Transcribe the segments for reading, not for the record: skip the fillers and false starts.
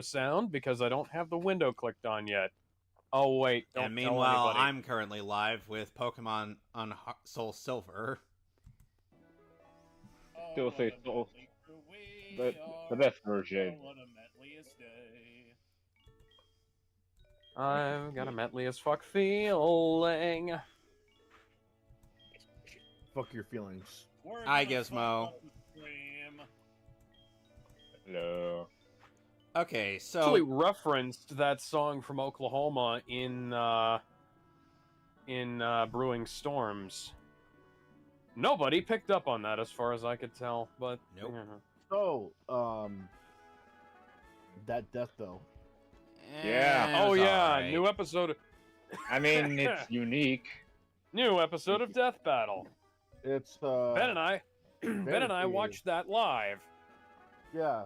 sound because I don't have the window clicked on yet. Oh wait, don't And tell meanwhile, anybody. I'm currently live with Pokemon on SoulSilver. Still say Soul, but the best version. I've got a mentally as fuck feeling. Fuck your feelings. Hi, Gizmo. Hello. Okay, so Actually referenced that song from Oklahoma in Brewing Storms. Nobody picked up on that as far as I could tell, but Nope. So, that death though. Yeah. Oh it's yeah, alright. new episode. I mean, it's unique. New episode of Death Battle. It's Ben and I very- watched that live. Yeah.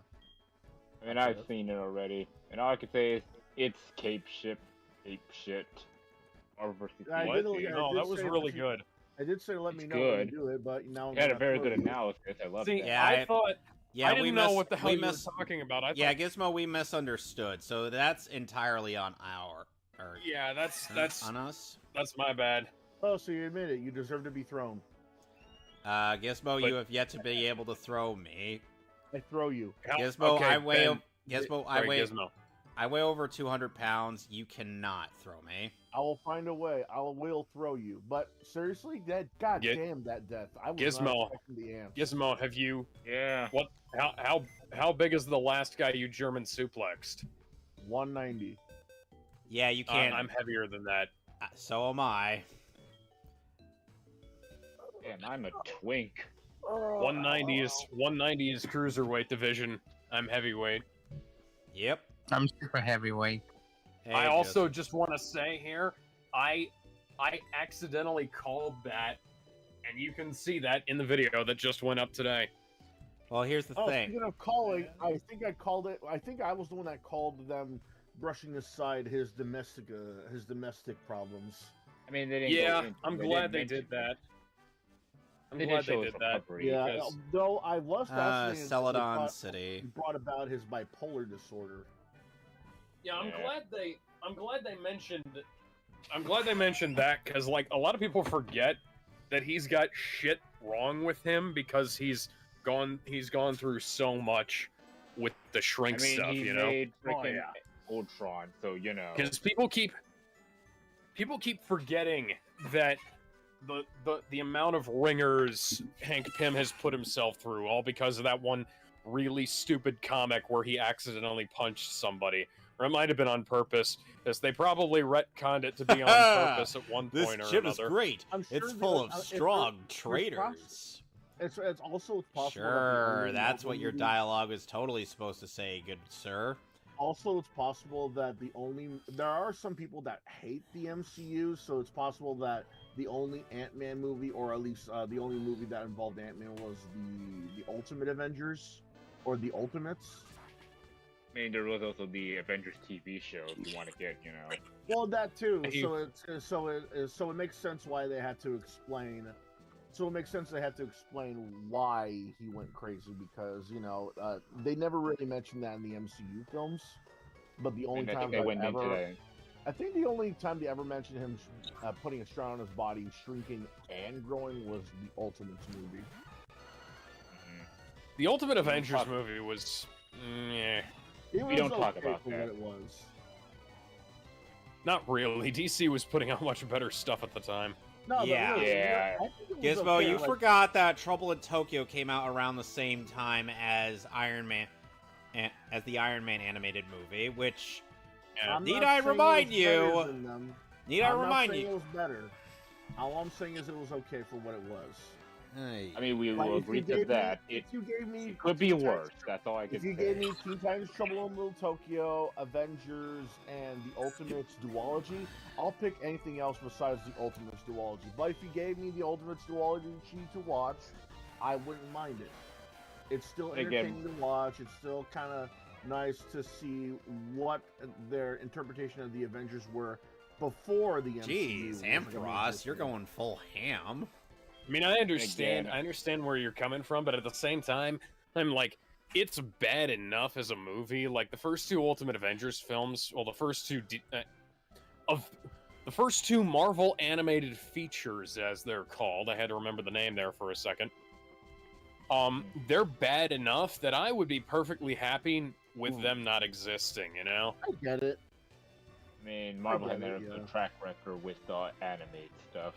I mean, I've seen it already, and all I can say is it's cape shit. Marvel vs. I DC. did- No, that was say really that- good. I did say let me It's know when good. to do it, but now It had a very good analysis. I love See, it. Yeah, I thought yeah, I didn't know what the hell we you were talking about. I Yeah, thought, Gizmo, we misunderstood. So that's entirely on our. Or, yeah, that's on us. that's my bad. Oh, so you admit it? You deserve to be thrown. Gizmo, But- you have yet to be able to throw me. I throw you. Gizmo, Okay, I weigh. Ben. Gizmo, Sorry, I weigh. Gizmo. I weigh over 200 pounds. You cannot throw me. I will find a way. I will throw you. But seriously, God Get- damn that death. I was Gizmo. not expecting the ants. Gizmo, have you? Yeah. What? How big is the last guy you German suplexed? 190. Yeah, you can't. I'm heavier than that. So am I. Damn, I'm a twink. 190 is cruiserweight division. I'm heavyweight. Yep. I'm super heavyweight. Hey, I also just want to say here, I accidentally called that, and you can see that in the video that just went up today. Well, here's the Oh, thing. speaking of calling, I think I called it. I think I was the one that called them brushing aside his domestic problems. I mean, they didn't. go Yeah, into- I'm they glad didn't they mention- did that. I'm They glad did show they his did that. recovery. Yeah, because- though I was fascinated. Celadon City. He brought about his bipolar disorder. Yeah, I'm Yeah. glad they mentioned that because like a lot of people forget that he's got shit wrong with him because he's gone through so much with the I shrink mean, stuff, he you know. made freaking yeah. Ultron, so you know. Because people keep forgetting that the amount of ringers Hank Pym has put himself through, all because of that one really stupid comic where he accidentally punched somebody. Or it might have been on purpose, because they probably retconned it to be on purpose at one This point or ship is another. great. I'm sure It's that- full of it's- strong it's traitors. It's also possible. that the Sure, only that's Marvel what your movie- dialogue is totally supposed to say, good sir. Also, it's possible that there are some people that hate the MCU, so it's possible that the only Ant-Man movie, or at least the only movie that involved Ant-Man, was the Ultimate Avengers or the Ultimates. I mean, there was also the Avengers TV show. If you want to get, Well, that too. He- So it makes sense why they had to explain. So it makes sense they had to explain why he went crazy because they never really mentioned that in the MCU films. But the only and I time think they that went into ever, that. I think the only time they ever mentioned him putting a strain on his body, shrinking and growing, was the Ultimates movie. Mhm. The Ultimate Avengers talk- movie was, It We was don't talk okay about for that. what it was. not really. DC was putting out much better stuff at the time. No, but Yeah. really, Yeah. I think it was Gizmo, okay, you like- forgot that Trouble in Tokyo came out around the same time as Iron Man, as the Iron Man animated movie, which Yeah. I'm Need not I saying it remind was you? better than them. need I I'm not remind saying you? it was better. All I'm saying is it was okay for what it was. Hey. I mean, we Like, will if you agree to gave me- that. It If you gave me could be Teen Titans worse. That's all I can If you say. gave me Teen Titans Trouble in Little Tokyo, Avengers, and the Ultimates duology, I'll pick anything else besides the Ultimates duology. But if you gave me the Ultimates duology to watch, I wouldn't mind it. It's still Again- entertaining to watch. It's still kind of nice to see what their interpretation of the Avengers were before the MCU. Jeez, was like a major Ampharos, you're thing. going full ham. I mean, I understand. Again- I understand where you're coming from, but at the same time, I'm like, it's bad enough as a movie. Like the first two Ultimate Avengers films, well, the first two the first two Marvel animated features, as they're called. I had to remember the name there for a second. They're bad enough that I would be perfectly happy with them not existing. You know? I get it. I mean, Marvel get had it, a yeah. track record with the animate stuff.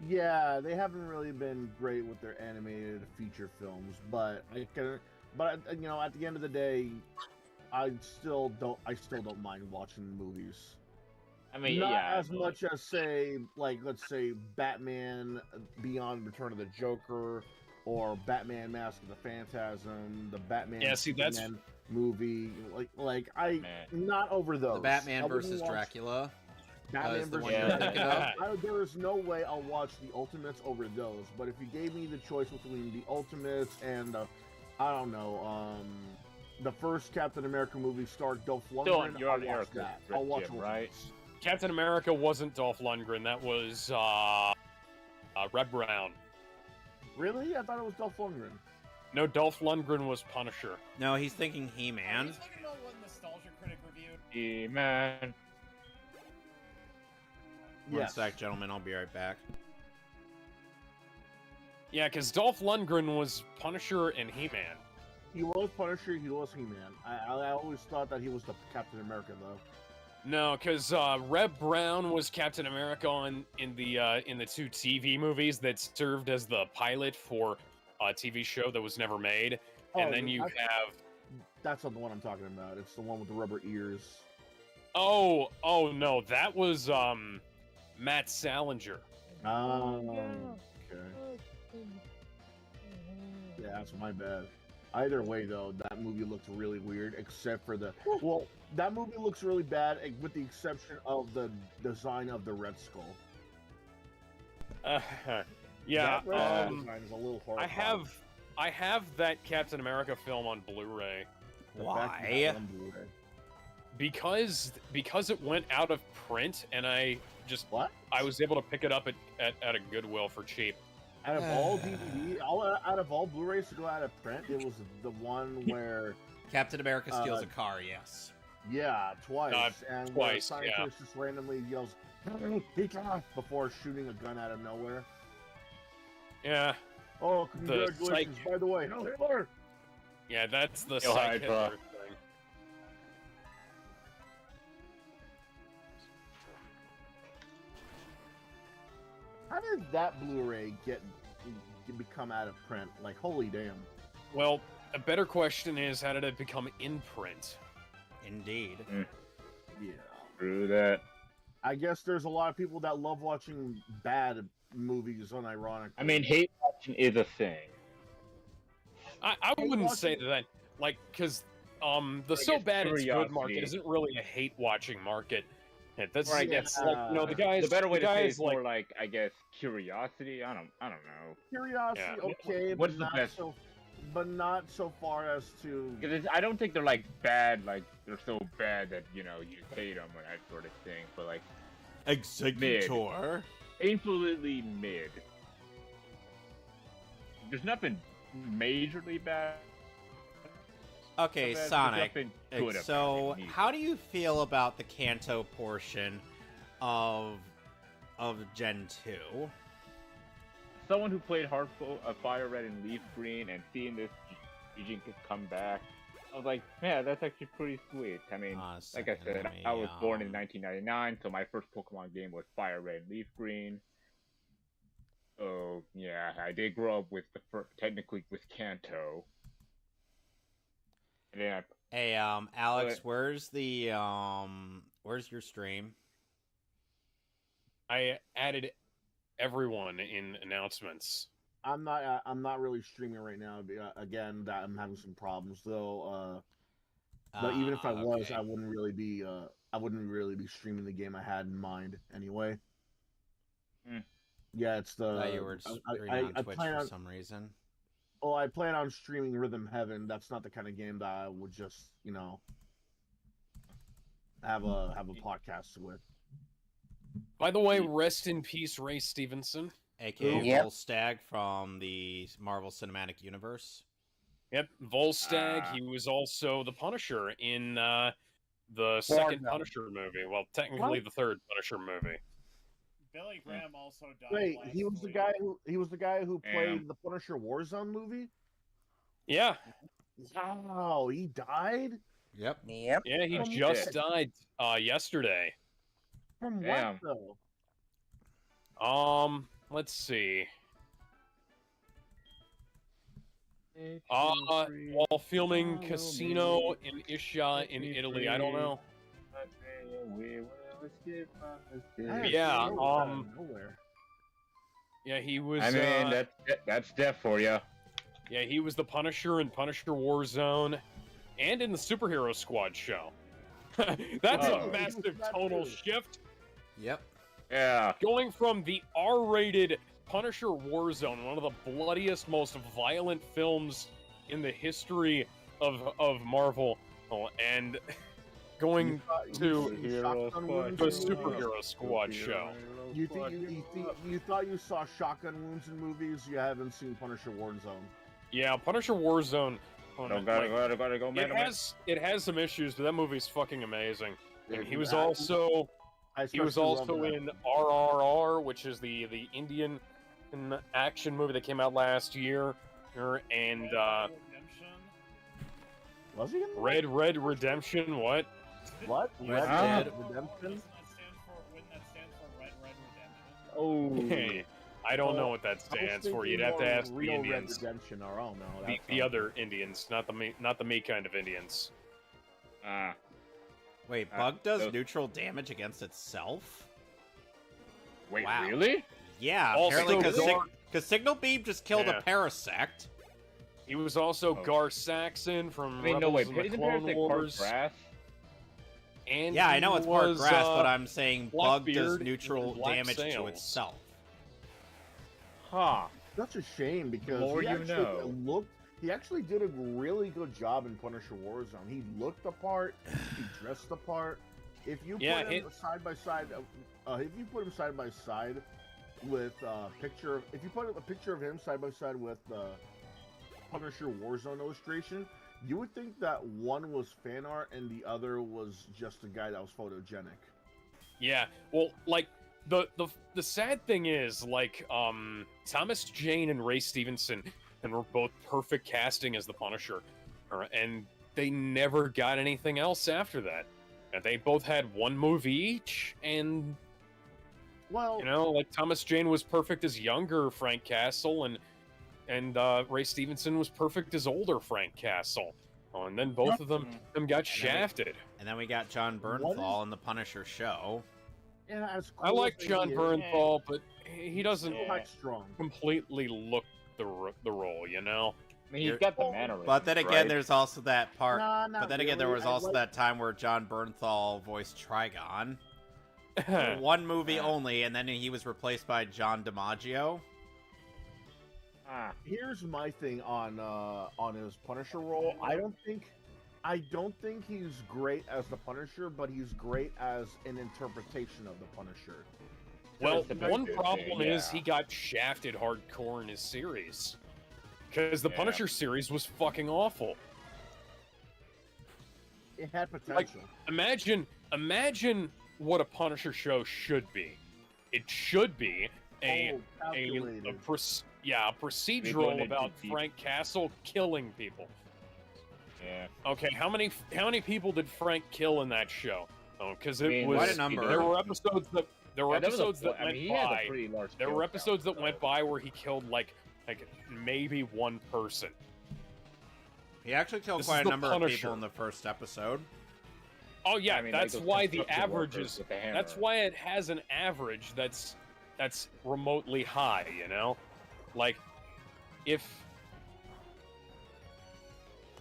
Yeah, they haven't really been great with their animated feature films, but you know, at the end of the day, I still don't mind watching the movies. I mean, Not yeah, as much as say, like, let's say Batman Beyond Return of the Joker, or Batman Mask of the Phantasm, the Batman Superman movie. Not over those. The Batman versus Dracula. Batman the versus one you're thinking of? There is no way I'll watch the Ultimates over those. But if you gave me the choice between the Ultimates and I don't know, the first Captain America movie starred Dolph Lundgren, you're I'll on watch that. I'll watch Jim, Ultimates. right? Captain America wasn't Dolph Lundgren. That was Red Brown. Really? I thought it was Dolph Lundgren. No, Dolph Lundgren was Punisher. No, he's thinking He-Man. Are you talking about what Nostalgia Critic reviewed? He-Man. One sec, gentlemen. I'll be right back. Yeah, because Dolph Lundgren was Punisher and He-Man. He was Punisher. He was He-Man. I always thought that he was the Captain America though. No, because Reb Brown was Captain America in the two TV movies that served as the pilot for a TV show that was never made. And then you have... That's not the one I'm talking about. It's the one with the rubber ears. Oh no, that was Matt Salinger. Oh, okay. Yeah, that's my bad. Either way, though, that movie looked really weird, except for the... Well, that movie looks really bad, with the exception of the design of the Red Skull. Yeah, that Red Skull design is a little horrifying. I have that Captain America film on Blu-ray. Why? Because it went out of print, and I was able to pick it up at a Goodwill for cheap. Out of all DVD, out of all Blu-rays to go out of print, it was the one where Captain America steals a car. Yes. Yeah, twice. And twice. The scientist just randomly yells before shooting a gun out of nowhere. Yeah. Oh, congratulations! By the way, no Hitler. Yeah, that's the Yo, Psych Hitler thing. How did that Blu-ray become out of print? Like, holy damn. Well, a better question is, how did it become in print? Indeed. Yeah. True that. I guess there's a lot of people that love watching bad movies, unironically. I mean, hate watching is a thing. I wouldn't say that, like, because the so bad it's good market isn't really a hate watching market. That's or I guess like, you know, the guys. The better way to say it's it's more like, I guess, curiosity. I don't know. Curiosity, okay, What's the best? But not so far as to. Because I don't think they're like bad, like they're so bad that you hate them or that sort of thing. But like, Executor. Painfully mid. There's nothing majorly bad. Okay, There's Sonic. nothing good So, about it. how do you feel about the Kanto portion of Gen 2? Someone who played Fire Red and Leaf Green and seeing this region come back, I was like, man, that's actually pretty sweet. I mean, like I said, I was born in 1999, so my first Pokemon game was Fire Red and Leaf Green. So yeah, I did grow up with technically with Kanto. And then Hey, Alex, where's your stream? I added everyone in announcements. I'm not really streaming right now. Again, that I'm having some problems though. But even if I was, okay. I wouldn't really be streaming the game I had in mind anyway. Yeah, it's the. I thought you were streaming on Twitch for some reason. Oh, I plan on streaming Rhythm Heaven. That's not the kind of game that I would just, have a podcast with. By the way, rest in peace, Ray Stevenson. AKA Full Stag from the Marvel Cinematic Universe. Yep, Volstagg. He was also the Punisher in the second Punisher movie. Well, technically the third Punisher movie. Billy Graham also died. Wait, last he was the week. guy who played the Punisher Warzone movie? Yeah. Wow, he died? Yep. Yep. Yeah, he just died yesterday. From what though? Let's see. While filming Casino in Ischia in Italy. I don't know. Yeah, yeah, he was. I mean, that's death for you. Yeah, he was the Punisher in Punisher Warzone, and in the Superhero Squad show. That's a massive tonal shift. Yep. Yeah. Going from the R-rated Punisher Warzone, one of the bloodiest, most violent films in the history of Marvel, and going to the Superhero Squad show. You thought you saw shotgun wounds in movies? You haven't seen Punisher Warzone. Yeah, Punisher Warzone. Gotta go, man. It has some issues, but that movie's fucking amazing. And he was also in RRR, which is the Indian action movie that came out last year, and was he in Red Redemption? What? What? Red Redemption? Wouldn't that stand for Red Redemption? Oh. I don't know what that stands for. You'd have to ask the Indians. Red Redemption, or oh no, the other Indians, not the me kind of Indians. Wait, Bug does neutral damage against itself? Wait, wow. Really? Yeah, Also, apparently because Signal Beam just killed a Parasect. He was also Gar Saxon from Rebels and the Clone Wars. And yeah, I know it's part grass, but I'm saying Bug does Blackbeard neutral and damage to Sails. itself. Huh. That's a shame because he actually did a really good job in Punisher Warzone. He looked the part, he dressed the part. If you put him side by side, with if you put a picture of him side by side with Punisher Warzone illustration, you would think that one was fan art and the other was just a guy that was photogenic. Yeah, well, like the sad thing is, like, Thomas Jane and Ray Stevenson were both perfect casting as the Punisher, and they never got anything else after that. And they both had one movie each, and well, you know, like Thomas Jane was perfect as younger Frank Castle, and Ray Stevenson was perfect as older Frank Castle. Oh, and then both of them got shafted. And then we got John Bernthal in the Punisher show. Yeah, cool. I like John Bernthal, but he doesn't strong. completely look the role, you know? I mean, he's got the mannerisms, but then again, there's also that part. But then again, there was also that time where John Bernthal voiced Trigon. One movie only, and then he was replaced by John DiMaggio. Here's my thing on his Punisher role. I don't think he's great as the Punisher, but he's great as an interpretation of the Punisher. Well, one problem is he got shafted hardcore in his series. Because the Punisher series was fucking awful. It had potential. Like, imagine what a Punisher show should be. It should be a procedural about Frank Castle killing people. Yeah. Okay, how many people did Frank kill in that show? Oh, because it was quite a number. There were episodes that went by where he killed like maybe one person. He actually killed quite a number of people in the first episode. Oh yeah, that's why the average is. That's why it has an average that's remotely high. You know, like if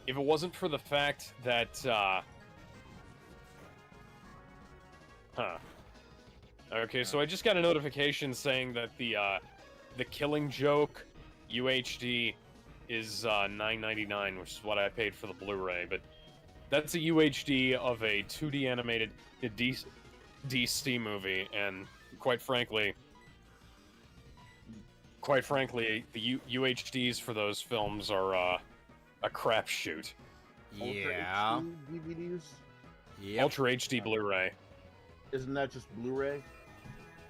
it wasn't for the fact that okay, so I just got a notification saying that the Killing Joke UHD is $9.99, which is what I paid for the Blu-ray, but that's a UHD of a 2D animated DC movie, and quite frankly, the UHDs for those films are a crapshoot. Yeah. Ultra HD DVDs? Yep. Ultra HD Blu-ray. Isn't that just Blu-ray?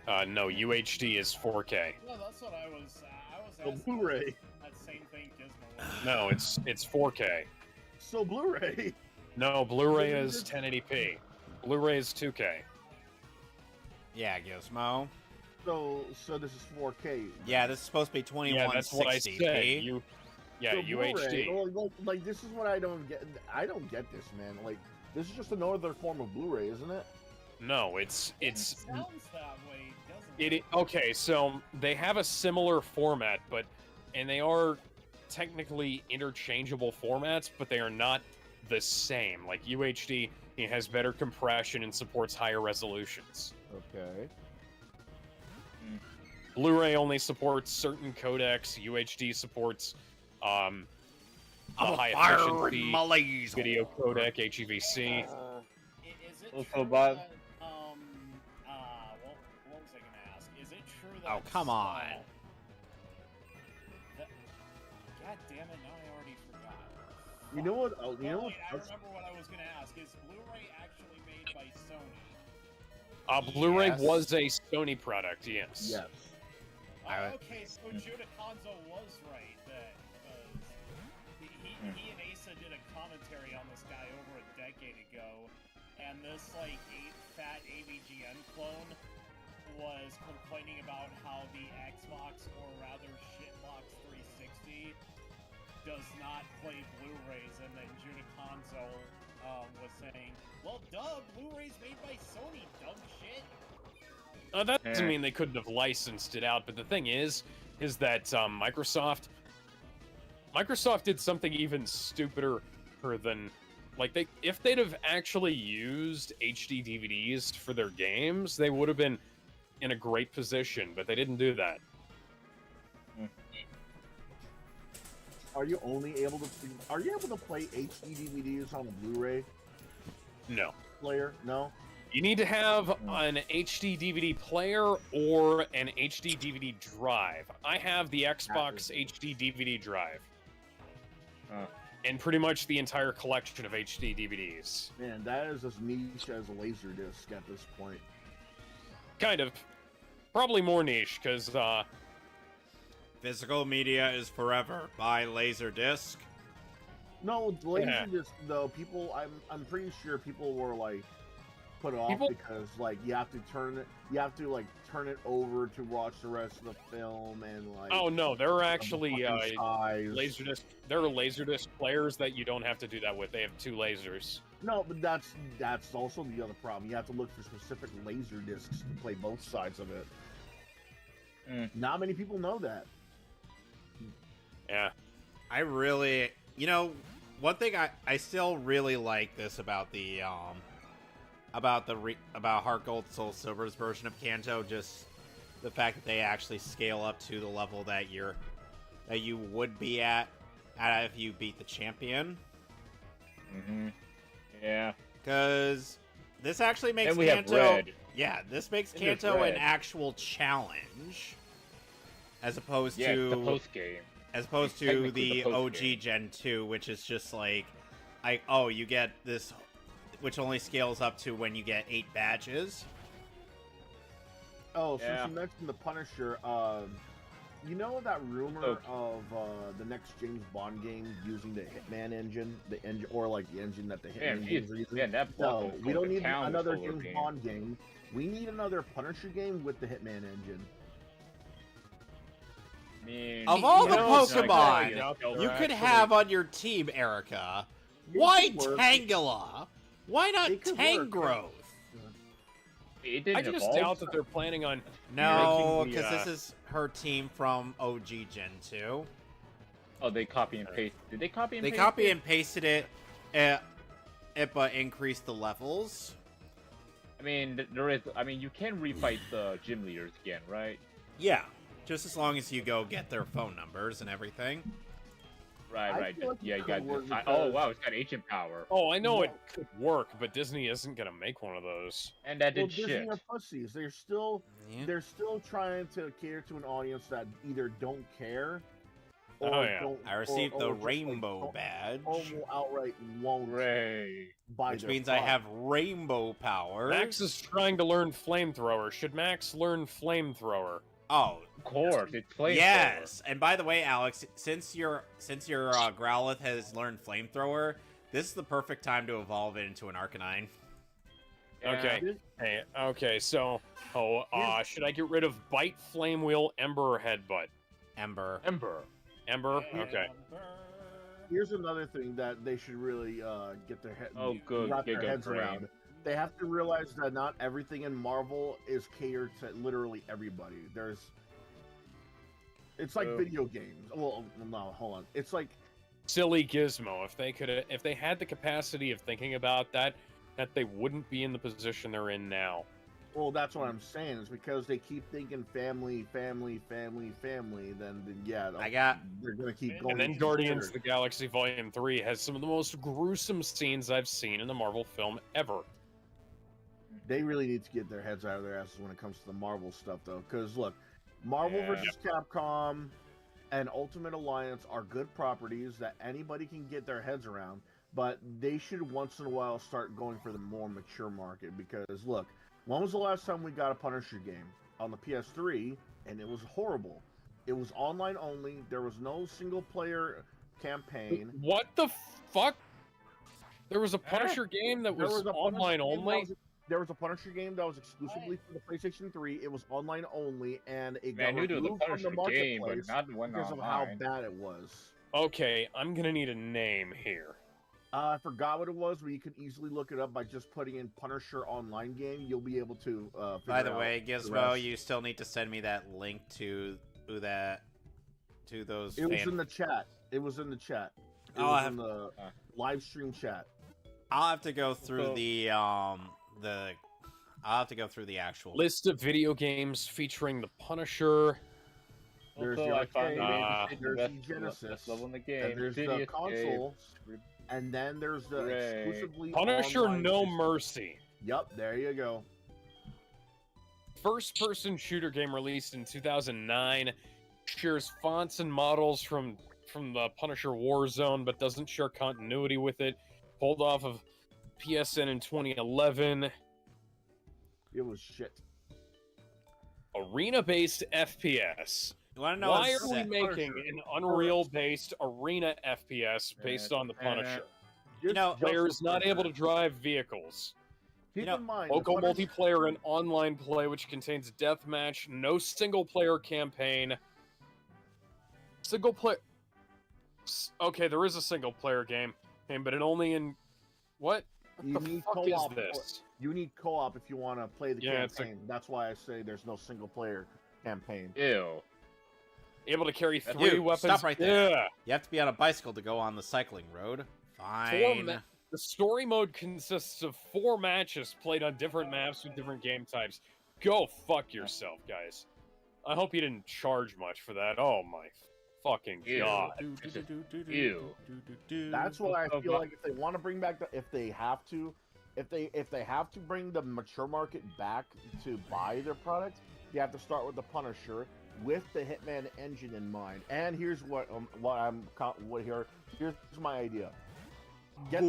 No, UHD is 4K. No, that's what I was So asking. Blu-ray. That same thing Gizmo was. No, it's 4K. So Blu-ray. No, Blu-ray is 1080p. Blu-ray is 2K. Yeah, Gizmo. So this is 4K. Yeah, this is supposed to be 2160p. Yeah, that's what I said. So UHD. Blu-ray, like this is what I don't get. I don't get this, man. Like this is just another form of Blu-ray, isn't it? No, it's It sounds that way, doesn't it? okay. So they have a similar format, and they are technically interchangeable formats, but they are not the same. Like UHD, it has better compression and supports higher resolutions. Okay. Blu-ray only supports certain codecs. UHD supports the high efficiency video codec (HEVC). Is it Also, true Bob- that, what was I gonna ask? Is it true that Oh, come on. God damn it! Now I already forgot. You know what? Oh, you know what? I remember what I was gonna ask. Is Blu-ray actually made by Sony? Blu-ray Yes. was a Sony product, yes. Yes. Okay, so Judah Konzo was right that he and Asa did a commentary on this guy over a decade ago, and this like fat AVGN clone was complaining about how the Xbox, or rather Shitbox 360, does not play Blu-rays, and then Judah Konzo was saying, "Well, duh, Blu-rays made by Sony, dumb shit." That doesn't mean they couldn't have licensed it out, but the thing is that Microsoft did something even stupider than, like, if they'd have actually used HD DVDs for their games, they would have been in a great position, but they didn't do that. Are you able to play HD DVDs on a Blu-ray No. player? No. You need to have an HD DVD player or an HD DVD drive. I have the Xbox HD DVD drive. And pretty much the entire collection of HD DVDs. Man, that is as niche as a Laserdisc at this point. Kind of. Probably more niche, because, Physical media is forever. Buy Laserdisc. No, Laserdisc though, I'm pretty sure people were like put off because like you have to turn it over to watch the rest of the film, and like, oh no, there are actually Laserdisc. There are Laserdisc players that you don't have to do that with. They have 2 lasers. No, but that's also the other problem. You have to look for specific Laserdiscs to play both sides of it. Not many people know that. Yeah. I really, one thing I still really like this about the about Heart Gold Soul Silver's version of Kanto, just the fact that they actually scale up to the level that you would be at if you beat the champion. Yeah. Because this actually makes And we have Kanto. Red. Yeah, this makes And there's Kanto an Red. actual challenge, as opposed Yeah, to it's the post game. as opposed to Technically the the post OG game. Gen 2, which is just like, you get this, which only scales up to when you get 8 badges. Oh, Yeah. since you mentioned the Punisher, you know that rumor of the next James Bond game using the Hitman engine, the engine, or like the engine that the Hitman games are using? Man, that No, block we don't need town another solar James game. Bond game. We need another Punisher game with the Hitman engine. I mean, Of all the it's not Pokemon exactly you a could actually- have on your team, Erica, It why could work. Tangela? Why not It could work. Tangrowth? It didn't I just evolve. doubt that they're planning on No, making the, because this is her team from OG Gen 2. Oh, they copy and paste. Did they copy and They paste? copy and pasted it, but increased the levels. I mean, there is. I mean, you can refight the gym leaders again, right? Yeah, just as long as you go get their phone numbers and everything. Right, I right. feel like Yeah, it you could got work this. because- Oh wow, it's got ancient power, Oh, I know No. it could work, but Disney isn't gonna make one of those. and that Well, did Disney shit. are pussies. They're still Yeah. trying to cater to an audience that either don't care Oh, yeah. I received the just, like, rainbow badge, Tomo outright won't buy which their means I product. have rainbow powers. Max is trying to learn flamethrower. Should Max learn flamethrower? Oh, Of course, it's flamethrower. yes. And by the way, Alex, since your Growlithe has learned flamethrower, this is the perfect time to evolve it into an Arcanine. Okay. Hey, okay, so should I get rid of Bite, Flame Wheel, Ember, or Headbutt? Ember. Ember. Ember? Okay. Here's another thing that they should really get their wrap their Giga heads Brain. around. They have to realize that not everything in Marvel is catered to literally everybody. It's like video games. Well, no, hold on. It's like Silly Gizmo. If they had the capacity of thinking about that they wouldn't be in the position they're in now. well, that's what I'm saying. Is because they keep thinking family. Then yeah, they're gonna keep going. And then Guardians of the Galaxy Volume 3 has some of the most gruesome scenes I've seen in a Marvel film ever. They really need to get their heads out of their asses when it comes to the Marvel stuff, though. Because look, Marvel vs. Capcom and Ultimate Alliance are good properties that anybody can get their heads around, but they should once in a while start going for the more mature market. Because look, when was the last time we got a Punisher game on the PS3? And it was horrible. It was online only. There was no single player campaign. What the fuck? There was a Punisher game that was online only? There was a Punisher game that was exclusively for the PlayStation 3. It was online only, and it got Man, removed from the game, but marketplace not the one because of how bad it was. Okay, I'm gonna need a name here. I forgot what it was, but you can easily look it up by just putting in Punisher online game. You'll be able to. By the way, Gizmo, you still need to send me that link to those. It was in the chat. It was in the chat. It was in the live stream chat. I'll have to go through I'll have to go through the actual list of video games featuring the Punisher. There's Also, the I found arcade, the there's the Genesis, level in the game. and there's the console, and then there's the exclusively Punisher online No system. Mercy. Yep, there you go. First-person shooter game released in 2009. Shares fonts and models from the Punisher Warzone, but doesn't share continuity with it. Pulled off of PSN in 2011. It was shit. Arena-based FPS. You want to know Why are we making an Unreal-based arena FPS based on the Punisher? You know, Players not able to drive vehicles. Keep in mind, Local multiplayer and online play, which contains deathmatch, no single-player campaign. Single-player... Okay, there is a single-player game, but it only in... What? You What the need fuck is co-op. this? You need co-op if you want to play the Yeah, it's campaign. That's why I say there's no single-player campaign. Ew. Able to carry 3 Dude, weapons. stop right there. Yeah. You have to be on a bicycle to go on the cycling road. Fine. The story mode consists of 4 matches played on different maps with different game types. Go fuck yourself, guys. I hope you didn't charge much for that. Oh my fucking god. Ew. That's why I feel like if they want to bring back if they have to bring the mature market back to buy their product, you have to start with the Punisher with the Hitman engine in mind. And here's here's my idea. Get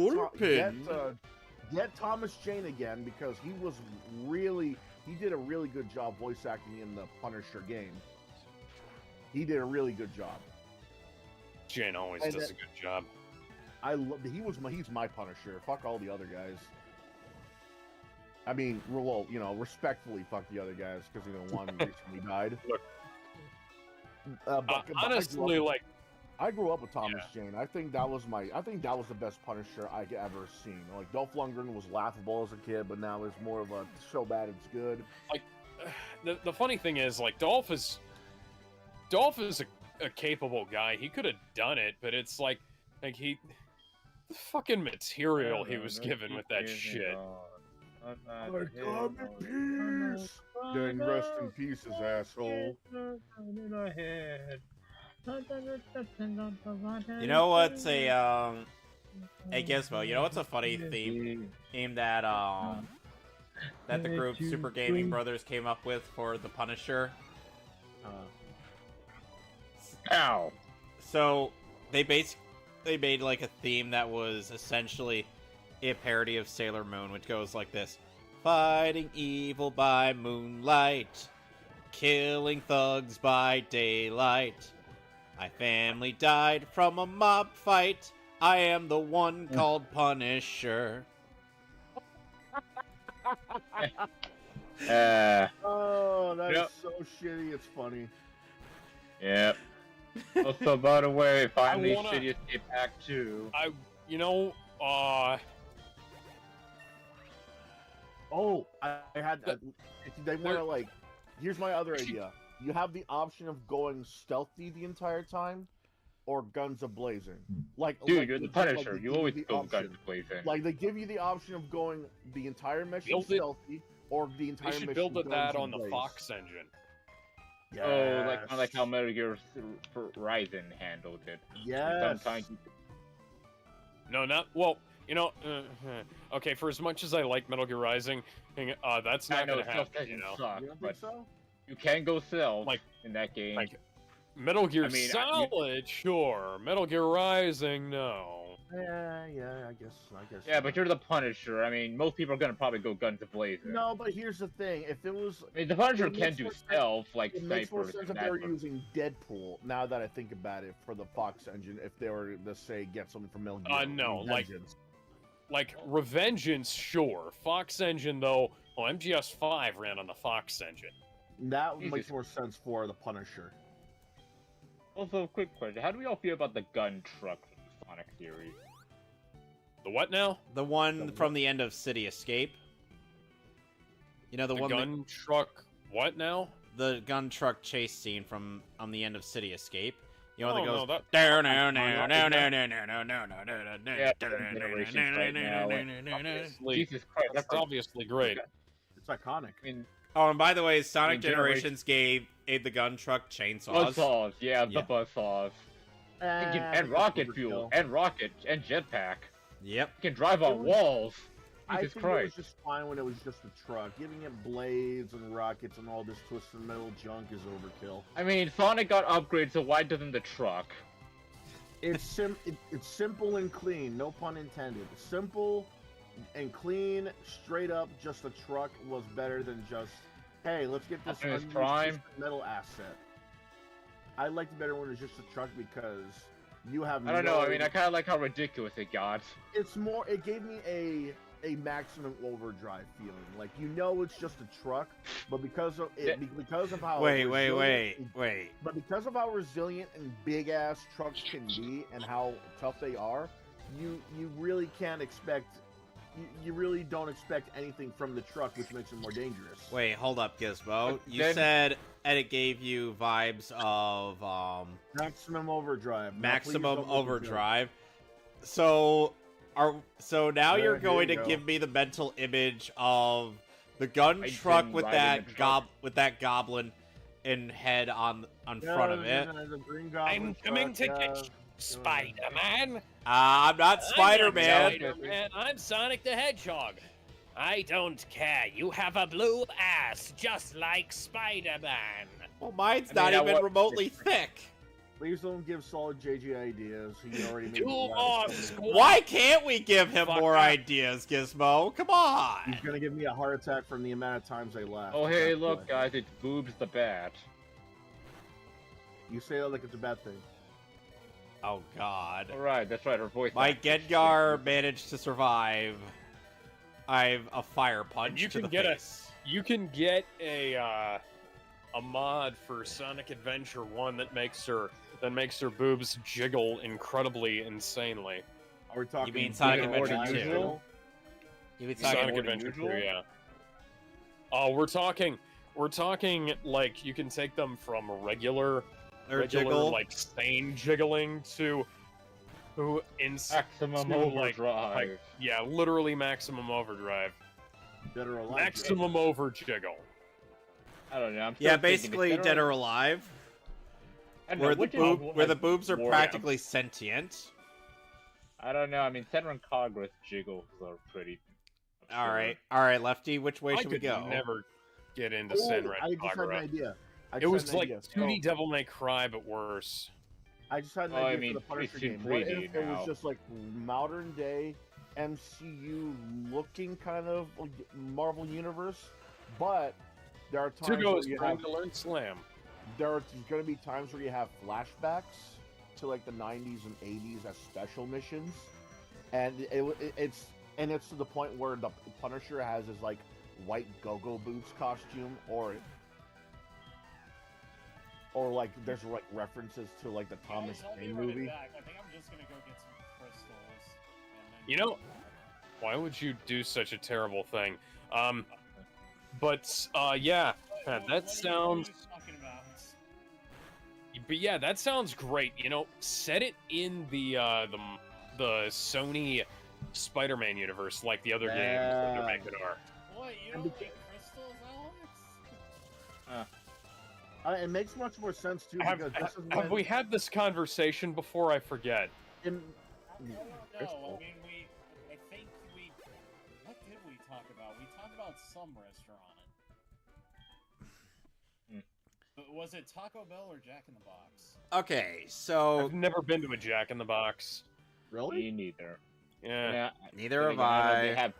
Thomas Jane again, because he did a really good job voice acting in the Punisher game. He did a really good job. Jane always does a good job. He's my Punisher. Fuck all the other guys. I mean, well, respectfully, fuck the other guys, because one recently died. Look, but honestly, I grew up with Thomas Jane. I think that was the best Punisher I ever seen. Like, Dolph Lundgren was laughable as a kid, but now it's more of a so bad it's good. Like, the funny thing is, like, Dolph is a capable guy. He could have done it, but it's like the fucking material he was given with that shit. Come in peace. Then rest in pieces, asshole. You know what's a hey Gizmo, you know what's a funny theme that the group Super Gaming Brothers came up with for the Punisher? Ow. So they made like a theme that was essentially a parody of Sailor Moon, which goes like this: fighting evil by moonlight, killing thugs by daylight. My family died from a mob fight. I am the one called Punisher. Oh, that is so shitty. It's funny. Yep. Also, by the way, finally, wanna- Shitty Escape Act 2. Oh, I had. If they want to like, here's my other idea. You have the option of going stealthy the entire time, or guns a-blazing. Dude, you're the Punisher. You always go option. guns blazing. Like, they give you the option of going the entire mission Build it- stealthy, or the entire They should mission build guns that on the a-blaze. Fox engine. Yes. Oh, like how Metal Gear Rising handled it. Yes. Sometimes you No, not well. Okay. For as much as I like Metal Gear Rising, that's I not know gonna stealth happen. doesn't suck, You don't but think so? you can go stealth Like- in that game. like Metal Gear I mean, Solid, sure. Metal Gear Rising, no. Yeah, I guess. Yeah, but you're the Punisher. I mean, most people are gonna probably go guns blazing. No, but here's the thing. If it was, I mean, the Punisher It can makes do more sense- stealth, like it makes more snipers sense and if they were that, but- using Deadpool. Now that I think about it, for the Fox engine, if they were to say get something from Metal Gear. No, Vengeance. Like Revengeance, sure. Fox engine though. Well, MGS5 ran on the Fox engine. That Jesus. makes more sense for the Punisher. Also, quick question: how do we all feel about the gun truck from the Sonic series? The what now? The one from the end of City Escape. You know, the one gun truck. What now? the gun truck chase scene from on the end of City Escape. You know, Oh, that goes no, that- down, down, Yeah, down, down, down, down, down, down, down, generations right now, Obviously, Jesus Christ, that's obviously great. It's iconic. I mean, Oh, and by the way, Sonic Generations- Generations gave the gun truck chainsaws. buzzsaws, yeah, Yeah. the buzzsaws. And And rocket fuel, and rocket, and jetpack. Yep. You can drive on It was- walls. I Jesus think it was Christ. just fine when it was just a truck. Giving it blades and rockets and all this twisted metal junk is overkill. I mean, Sonic got upgrades, so why doesn't the truck? It's simple and clean, no pun intended. Simple and clean, straight up, just a truck was better than just, hey, let's get this Optimus unused Prime. twisted metal asset. I liked it better when it was just a truck because you have I don't know, I mean, I kind of like how ridiculous it got. it's more, it gave me a maximum overdrive feeling. Like, you know, it's just a truck, but because of it, because of how Wait. But because of how resilient and big ass trucks can be and how tough they are, you really can't expect. You really don't expect anything from the truck, which makes it more dangerous. Wait, hold up, Gizmo. You Then- said and it gave you vibes of Maximum overdrive. Now, Maximum please don't Overdrive. So now Yeah, you're here going to you go. give me the mental image of the gun I truck didn't with ride that in the truck. with that goblin in head on front of it. The Green Goblin I'm coming to truck, get you, Spider-Man. I'm not Spider-Man. Spider-Man. I'm Sonic the Hedgehog. I don't care. You have a blue ass, just like Spider-Man. Well, mine's I not mean, I even want- remotely thick. Please don't give solid JJ ideas. He already made Two me more mad. squad. Why can't we give him Fuck more that. ideas, Gizmo? Come on. He's gonna give me a heart attack from the amount of times I laughed. Oh, hey, That's look, why. guys, it's Boobs the Bat. You say that like it's a bad thing. Oh God. Alright, that's right, her voice. My actress. Gengar managed to survive. I've a fire punch You to can the get face. You can get a mod for Sonic Adventure 1 that makes her boobs jiggle incredibly insanely. Are we talking? mean Sonic bigger Adventure or 2? usual? You would Sonic talk Sonic more than Adventure 2, usual? yeah. Oh, we're talking like you can take them from regular jiggle. like sane jiggling to Maximum to, like, Overdrive. yeah, literally maximum overdrive. Dead or alive? Maximum over jiggle. I don't know, I'm Yeah, still thinking, basically is Dead or Alive, I don't know, where the which where the has boobs are more practically sentient. I don't know, I mean, Senran and Congress jiggles are pretty... All right, Lefty. Which way I should we could go? never get into Oh, Senran I just had an Kagura. idea. It was like 2D Devil May Cry, but worse. I just had an idea for the Punisher game. What if it was just like modern day MCU looking kind of Marvel universe, but there are times where you have to learn Slam. There's going to be times where you have flashbacks to like the 90s and 80s as special missions, and it's to the point where the Punisher has his like white go-go boots costume, or like there's like references to like the Thomas Wayne movie. I think I'm just gonna go get some crystals. You know, why would you do such a terrible thing? Yeah, that sounds. But yeah, that sounds great. You know, set it in the Sony Spider-Man universe, like the other games that they're making are. What, you don't like crystals, Alex? It makes much more sense too. Have we had this conversation before? I forget. No, I mean, I think we. What did we talk about? We talked about some restaurant. Was it Taco Bell or Jack in the Box? Okay, so I've never been to a Jack in the Box. Really? Me neither. Yeah. Neither have I.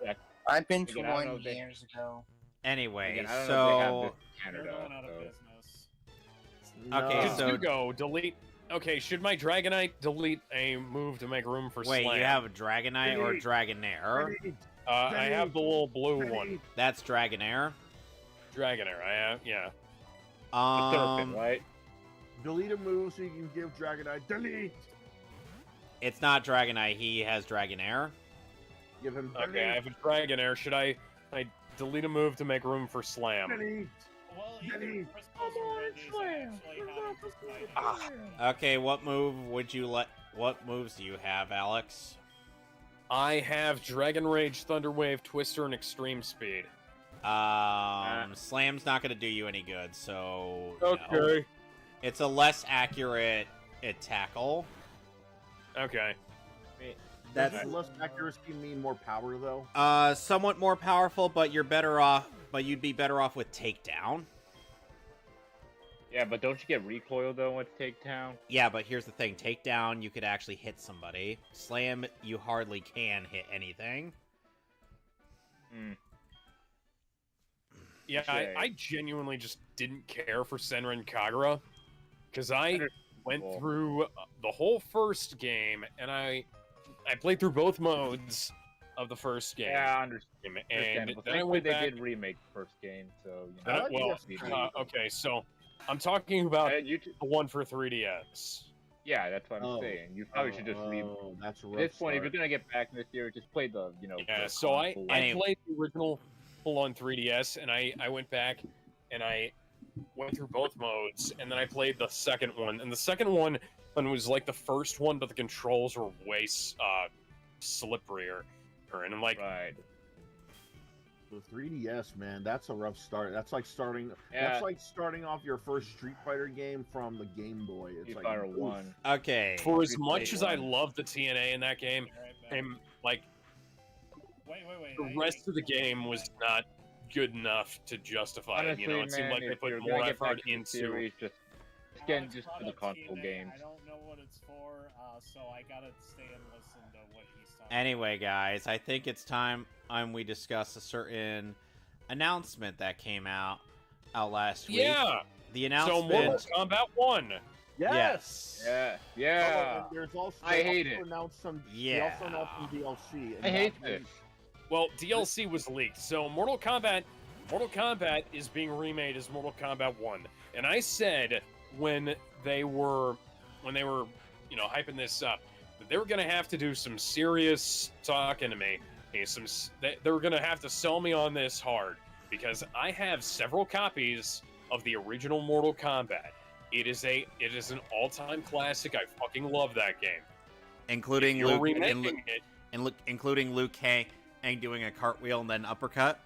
I've been to one years ago. Anyway, so they're going out of business. Okay, so Hugo, delete. Okay, should my Dragonite delete a move to make room for Slam? Wait, you have a Dragonite or Dragonair? I have the little blue one. That's Dragonair? Dragonair, I have, yeah. Right? Delete a move so you can give Dragonite. Delete! It's not Dragonite, he has Dragonair. Give him delete. Okay, I have a Dragonair. Should I delete a move to make room for Slam? Delete! Well, either crystals or Reggies actually have Okay, what moves do you have, Alex? I have Dragon Rage, Thunder Wave, Twister, and Extreme Speed. Slam's not gonna do you any good, so okay. No. It's a less accurate tackle. Okay. Does less accuracy mean more power though? Somewhat more powerful, but you'd be better off with takedown. Yeah, but don't you get recoil though with takedown? Yeah, but here's the thing: takedown, you could actually hit somebody. Slam, you hardly can hit anything. Yeah, I genuinely just didn't care for Senran Kagura, because I went through the whole first game, and I played through both modes of the first game. Yeah, I understand. And then I went back. They did remake the first game, so you know. Okay, so I'm talking about the one for 3DS. Yeah, that's what I'm saying. You probably should just remake. That's a rough At this point, start. if you're gonna get back in this year, just play the Yeah, so I played the original full-on 3DS, and I went back and I went through both modes, and then I played the second one. And the second one was like the first one, but the controls were way slipperier. And I'm like, right. The 3DS, man, that's a rough start. That's like starting. That's like starting off your first Street Fighter game from the Game Boy. It's Street like Fighter 1. Okay. For as much as I love the TNA in that game, I'm like, the rest of the game was not good enough to justify it. You know, it seemed like they put more effort into. Series, just for the console games. I don't know what it's for, so I gotta stay and listen to what he's talking Anyway, guys, I think it's time we discuss a certain announcement that came out last week. Yeah. The announcement. So Mortal Kombat 1. Yes. Yeah. And there's also, I hate it. They also announced some DLC. I hate this. Well, DLC was leaked, so Mortal Kombat is being remade as Mortal Kombat 1. And I said when they were hyping this up, that they were gonna have to do some serious talking to me. They were gonna have to sell me on this hard, because I have several copies of the original Mortal Kombat. It is an all-time classic. I fucking love that game. Including including Liu Kang doing a cartwheel and then uppercut.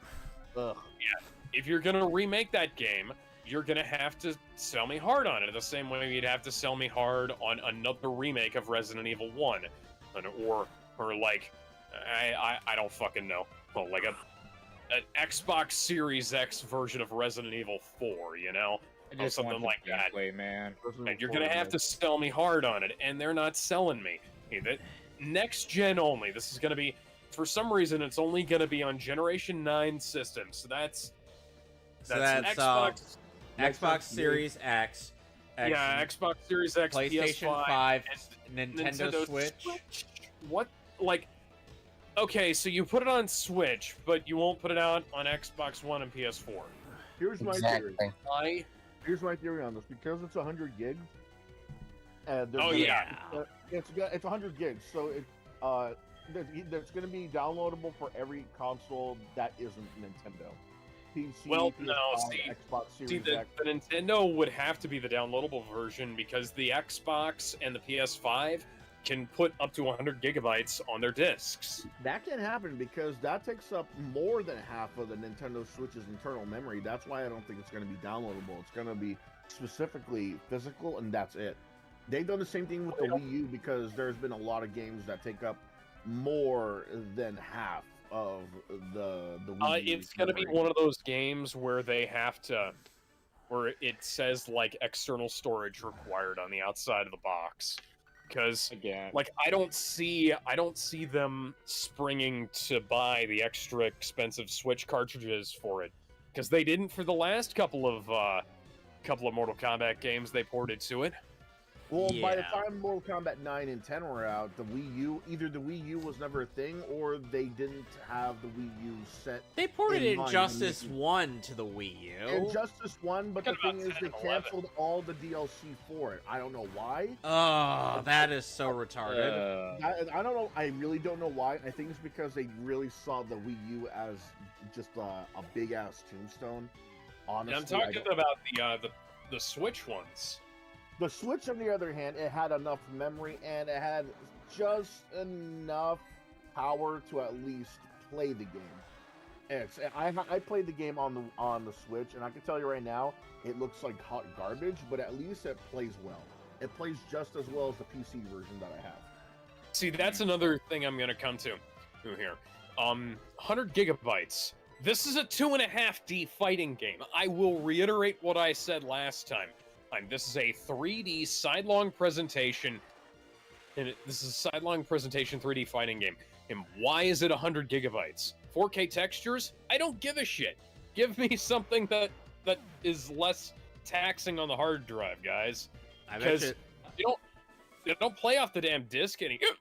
Ugh. Yeah. If you're gonna remake that game, you're gonna have to sell me hard on it, the same way you'd have to sell me hard on another remake of Resident Evil 1, or like I don't fucking know, well, like an Xbox Series X version of Resident Evil 4, you know? I just something want like that. gameplay, man. And you're gonna have to sell me hard on it, and they're not selling me. Okay, that next gen only. This is gonna be, for some reason, it's only gonna be on Generation 9 systems. So that's Xbox Series X. Yeah, Xbox Series X, PlayStation PS5, 5, Nintendo Switch. What? Like, okay, so you put it on Switch, but you won't put it out on Xbox One and PS4. Here's my Exactly. theory. Here's my theory on this. Because it's 100 gigs. And Oh, yeah. It's 100 gigs, so it's going to be downloadable for every console that isn't Nintendo. PC, Well, PS5, no, Xbox Series the X. Nintendo would have to be the downloadable version because the Xbox and the PS5 can put up to 100 gigabytes on their discs. That can happen because that takes up more than half of the Nintendo Switch's internal memory. That's why I don't think it's going to be downloadable. It's going to be specifically physical, and that's it. They've done the same thing with the Wii U because there's been a lot of games that take up more than half of the Wii U. It's going to be one of those games where they have to, where it says like external storage required on the outside of the box. Because, like, I don't see them springing to buy the extra expensive Switch cartridges for it, because they didn't for the last couple of Mortal Kombat games they ported to it. Well, by the time Mortal Kombat 9 and 10 were out, the Wii U, either the Wii U was never a thing, or they didn't have the Wii U set. They ported Injustice 1 to the Wii U. Injustice 1, but the thing is they canceled all the DLC for it. I don't know why. Oh, that is so retarded. I don't know. I really don't know why. I think it's because they really saw the Wii U as just a big-ass tombstone. Honestly, And I'm talking about the Switch ones. The Switch, on the other hand, it had enough memory and it had just enough power to at least play the game. I played the game on the Switch, and I can tell you right now, it looks like hot garbage, but at least it plays well. It plays just as well as the PC version that I have. See, that's another thing I'm going to come to here. 100 gigabytes. This is a 2.5D fighting game. I will reiterate what I said last time. This is a 3D sidelong presentation, and this is a sidelong presentation 3D fighting game. And why is it 100 gigabytes? 4K textures? I don't give a shit. Give me something that is less taxing on the hard drive, guys. Because they don't play off the damn disc anymore.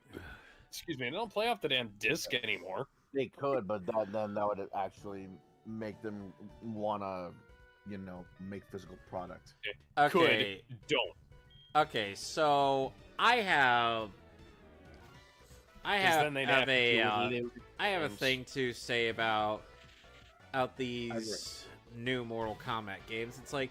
Excuse me, they don't play off the damn disc anymore. They could, but then that would actually make them wanna, make physical product. Okay. Could, don't. Okay, so I have a thing to say about these new Mortal Kombat games. It's like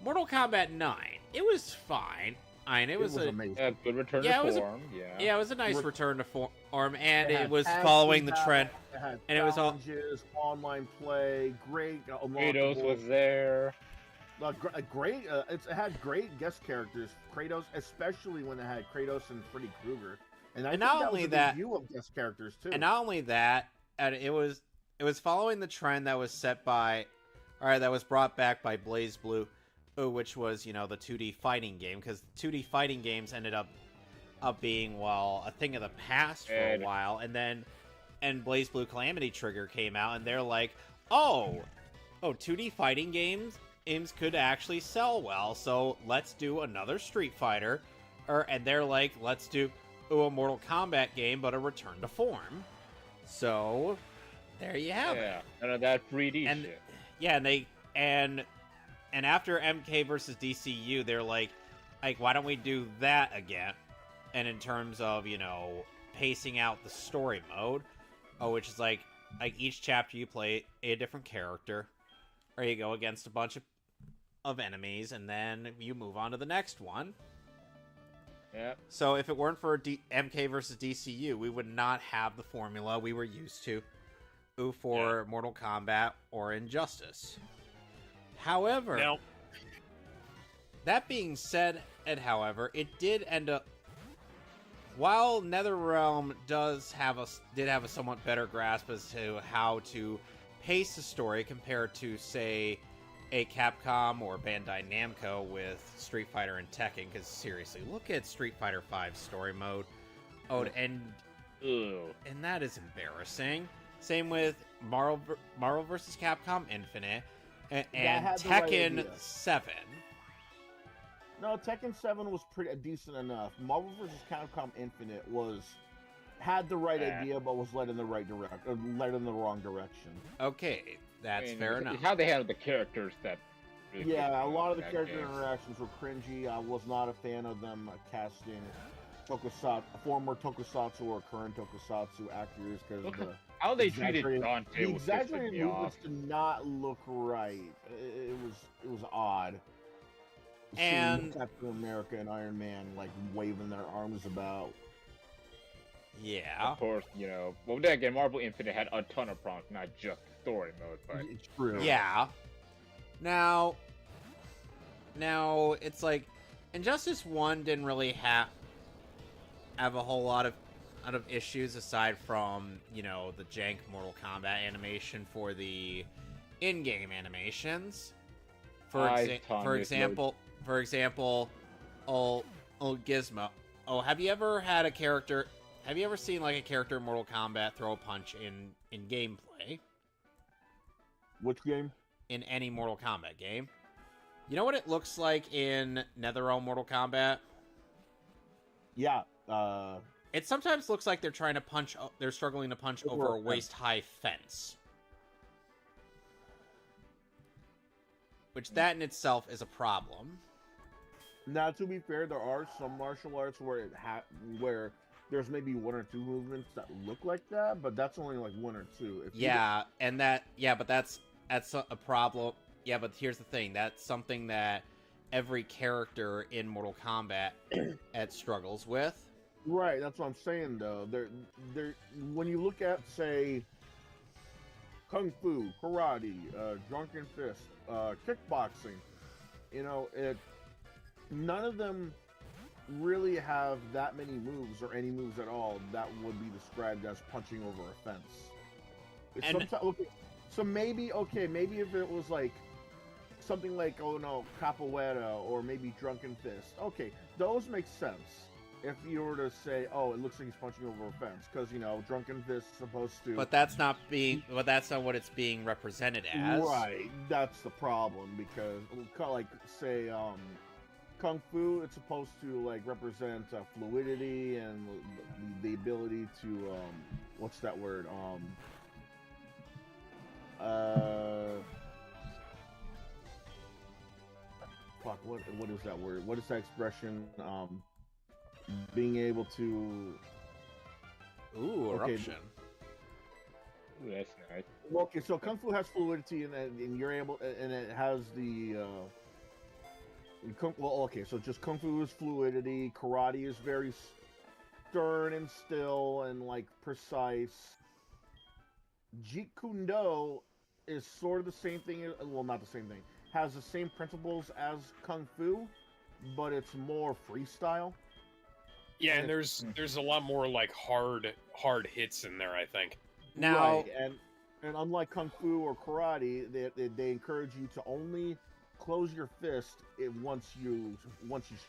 Mortal Kombat 9. It was fine. It was amazing. A good return to form. Yeah, it was a nice return to form, and it was following the trend. And it was all online play. Great. Kratos was there. Great. It had great guest characters. Kratos, especially when it had Kratos and Freddy Krueger. And not only that, debut of guest characters too. And not only that, it was following the trend that was that was brought back by BlazBlue, which was the 2D fighting game, because 2D fighting games ended up being a thing of the past for a while, and BlazBlue Calamity Trigger came out, and they're like, oh, 2D fighting games could actually sell well, so let's do another Street Fighter, and they're like, let's do a Mortal Kombat game, but a return to form. So there you have it. None of that 3D shit. Yeah, and after MK versus DCU, they're like, why don't we do that again? And in terms of pacing out the story mode, which is like each chapter you play a different character, or you go against a bunch of enemies, and then you move on to the next one. Yep. So if it weren't for MK versus DCU, we would not have the formula we were used to for Mortal Kombat or Injustice. However, that being said, it did end up, while NetherRealm did have a somewhat better grasp as to how to pace the story compared to, say, a Capcom or Bandai Namco with Street Fighter and Tekken, because seriously, look at Street Fighter V story mode. Oh, and that is embarrassing. Same with Marvel vs. Capcom Infinite and Tekken 7. No, Tekken 7 was pretty decent enough. Marvel vs. Capcom Infinite had the right idea, but was led in the wrong direction. Okay, that's fair enough. How they handled the characters that. Really a lot of the character interactions were cringy. I was not a fan of them casting former Tokusatsu or current Tokusatsu actors because how they treated Dante. The exaggerated movements did not look right. It was odd. And Captain America and Iron Man like waving their arms about. Yeah. Of course, well, then again, Marvel Infinite had a ton of problems, not just story mode, but it's true. Yeah. Now it's like Injustice 1 didn't really have a whole lot of issues aside from, the jank Mortal Kombat animation for the in-game animations. For example, old Gizmo. Oh, have you ever seen like a character in Mortal Kombat throw a punch in gameplay? Which game? In any Mortal Kombat game. You know what it looks like in NetherRealm Mortal Kombat? Yeah. It sometimes looks like they're struggling to punch over a waist-high fence. Which that in itself is a problem. Now, to be fair, there are some martial arts where there's maybe one or two movements that look like that, but that's only like one or two. But that's a problem. Yeah, but here's the thing. That's something that every character in Mortal Kombat struggles with. Right, that's what I'm saying, though. When you look at, say, Kung Fu, Karate, Drunken Fist, kickboxing, none of them really have that many moves or any moves at all that would be described as punching over a fence. So maybe if it was like something like capoeira or maybe Drunken Fist, okay, those make sense. If you were to say, oh, it looks like he's punching over a fence, because Drunken Fist is supposed to. But that's not what it's being represented as. Right, that's the problem, because like say Kung Fu, it's supposed to like represent fluidity and the ability to what's that word? What is that word? What is that expression? Being able to. Eruption. Ooh, that's nice. Okay, so Kung Fu has fluidity, and you're able, and it has the. So just Kung Fu is fluidity. Karate is very stern and still and like precise. Jeet Kune Do is sort of the same thing. Well, not the same thing. Has the same principles as Kung Fu, but it's more freestyle. Yeah, and there's a lot more like hard hits in there, I think. Now, right, and unlike Kung Fu or Karate, they encourage you to only close your fist once you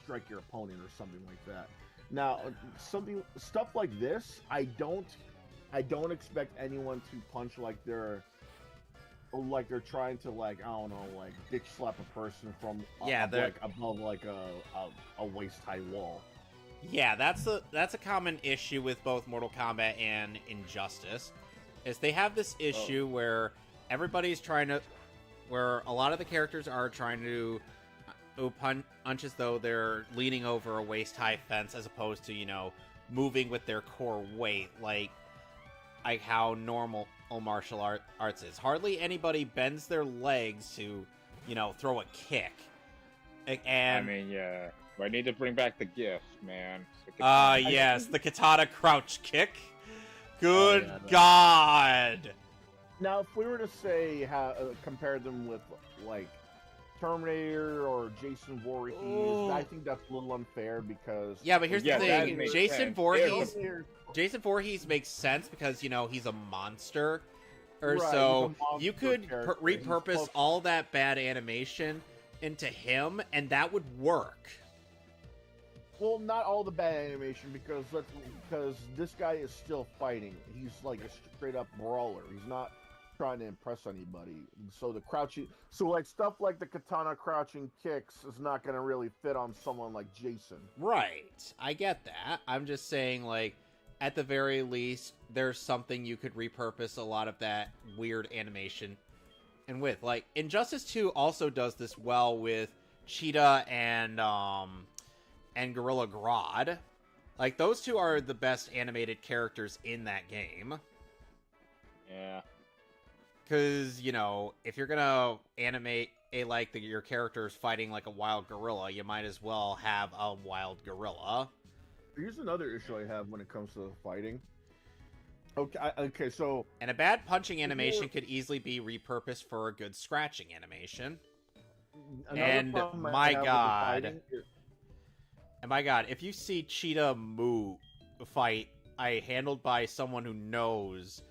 strike your opponent or something like that. Now, stuff like this, I don't expect anyone to punch like they're trying to like dick slap a person from above like a waist high wall. Yeah, that's a common issue with both Mortal Kombat and Injustice, is they have this issue where everybody's where a lot of the characters are trying to punch as though they're leaning over a waist-high fence as opposed to, moving with their core weight, like how normal martial arts is. Hardly anybody bends their legs to, throw a kick. And I mean, yeah. I need to bring back the gift, man. Yes, the katana crouch kick. Good God! Now, if we were to say compare them with like Terminator or Jason Voorhees, I think that's a little unfair because but here's the thing: Jason Voorhees makes sense because he's a monster, or Right, so. he's a monster You could character. repurpose all that bad animation into him, and that would work. Well, not all the bad animation because this guy is still fighting. He's like a straight up brawler. He's not trying to impress anybody. So the crouching, like stuff like the katana crouching kicks is not going to really fit on someone like Jason. Right. I get that. I'm just saying, like, at the very least, there's something you could repurpose a lot of that weird animation. And with, like, Injustice 2 also does this well with Cheetah and Gorilla Grodd. Like, those two are the best animated characters in that game. Yeah. Because, you know, if you're gonna animate your characters fighting like a wild gorilla, you might as well have a wild gorilla. Here's another issue I have when it comes to fighting. Okay, so... And a bad punching animation could easily be repurposed for a good scratching animation. And my god, if you see Cheetah fight, handled by someone who knows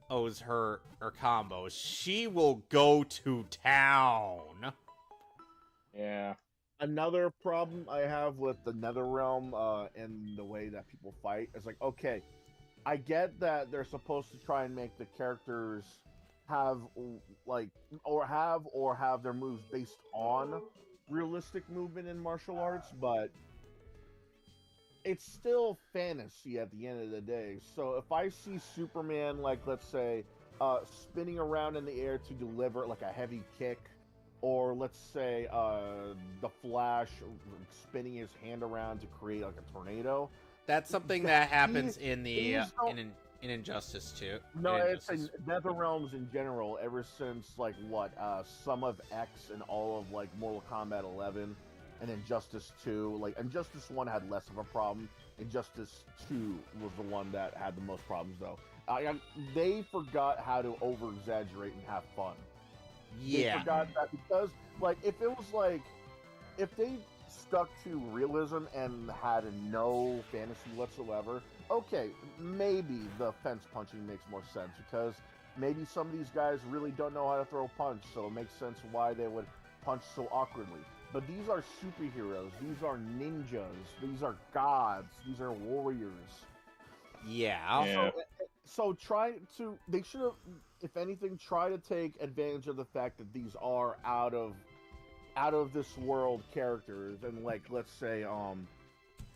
her combos, she will go to town. Yeah. Another problem I have with the NetherRealm and the way that people fight is like, okay, I get that they're supposed to try and make the characters have their moves based on realistic movement in martial arts, but it's still fantasy at the end of the day. So if I see Superman, like, let's say, spinning around in the air to deliver like a heavy kick, or let's say the Flash spinning his hand around to create like a tornado, that's something that happens in the in Injustice 2. No, it's in NetherRealms in general. Ever since like Sum of X and all of like Mortal Kombat 11 and Injustice 2. Like Injustice 1 had less of a problem. Injustice 2 was the one that had the most problems, though. They forgot how to over-exaggerate and have fun. Yeah. They forgot that because, like, if they stuck to realism and had no fantasy whatsoever, okay, maybe the fence punching makes more sense because maybe some of these guys really don't know how to throw a punch, so it makes sense why they would punch so awkwardly. But these are superheroes, these are ninjas, these are gods, these are warriors. Yeah. So they should have, if anything, try to take advantage of the fact that these are out of this world characters and, like, let's say,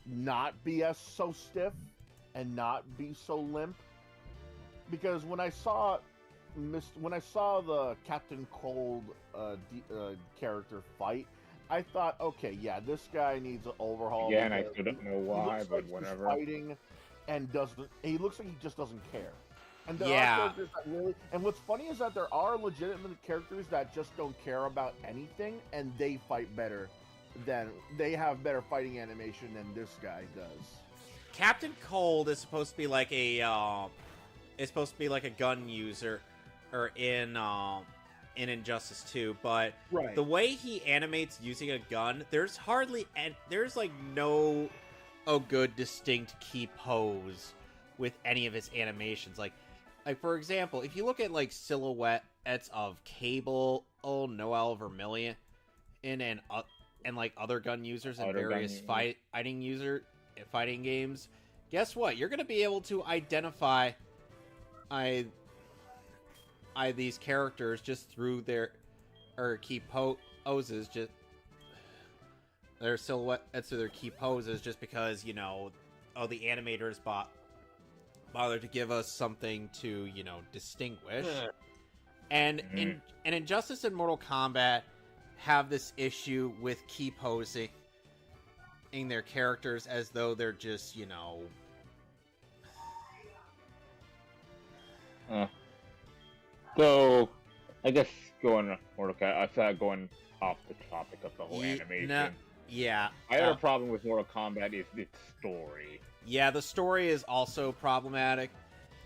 not be as so stiff and not be so limp. Because when I saw the Captain Cold character fight, I thought, okay, yeah, this guy needs an overhaul. Yeah, and I still don't know why, but whatever. Fighting and he looks like he just doesn't care. And there are characters that really, and what's funny is that there are legitimate characters that just don't care about anything, and they fight better they have better fighting animation than this guy does. Captain Cold is supposed to be like a gun user, or in Injustice 2, but the way he animates using a gun, there's no good distinct key pose with any of his animations. Like for example, if you look at like silhouettes of Cable, Noel Vermillion, and like other gun users in various fighting games, guess what? You're gonna be able to identify these characters just through their key poses, just their silhouettes or their key poses, just because the animators bothered to give us something to distinguish. And in Injustice and Mortal Kombat have this issue with key posing in their characters as though they're just So, I guess going Mortal Kombat, I thought going off the topic of the whole animation. I had a problem with Mortal Kombat is its story. Yeah, the story is also problematic,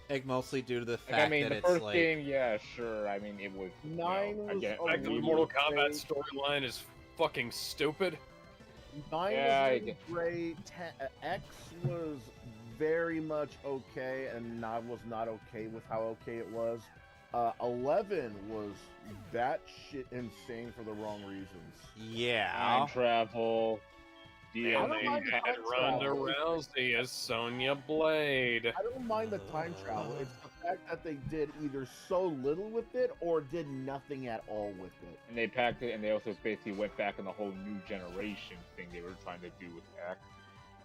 like mostly due to the fact that the first game, yeah, sure. I mean, it was. The Mortal Kombat storyline is fucking stupid. 9 was great. X was very much okay, and I was not okay with how okay it was. 11 was batshit insane for the wrong reasons. Yeah. Time travel. And don't they mind the had time Ronda travel. Rousey as Sonya Blade. I don't mind the time travel. It's the fact that they did either so little with it or did nothing at all with it. And they packed it, and they also basically went back on the whole new generation thing they were trying to do with X.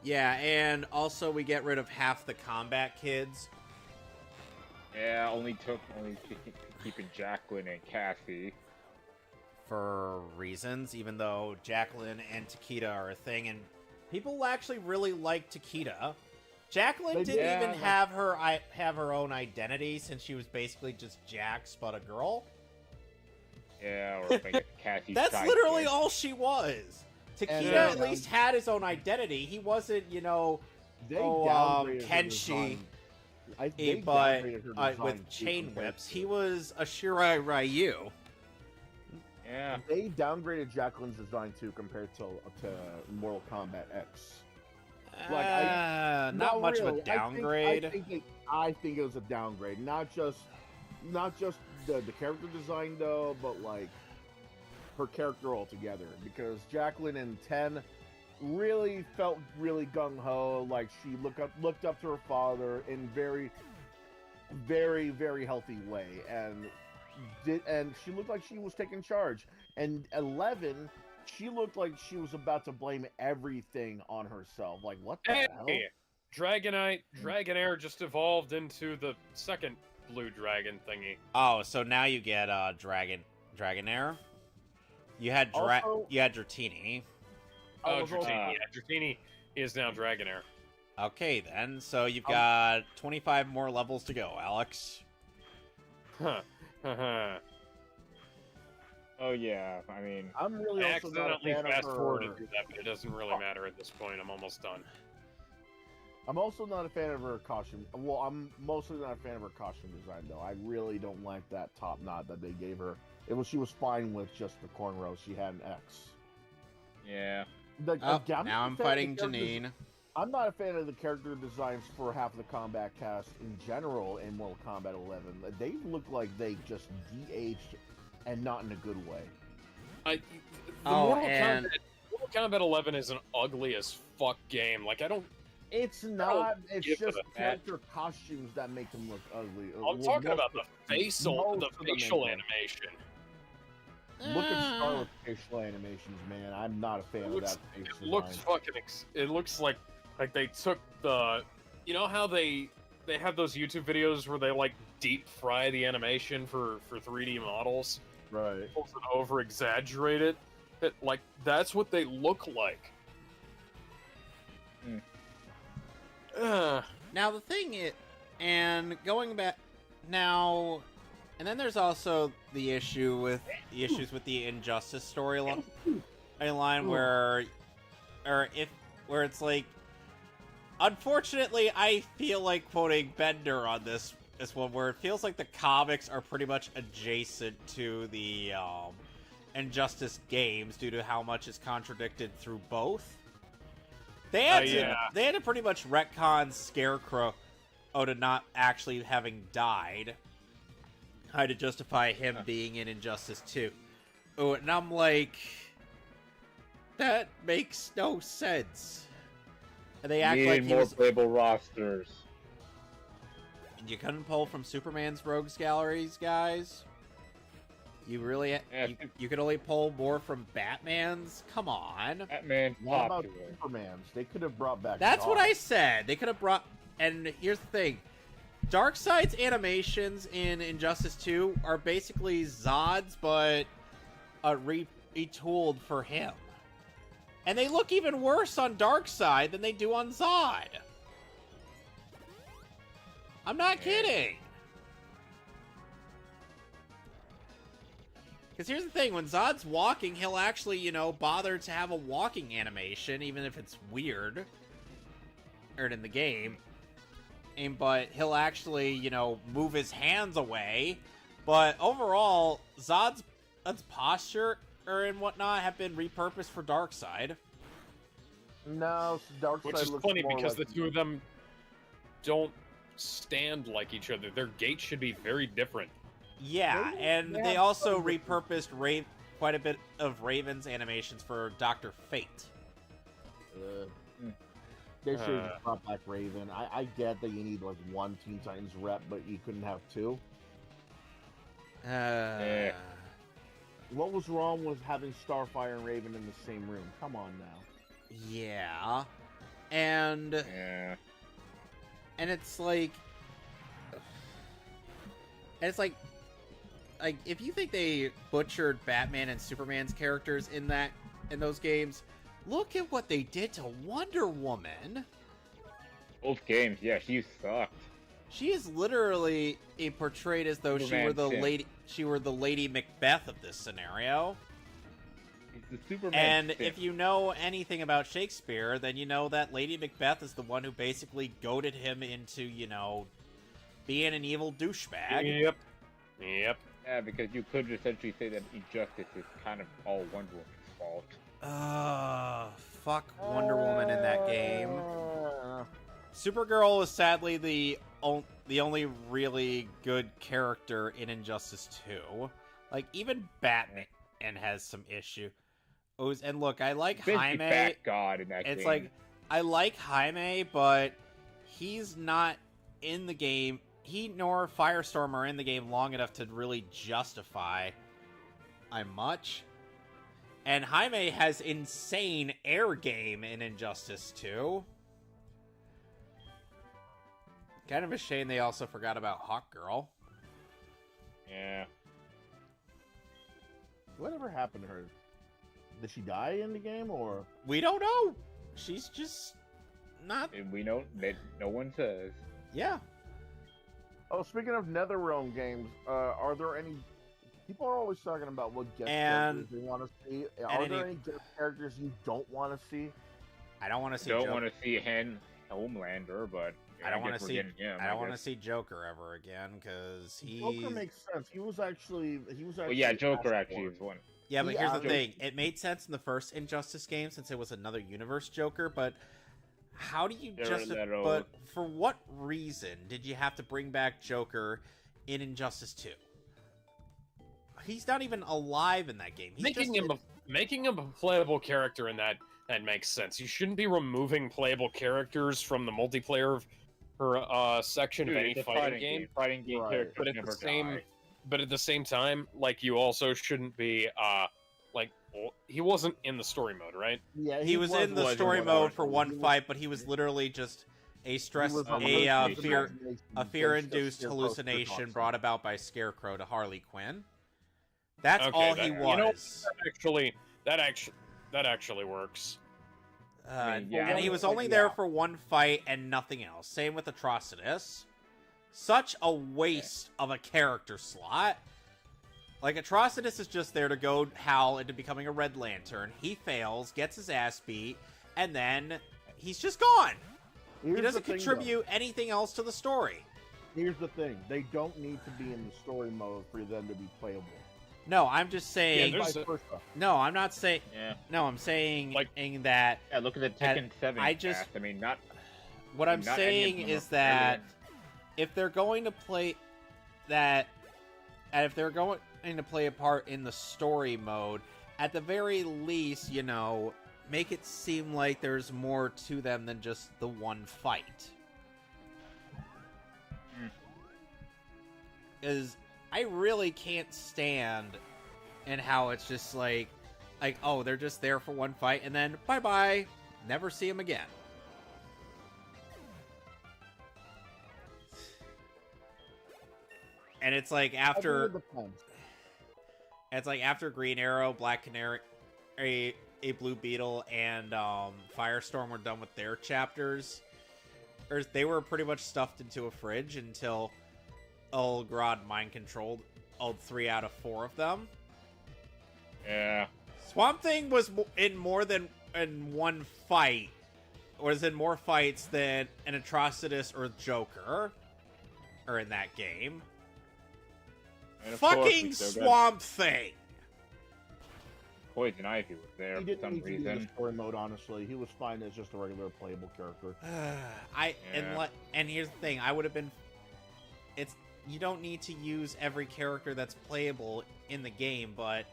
Yeah, and also we get rid of half the combat kids. Yeah, only keeping Jacqueline and Cassie. For reasons, even though Jacqueline and Takeda are a thing, and people actually really like Takeda. Jacqueline didn't even have her own identity, since she was basically just Jax but a girl. Yeah, or like Cassie. That's literally all she was. Takeda at least had his own identity. He wasn't, Kenshi. But with chain whips, he was a Shirai Ryu. Yeah. They downgraded Jacqueline's design too compared to Mortal Kombat X. Not much of a downgrade. I think it was a downgrade. Not just the character design though, but like her character altogether. Because Jacqueline in 10 really felt really gung ho. Like she looked up to her father in very, very, very healthy way, and she looked like she was taking charge. And 11, she looked like she was about to blame everything on herself. Like, what the hell? Dragonair just evolved into the second blue dragon thingy. Oh, so now you get Dragonair. You had Dratini. Dratini. Yeah, Dratini is now Dragonair. Okay, then. So you've got 25 more levels to go, Alex. Huh. Oh yeah, I mean, I'm really I also not a accidentally fan fast of her. forwarded through that, but it doesn't really matter at this point. I'm almost done. I'm also not a fan of her costume. Well, I'm mostly not a fan of her costume design, though. I really don't like that top knot that they gave her. She was fine with just the cornrows. She had an X. Yeah. Now I'm fighting Janine. I'm not a fan of the character designs for half of the combat cast in general in Mortal Kombat 11. They look like they just de-aged, and not in a good way. Mortal Kombat 11 is an ugly as fuck game. Like, I don't... It's not. It's just character costumes that make them look ugly. I'm talking about the facial animation. Look at Scarlet's facial animations, man. I'm not a fan of that face design. It looks like they took the... You know how they have those YouTube videos where they, like, deep fry the animation for 3D models? Right. Over-exaggerate it? Like, that's what they look like. Now the thing is, and going back now, and then there's also the issues with the Injustice storyline where it's like, unfortunately, I feel like quoting Bender on this one, where it feels like the comics are pretty much adjacent to the Injustice games due to how much is contradicted through both. They had to pretty much retcon Scarecrow to not actually having died. I had to justify him being in Injustice 2. Oh, and I'm like, that makes no sense. And they act like more playable rosters. You couldn't pull from Superman's Rogues Galleries, guys? You really... You could only pull more from Batman's? Come on. Batman's What about popular. Superman's? They could have brought back... That's what I said. They could have brought... And here's the thing. Darkseid's animations in Injustice 2 are basically Zod's, but retooled for him. And they look even worse on Darkseid than they do on Zod. I'm not kidding. Because here's the thing, when Zod's walking, he'll actually, bother to have a walking animation, even if it's weird. Or in the game. But he'll actually, move his hands away. But overall, Zod's posture and whatnot have been repurposed for Darkseid. No, Darkseid Which is looks funny more because like... the two of them don't stand like each other. Their gait should be very different. Yeah, and they also repurposed quite a bit of Raven's animations for Dr. Fate. They should have brought back Raven. I get that you need like one Teen Titans rep, but you couldn't have two. What was wrong with having Starfire and Raven in the same room? Come on now. Yeah. And it's like if you think they butchered Batman and Superman's characters in those games, look at what they did to Wonder Woman. Both games, yeah, she sucked. She is literally portrayed as though she were the Lady Macbeth of this scenario. He's the Superman and simp. if you know anything about Shakespeare, then you know that Lady Macbeth is the one who basically goaded him into, being an evil douchebag. Yep. Yeah, because you could essentially say that injustice is kind of all Wonder Woman's fault. Fuck Wonder Woman in that game. Supergirl is sadly the only really good character in Injustice 2. Like, even Batman has some issue. And look, I like Jaime. Bat God in that game. It's like, I like Jaime, but he's not in the game. He nor Firestorm are in the game long enough to really justify much. And Jaime has insane air game in Injustice 2. Kind of a shame they also forgot about Hawkgirl. Yeah. Whatever happened to her? Did she die in the game, or? We don't know. She's just not... And we know that no one says. Yeah. Oh, speaking of NetherRealm games, are there any... People are always talking about what guest characters they want to see. Are there any guest characters you don't want to see? I don't want to see Don't want to see Homelander, but... I don't want to see. I don't want to see Joker ever again because Joker makes sense. He was actually. Well, yeah, Joker actually is one. Yeah, but here's the thing: it made sense in the first Injustice game since it was another universe Joker. But how do you But for what reason did you have to bring back Joker in Injustice 2? He's not even alive in that game. Making him a playable character in that makes sense. You shouldn't be removing playable characters from the multiplayer section of any fighting game. Fighting game Right. characters But at the same time, like, you also shouldn't be he wasn't in the story mode, right? Yeah, he was in the story mode for one fight, but he was literally just a fear-induced hallucination brought about by Scarecrow to Harley Quinn. That's all he was. That actually works. And he was only there for one fight and nothing else. Same with Atrocitus. Such a waste of a character slot. Like, Atrocitus is just there to goad Hal into becoming a Red Lantern. He fails, gets his ass beat, and then he's just gone. He doesn't contribute anything else to the story. Here's the thing. They don't need to be in the story mode for them to be playable. No, I'm just saying... No, I'm not saying... Yeah. No, I'm saying that... Yeah, look at the Tekken 7 cast. I mean, not... What I'm saying is that if they're going to play that... And if they're going to play a part in the story mode, at the very least, make it seem like there's more to them than just the one fight. Because I really can't stand in how it's just like, oh, they're just there for one fight, and then bye-bye, never see them again. And it's like after Green Arrow, Black Canary, a Blue Beetle, and Firestorm were done with their chapters, they were pretty much stuffed into a fridge until Grodd mind controlled all 3 out of 4 of them. Yeah. Swamp Thing was in more than one fight, or was in more fights than an Atrocitus or Joker, or in that game. Fucking Swamp Thing! Poison Ivy was there for some reason. He didn't need to be in the story mode, honestly. He was fine as just a regular playable character. And here's the thing, I would have been... you don't need to use every character that's playable in the game, but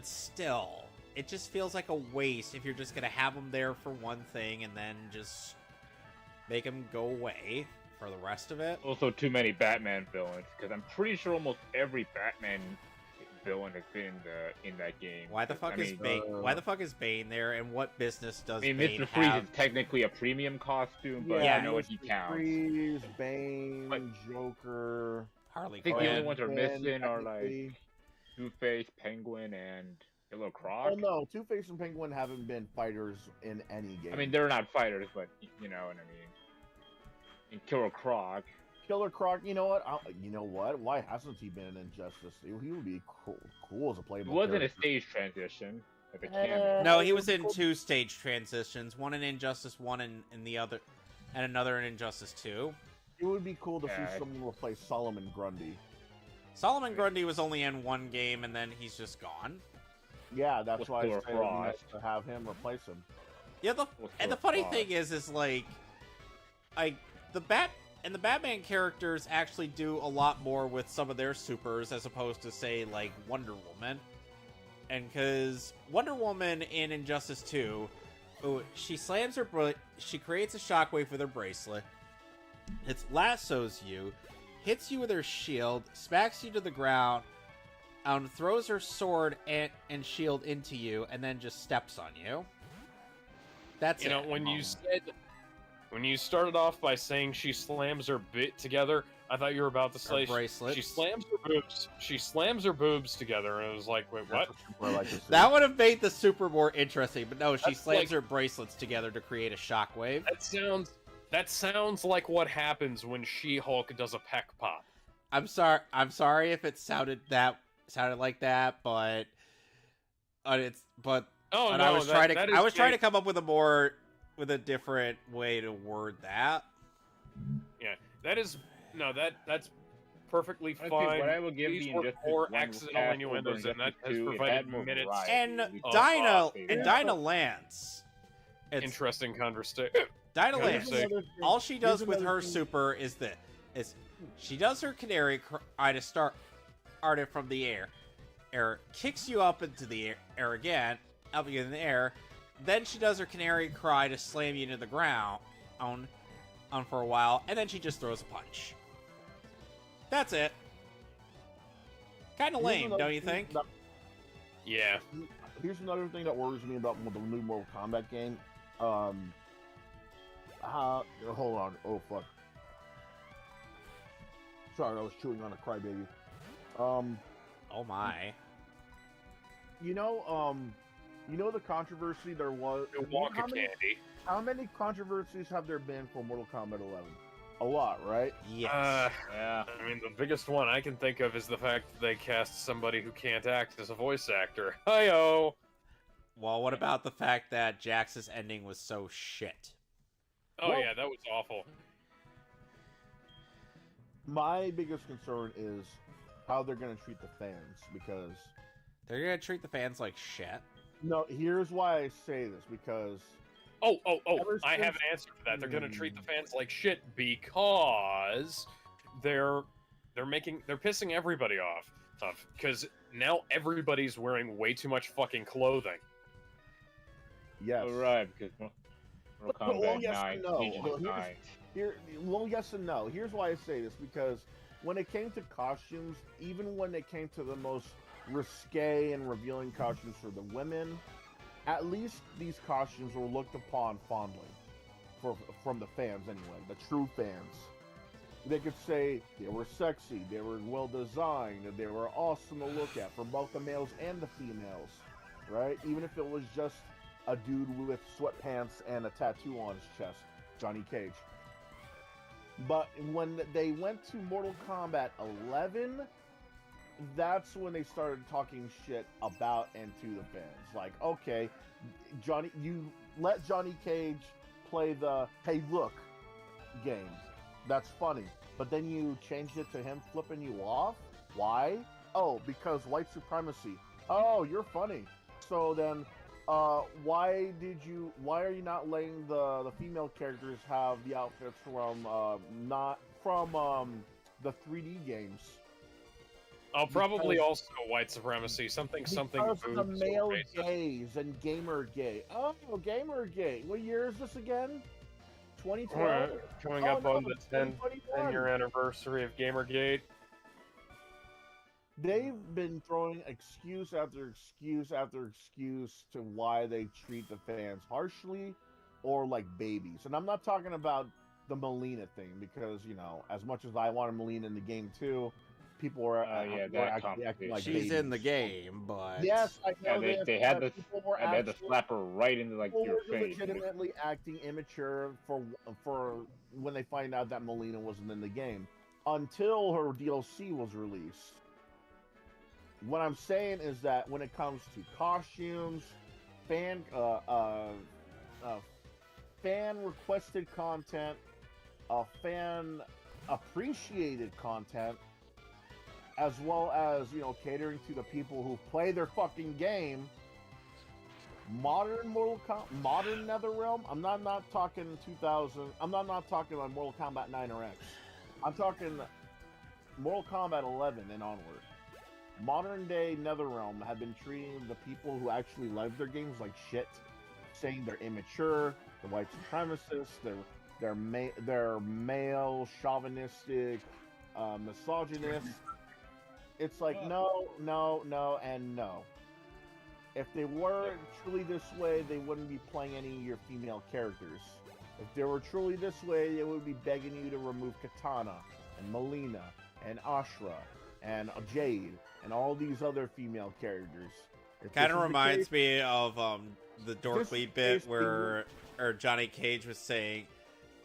still, it just feels like a waste if you're just gonna have them there for one thing and then just make them go away for the rest of it. Also, too many Batman villains, because I'm pretty sure almost every Batman villain has been in that game. Why the fuck is Bane? Why the fuck is Bane there? And what business does Bane Mr. Freeze have? is technically a premium costume, but Yeah, I know he counts. Freeze, Bane, Joker. Harley I think Quinn. the only ones are missing are like Two-Face, Penguin, and Killer Croc. Oh no, Two-Face and Penguin haven't been fighters in any game. I mean, they're not fighters, but you know what I mean. And Killer Croc. Killer Croc, you know what? You know what? Why hasn't he been in Injustice? He would be cool as a playable. It wasn't character. a stage transition. Like a cameo. No, he was in 2 stage transitions. One in Injustice 1 and the other, and another in Injustice 2. It would be cool to see someone replace Solomon Grundy. Solomon Grundy was only in 1 game, and then he's just gone. Yeah, that's why I Killer say it would be Frost. nice to have him replace him. Yeah, and the funny thing is like the Batman characters actually do a lot more with some of their supers as opposed to, say, like Wonder Woman. And because Wonder Woman in Injustice 2, she she creates a shockwave with her bracelet. It lassos you, hits you with her shield, smacks you to the ground, throws her sword and shield into you, and then just steps on you. That's it. You know, when you started off by saying she slams her bit together, I thought you were about to say she slams her boobs. She slams her boobs together, and I was like, wait, what? That would have made the super more interesting, but no, she slams her bracelets together to create a shockwave. That sounds like what happens when She-Hulk does a peck pop. I'm sorry if it sounded like that, but I was trying to come up with a different way to word that. Yeah, that's perfectly fine. What I will give These the were Injustice 4 one was accidental cast innuendos, over and that has Injustice 2, provided it had minutes. variety. And Dinah Lance. Interesting conversation. Dinah Lance. All she does with her super is she does her canary cry to start it from the air. Kicks you up into the air again, up you in the air. Then she does her canary cry to slam you into the ground on for a while, and then she just throws a punch. That's it. Kind of lame, don't you think? Yeah. Here's another thing that worries me about the new Mortal Kombat game. Hold on. Oh fuck. Sorry, I was chewing on a crybaby. Oh my. You know the controversy there was. How many controversies have there been for Mortal Kombat 11? A lot, right? Yes. Yeah. I mean, the biggest one I can think of is the fact that they cast somebody who can't act as a voice actor. Hi-yo! Well, what about the fact that Jax's ending was so shit? Oh, yeah, that was awful. My biggest concern is how they're going to treat the fans, because... They're going to treat the fans like shit? No, here's why I say this, because... Oh, I have an answer for that. They're going to treat the fans like shit because they're pissing everybody off. Because now everybody's wearing way too much fucking clothing. Yes. Oh, right, because Mortal Kombat 9, Well, yes and no. Here's why I say this, because when it came to costumes, even when it came to the most risque and revealing costumes for the women, at least these costumes were looked upon fondly from the fans anyway, the true fans. They could say they were sexy, they were well designed, they were awesome to look at for both the males and the females, right? Even if it was just a dude with sweatpants and a tattoo on his chest, Johnny Cage. But when they went to Mortal Kombat 11, that's when they started talking shit about and to the fans. Like, okay, Johnny, you let Johnny Cage play the "Hey, look" game. That's funny. But then you changed it to him flipping you off. Why? Oh, because white supremacy. Oh, you're funny. So then, why are you not letting the female characters have the outfits from the 3D games. Oh, probably also white supremacy. Something Because the boobs male or racist. gays and gamer gay. Oh, gamer gay. What year is this again? 2012? Alright, coming up on the 10 2021. 10-year anniversary of Gamergate. They've been throwing excuse after excuse after excuse to why they treat the fans harshly or like babies. And I'm not talking about the Melina thing because, you know, as much as I wanted Melina in the game too, people were, were actually acting like she's babies. in the game, but yes, I know they had to people were they had to slap her right into like your face. legitimately acting immature for when they find out that Melina wasn't in the game until her DLC was released. What I'm saying is that when it comes to costumes, fan requested content, fan appreciated content, as well as, you know, catering to the people who play their fucking game, modern modern NetherRealm. I'm not talking 2000. I'm not talking about Mortal Kombat 9 or X. I'm talking Mortal Kombat 11 and onward. Modern day NetherRealm have been treating the people who actually love their games like shit, saying they're immature, they're white supremacists, they're male, chauvinistic, misogynist. It's like no, and no. If they were truly this way, they wouldn't be playing any of your female characters. If they were truly this way, they would be begging you to remove Katana and Melina and Ashra and Jade and all these other female characters. Kind of reminds me of the Dorkly bit where Johnny Cage was saying,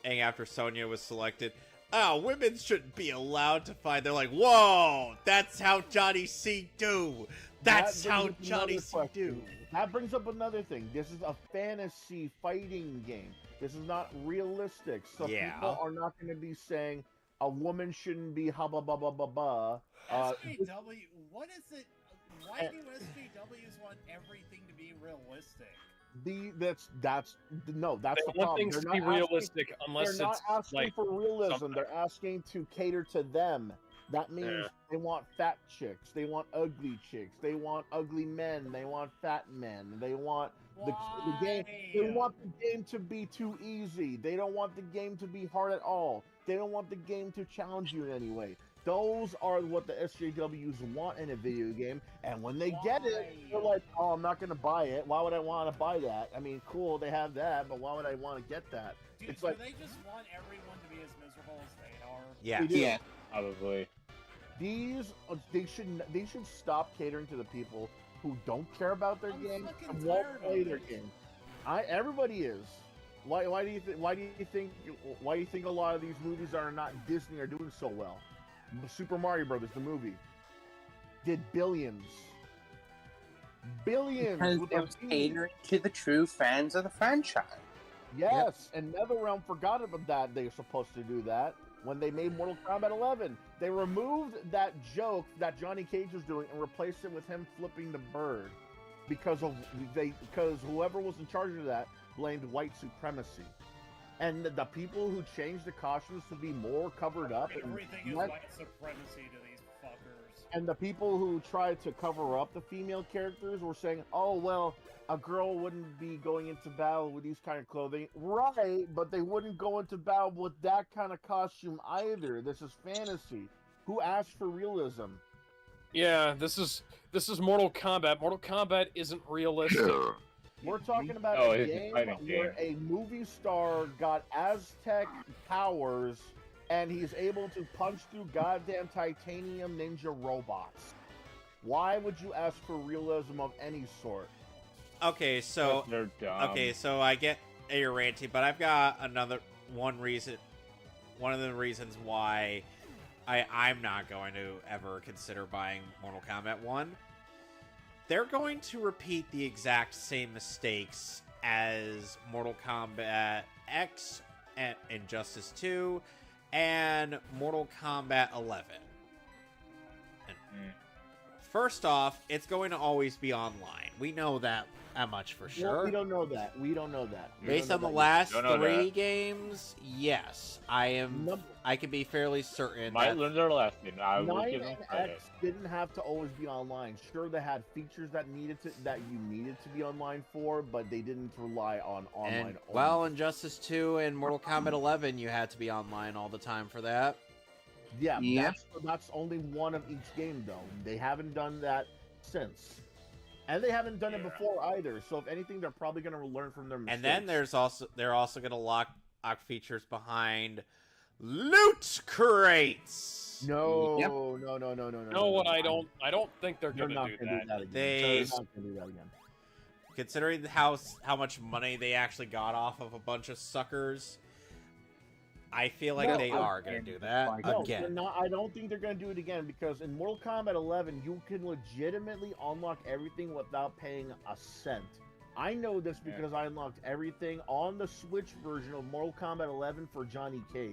and after Sonya was selected, oh, women shouldn't be allowed to fight. They're like, whoa, that's how Johnny C do. That's how Johnny C do. That brings up another thing. This is a fantasy fighting game. This is not realistic. So people are not going to be saying a woman shouldn't be ha ba ba ba ba ba. SJW, what is it? Why do SJWs want everything to be realistic? That's the want problem. things to be realistic unless they're not it's asking like for realism. something. They're asking to cater to them. That means they want fat chicks. They want ugly chicks. They want ugly men. They want fat men. They want the game. They want the game to be too easy. They don't want the game to be hard at all. They don't want the game to challenge you in any way. Those are what the SJWs want in a video game, and when they get it, they're like, oh, I'm not going to buy it. Why would I want to buy that? I mean, cool, they have that, but why would I want to get that? Dude, it's like, do they just want everyone to be as miserable as they are? Yeah. Yeah. Probably. They should stop catering to the people who don't care about their game and won't play their game. Everybody is. Why do you think a lot of these movies that are not Disney are doing so well? Super Mario Brothers, the movie, did billions. Because it was catering to the true fans of the franchise. Yes, and NetherRealm forgot about that. They were supposed to do that when they made Mortal Kombat 11. They removed that joke that Johnny Cage was doing and replaced it with him flipping the bird because whoever was in charge of that blamed white supremacy. And the people who changed the costumes to be more covered up. Everything is white supremacy to these fuckers. And the people who tried to cover up the female characters were saying, oh, well, a girl wouldn't be going into battle with these kind of clothing. Right, but they wouldn't go into battle with that kind of costume either. This is fantasy. Who asked for realism? Yeah, this is Mortal Kombat. Mortal Kombat isn't realistic. We're talking about a game where a movie star got Aztec powers and he's able to punch through goddamn titanium ninja robots. Why would you ask for realism of any sort? Okay, so they're dumb. Okay, so I get you're ranty, but I've got one of the reasons why I'm not going to ever consider buying Mortal Kombat 1. They're going to repeat the exact same mistakes as Mortal Kombat X and Injustice 2 and Mortal Kombat 11. And First off, it's going to always be online. We know that much for sure. Well, we don't know that. We don't know that. Based on the last 3 games, yes, I can be fairly certain. Might learn their lesson. I will 9 give them and credit. X didn't have to always be online. Sure, they had features that you needed to be online for, but they didn't rely on online. And, well, Injustice 2 and Mortal Kombat 11, you had to be online all the time for that. Yeah, that's only one of each game, though. They haven't done that since. And they haven't done it before either. So if anything, they're probably going to learn from their mistakes. And then they're also going to lock features behind loot crates. No. I don't think they're going to do that. They're not going to do that again. Considering how much money they actually got off of a bunch of suckers, I feel like they are going to do that again. I don't think they're going to do it again, because in Mortal Kombat 11, you can legitimately unlock everything without paying a cent. I know this because I unlocked everything on the Switch version of Mortal Kombat 11 for Johnny Cage.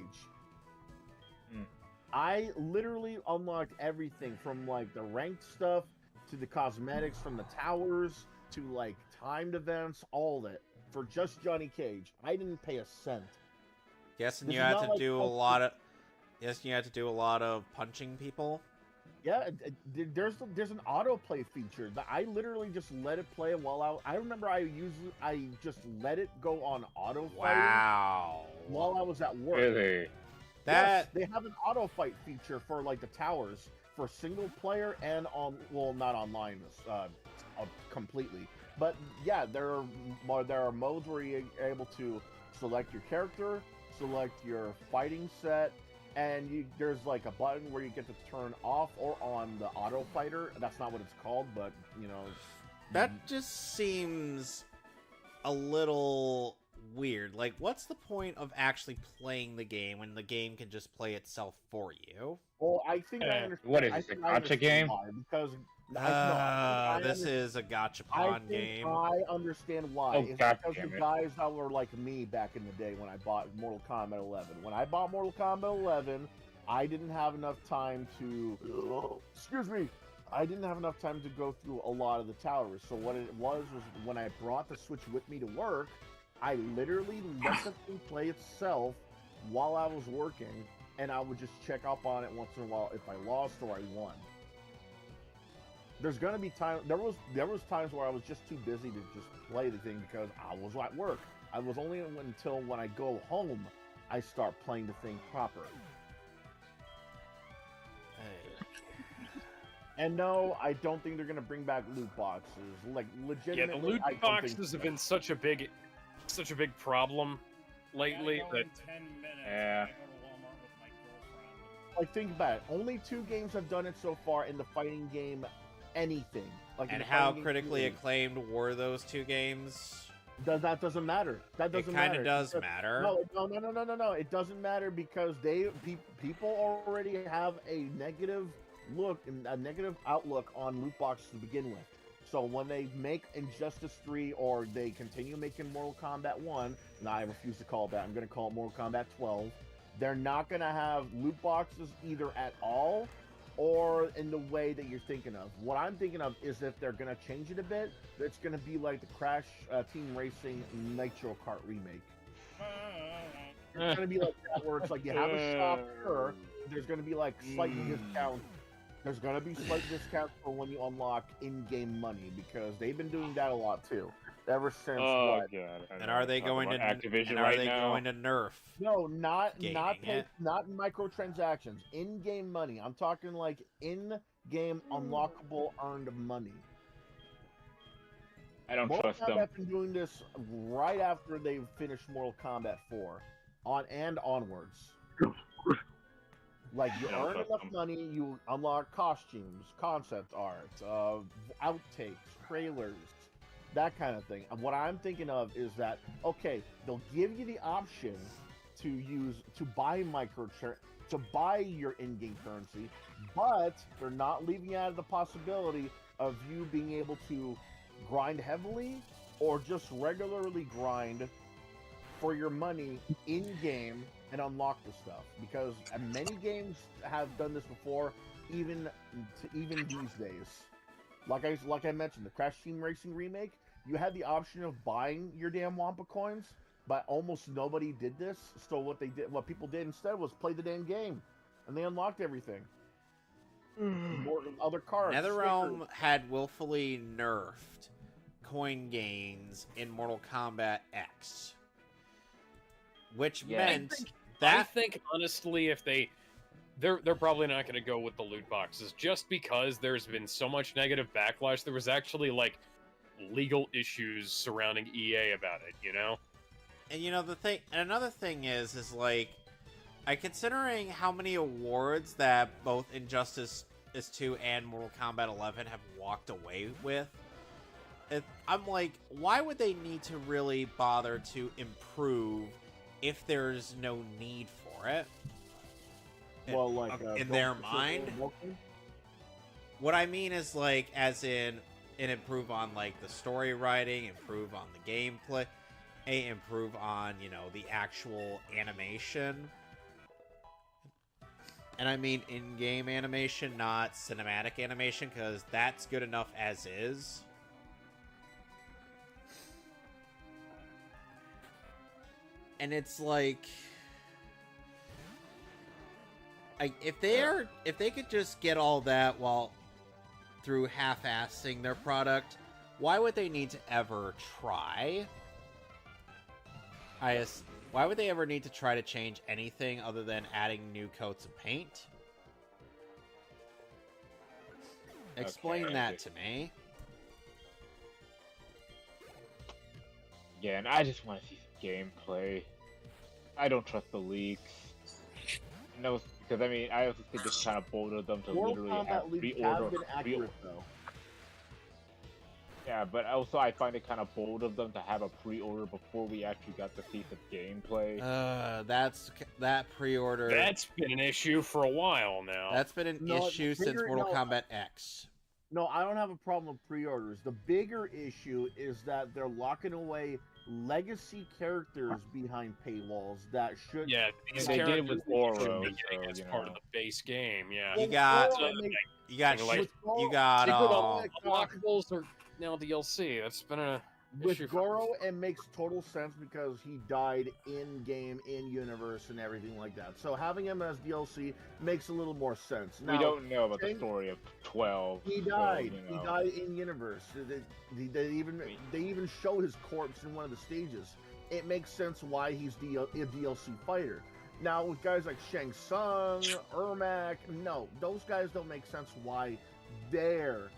I literally unlocked everything from like the ranked stuff to the cosmetics, from the towers to like timed events, all that for just Johnny Cage. I didn't pay a cent. Guessing you had to do a lot of punching people. Yeah, there's an autoplay feature that I literally just let it play while I remember I just let it go on auto fighting. Wow. While I was at work. Really? Yes, they have an auto fight feature for like the towers for single player and not online completely. But yeah, there are modes where you're able to select your character, select your fighting set, and there's like a button where you get to turn off or on the auto fighter. That's not what it's called, but that just seems a little weird. Like, what's the point of actually playing the game when the game can just play itself for you? Well, I think I understand. What is this, a gacha game? Because this is a gachapon game. I understand why. Oh, it's because the guys that were like me back in the day when I bought Mortal Kombat 11. When I bought Mortal Kombat 11, I didn't have enough time to... Excuse me! I didn't have enough time to go through a lot of the towers. So what it was when I brought the Switch with me to work, I literally let the thing play itself while I was working, and I would just check up on it once in a while if I lost or I won. There's gonna be time. There was times where I was just too busy to just play the thing because I was at work. I was only until when I go home I start playing the thing proper. And no, I don't think they're gonna bring back loot boxes. Like legitimately, yeah, the loot boxes have been such a big problem lately that. 10 minutes. Yeah. I go to Walmart with my girlfriend. Like, think about it. Only 2 games have done it so far in the fighting game. Anything. Like, and how critically acclaimed were those 2 games? That doesn't matter. That doesn't matter. It kind of does matter. No. It doesn't matter because people already have a negative outlook on loot boxes to begin with. So when they make Injustice 3 or they continue making Mortal Kombat 1, and I refuse to call it that, I'm going to call it Mortal Kombat 12, they're not going to have loot boxes either at all or in the way that you're thinking of. What I'm thinking of is if they're going to change it a bit, it's going to be like the Crash Team Racing Nitro Kart remake. It's going to be like that where it's like you have a shop, sure, there's going to be like slight discounts. There's going to be slight discounts for when you unlock in-game money, because they've been doing that a lot too. Ever since God. And are they going to Activision going to nerf? No, not microtransactions. In-game money. I'm talking like in-game unlockable earned money. I don't Mortal trust them. Kombat been doing this right after they finished Mortal Kombat 4, onwards. Like, you earn enough money, you unlock costumes, concept art, outtakes, trailers, that kind of thing. And what I'm thinking of is that, okay, they'll give you the option to buy your in-game currency, but they're not leaving out of the possibility of you being able to grind heavily or just regularly grind for your money in-game and unlock the stuff, because many games have done this before, even these days. like I mentioned, the Crash Team Racing remake, you had the option of buying your damn Wampa coins, but almost nobody did this. So what people did instead was play the damn game, and they unlocked everything. More other cards. NetherRealm had willfully nerfed coin gains in Mortal Kombat X, which meant I think honestly, if they're probably not going to go with the loot boxes just because there's been so much negative backlash. There was actually like legal issues surrounding EA about it, you know? And another thing is like, considering how many awards that both Injustice 2 and Mortal Kombat 11 have walked away with, I'm like, why would they need to really bother to improve if there's no need for it? Well, like in their mind, what I mean is like, as in improve on like the story writing, improve on the gameplay, improve on the actual animation. And I mean in-game animation, not cinematic animation, because that's good enough as is. And it's like, if they could just get all that while through half-assing their product, why would they need to ever try? Why would they ever need to try to change anything other than adding new coats of paint? Explain that to me. Yeah, and I just want to see some gameplay. I don't trust the leaks. No, because I mean, I also think it's kind of bold of them to literally have pre-order. Yeah, but also I find it kind of bold of them to have a pre-order before we actually got the piece of gameplay. That pre-order. That's been an issue for a while now. That's been an issue since Mortal Kombat X. No, I don't have a problem with pre-orders. The bigger issue is that they're locking away legacy characters behind paywalls that should. Yeah, these they characters did with Oro, should be getting as part of the base game. Yeah, You got unlockables are now DLC. That's been a issue with Goro. It makes total sense because he died in game, in universe, and everything like that. So having him as DLC makes a little more sense. Now, we don't know about the story of 12. He died. He died in universe. They even show his corpse in one of the stages. It makes sense why he's a DLC fighter. Now with guys like Shang Tsung, Ermac, no, those guys don't make sense why they're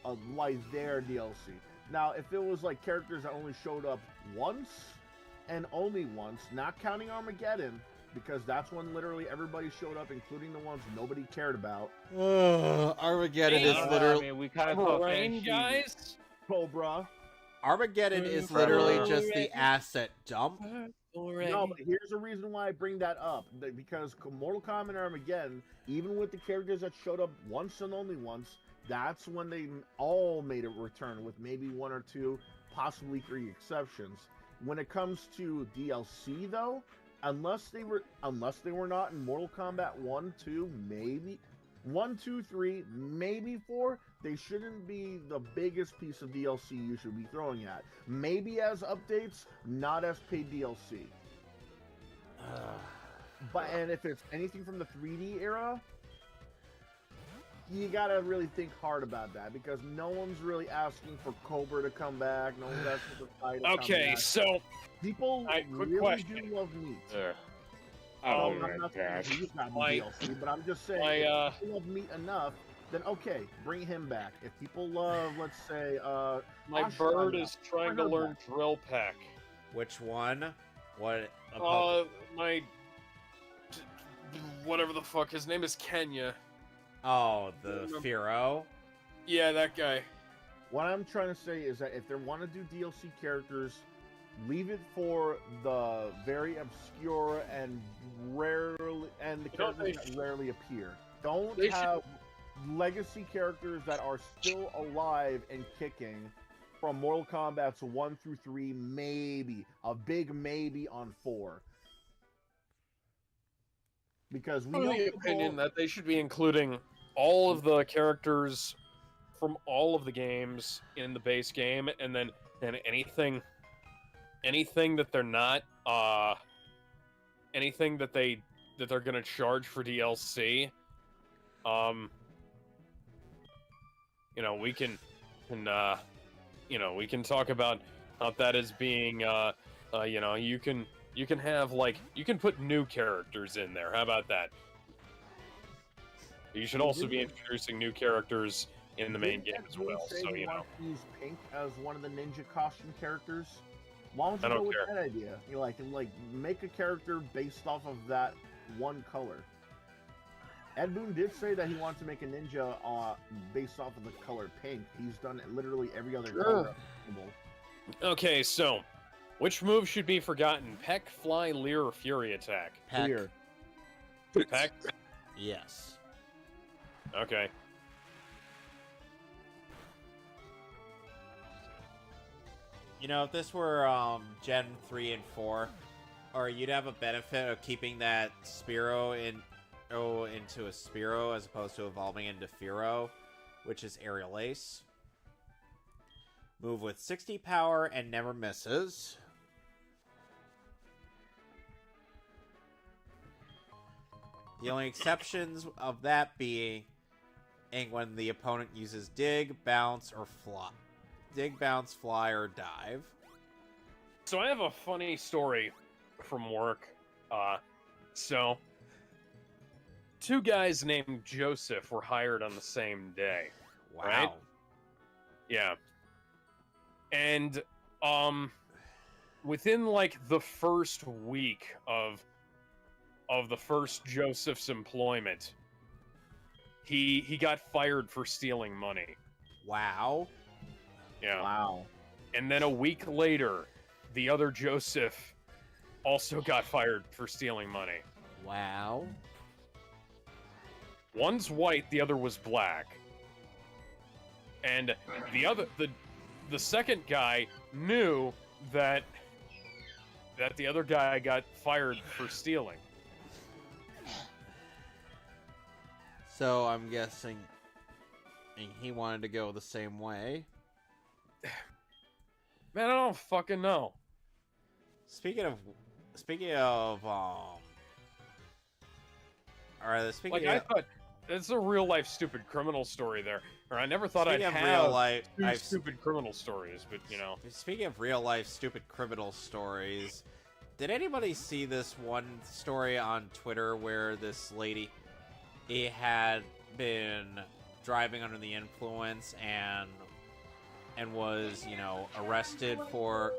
DLC. Now, if it was like characters that only showed up once and only once, not counting Armageddon, because that's when literally everybody showed up, including the ones nobody cared about. Armageddon is literally. I mean, we kind of Rain, guys. Cobra. Armageddon is literally just the asset dump. No, but here's the reason why I bring that up. Because Mortal Kombat and Armageddon, even with the characters that showed up once and only once, that's when they all made a return, with maybe one or two, possibly three exceptions. When it comes to DLC, though, unless they were not in Mortal Kombat 1, 2, maybe 1, 2, 3, maybe 4, they shouldn't be the biggest piece of DLC you should be throwing at. Maybe as updates, not as paid DLC. And if it's anything from the 3D era, you gotta really think hard about that, because no one's really asking for Cobra to come back. No one's asking for Kai to come back. Okay, so people really do love meat. I'm not saying he's not DLC, but I'm just saying, if people love meat enough, then okay, bring him back. If people love, let's say, my bird is trying to learn Drill Peck. Which one? What? My whatever the fuck his name is, Kenya. Oh, the Firo? Yeah, that guy. What I'm trying to say is that if they want to do DLC characters, leave it for the very obscure and the characters that rarely appear. Don't have legacy characters that are still alive and kicking from Mortal Kombat's 1 through 3, maybe. A big maybe on 4. Because we know the opinion that they should be including all of the characters from all of the games in the base game, and then anything that they're not anything that they're gonna charge for DLC. You know, we can we can talk about that as being you know, you can have like you can put new characters in there. How about that? You should also be introducing new characters in the main game as well. So you know, use Pink as one of the ninja costume characters. Why don't you go with that idea? You know, like make a character based off of that one color. Ed Boon did say that he wants to make a ninja based off of the color pink. He's done literally every other color. Okay, so which move should be forgotten? Peck, Fly, Leer, or Fury Attack? Peck. Leer. Peck? Yes. Okay. You know, if this were Gen 3 and 4, or you'd have a benefit of keeping that Spearow into a Spearow as opposed to evolving into Fearow, which is Aerial Ace. Move with 60 power and never misses. The only exceptions of that being when the opponent uses Dig, Bounce, or Fly. Dig, Bounce, Fly, or Dive. So I have a funny story from work. So two guys named Joseph were hired on the same day. Wow. Right? Yeah. And within like the first week of the first Joseph's employment, he got fired for stealing money. Wow. Yeah. Wow. And then a week later, the other Joseph also got fired for stealing money. Wow. One's white, the other was black. And the second guy knew that the other guy got fired for stealing. So I'm guessing he wanted to go the same way. Man, I don't fucking know. Speaking of I thought it's a real life stupid criminal story there. Or I never thought I'd have two stupid criminal stories, but you know. Speaking of real life stupid criminal stories, did anybody see this one story on Twitter where this lady had been driving under the influence and was, you know, arrested for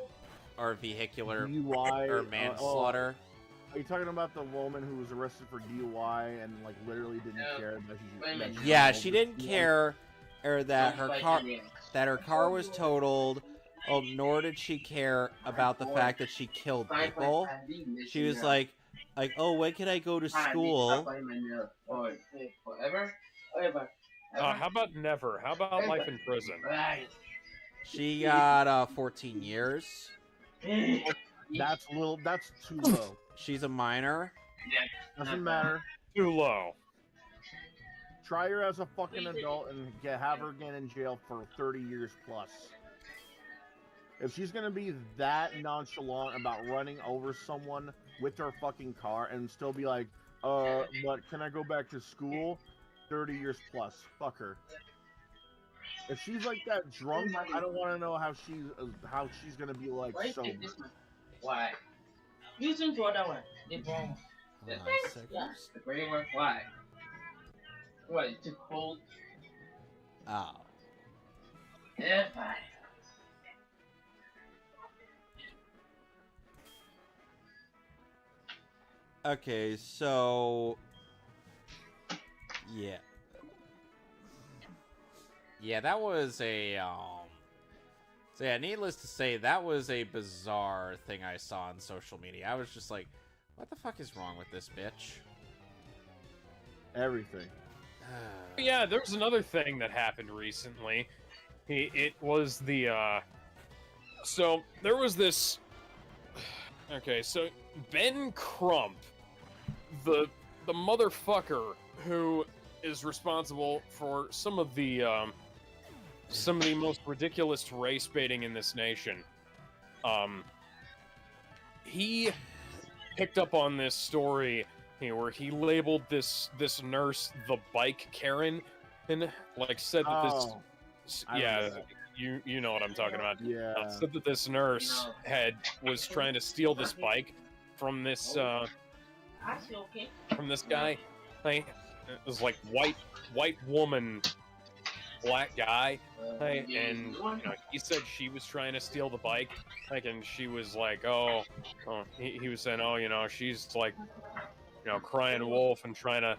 vehicular DUI or manslaughter? Are you talking about the woman who was arrested for DUI and like literally didn't care that Yeah, she didn't care, or that her car was totaled. Oh, nor did she care about the fact that she killed people. She was like, oh, when can I go to school? How about never? How about life in prison? She got 14 years. That's too low. She's a minor. Doesn't matter. Too low. Try her as a fucking adult and have her get in jail for 30 years plus. If she's gonna be that nonchalant about running over someone with her fucking car and still be like, but can I go back to school? 30 years plus. Fuck her. If she's like that drunk, I don't want to know how she's gonna be like sober. Why? Listen to other one. The bomb. Yeah, the gray one. Why? What? It's too cold. Oh. Yeah, fine. Okay, so yeah. Yeah, that was a so yeah, needless to say, that was a bizarre thing I saw on social media. I was just like, what the fuck is wrong with this bitch? Everything. Yeah, there's another thing that happened recently. It was the so there was this. Okay, so Ben Crump, the motherfucker who is responsible for some of the some of the most ridiculous race baiting in this nation. He picked up on this story where he labeled this nurse the bike Karen, and like said that this, yeah, you know what I'm talking about. Yeah. Said that this nurse was trying to steal this bike from this guy. Like, it was like white woman, black guy, and you know, he said she was trying to steal the bike, like, and she was like, he was saying, you know, she's like, you know, crying wolf and trying to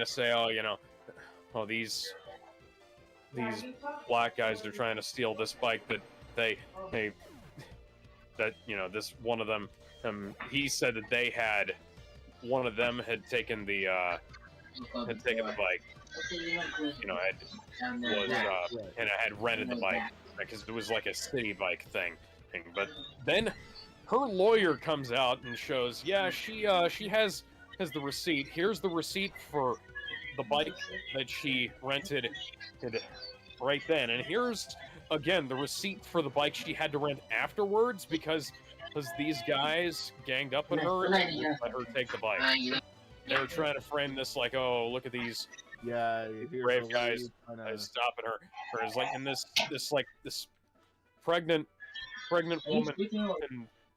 say, you know, these black guys are trying to steal this bike that that you know, this one of them, he said that one of them had taken the bike, you know, and had rented the bike because it was like a city bike thing. But then her lawyer comes out and shows, yeah, she has the receipt. Here's the receipt for the bike that she rented right then, and here's again the receipt for the bike she had to rent afterwards because these guys ganged up on her and let her take the bike. They were trying to frame this like, oh, look at these brave guys stopping her. Or it's like, and this pregnant woman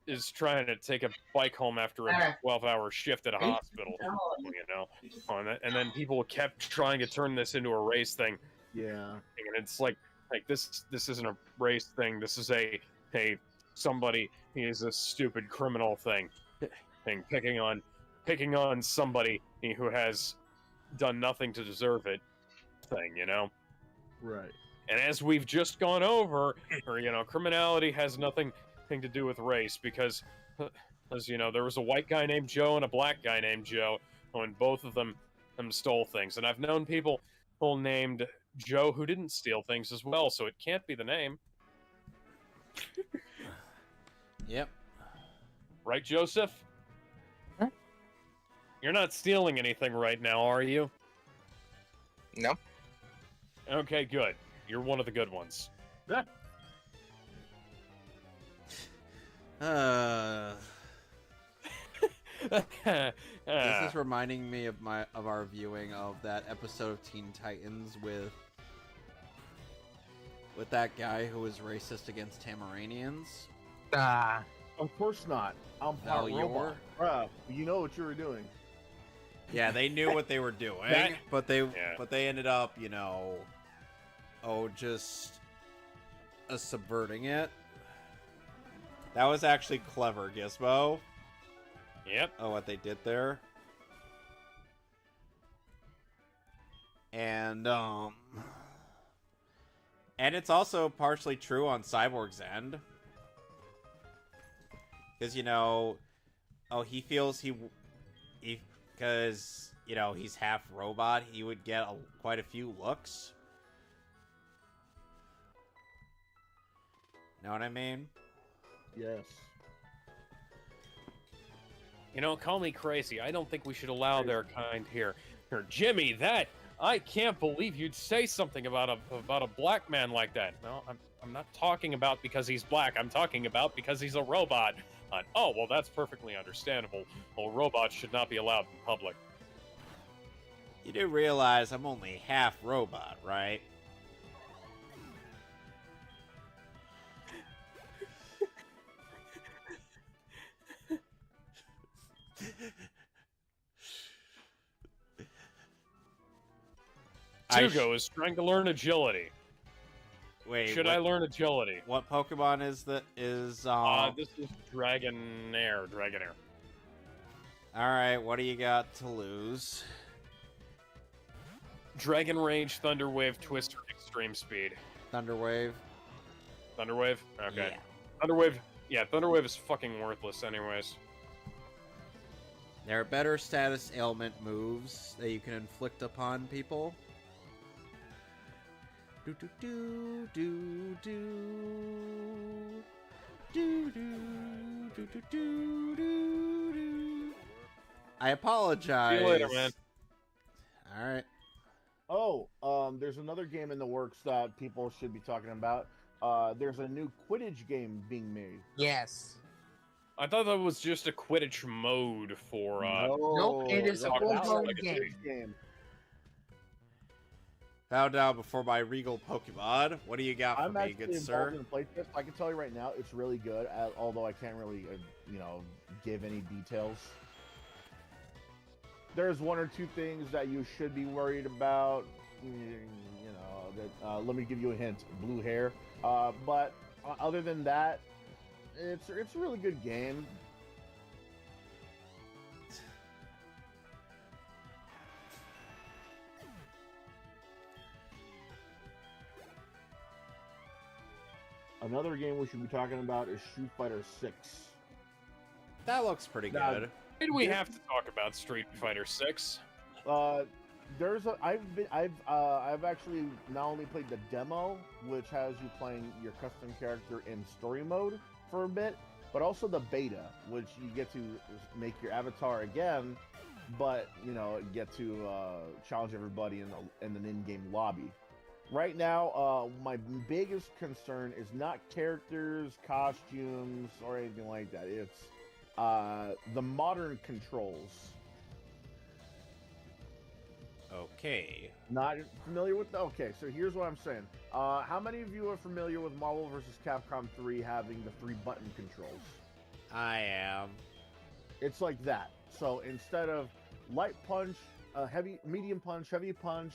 is trying to take a bike home after a 12-hour shift at a hospital, you know. And then people kept trying to turn this into a race thing. Yeah. And it's like this isn't a race thing. This is somebody is a stupid criminal thing, picking on somebody who has done nothing to deserve it thing, you know? Right. And as we've just gone over, you know, criminality has nothing to do with race because, as you know, there was a white guy named Joe and a black guy named Joe, and both of them stole things. And I've known people named Joe who didn't steal things as well, so it can't be the name. Yep. Right, Joseph? Huh? You're not stealing anything right now, are you? No. Okay, good. You're one of the good ones. This is reminding me of our viewing of that episode of Teen Titans with that guy who was racist against Tamaranians. Of course not. I'm part robot. Bruh, you know what you were doing. Yeah, they knew what they were doing, but they ended up, you know, just subverting it. That was actually clever, Gizmo. Yep. Oh, what they did there. And it's also partially true on Cyborg's end. Because, you know, he feels because, you know, he's half robot, he would get quite a few looks. Know what I mean? Yes. You know, call me crazy. I don't think we should allow their kind here. Or Jimmy, I can't believe you'd say something about a black man like that. No, I'm not talking about because he's black. I'm talking about because he's a robot. Oh, well, that's perfectly understandable. Well, robots should not be allowed in public. You do realize I'm only half robot, right? Tugo is trying to learn agility. Wait, should I learn agility? What Pokemon is that? This is Dragonair. Alright, what do you got to lose? Dragon Rage, Thunder Wave, Twister, Extreme Speed. Thunder Wave? Thunder Wave? Okay. Yeah. Thunder Wave is fucking worthless anyways. There are better status ailment moves that you can inflict upon people. Do do do do do do do do do do do. I apologize. See you later, man. All right. Oh, there's another another game in the works that people should be talking about. There's a new Quidditch game being made. Yes. I thought that was just a Quidditch mode for. Nope, it is a Hogwarts full-blown Legacy. game. Bow down before my regal Pokemon. What do you got for I'm me, actually good involved sir? in the playtest. I can tell you right now, it's really good. Although I can't really, give any details. There's one or two things that you should be worried about. Let me give you a hint: blue hair. But other than that, it's a really good game. Another game we should be talking about is Street Fighter 6. That looks pretty Now, good. Why do we have to talk about Street Fighter 6? I've actually not only played the demo, which has you playing your custom character in story mode for a bit, but also the beta, which you get to make your avatar again, but get to challenge everybody in an in-game lobby. Right now, my biggest concern is not characters, costumes, or anything like that. It's the modern controls. Okay. Not familiar with okay, so here's what I'm saying. How many of you are familiar with Marvel vs. Capcom 3 having the 3-button controls? I am. It's like that. So instead of light punch, medium punch, heavy punch,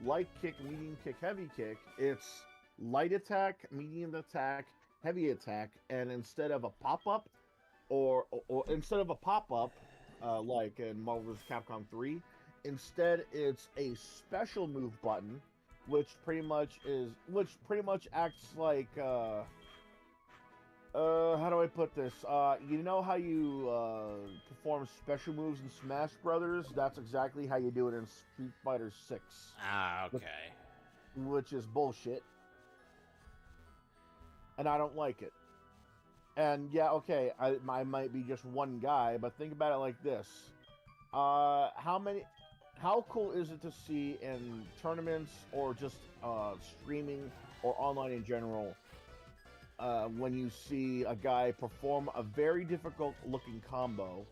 light kick, medium kick, heavy kick, it's light attack, medium attack, heavy attack, and instead of a pop-up, or instead of a pop-up, like in Marvel vs. Capcom 3, instead it's a special move button, which pretty much acts like how do I put this? You know how you perform special moves in Smash Brothers? That's exactly how you do it in Street Fighter 6. Ah, okay. Which is bullshit. And I don't like it. And yeah, okay, I might be just one guy, but think about it like this. How cool is it to see in tournaments or just streaming or online in general, when you see a guy perform a very difficult looking combo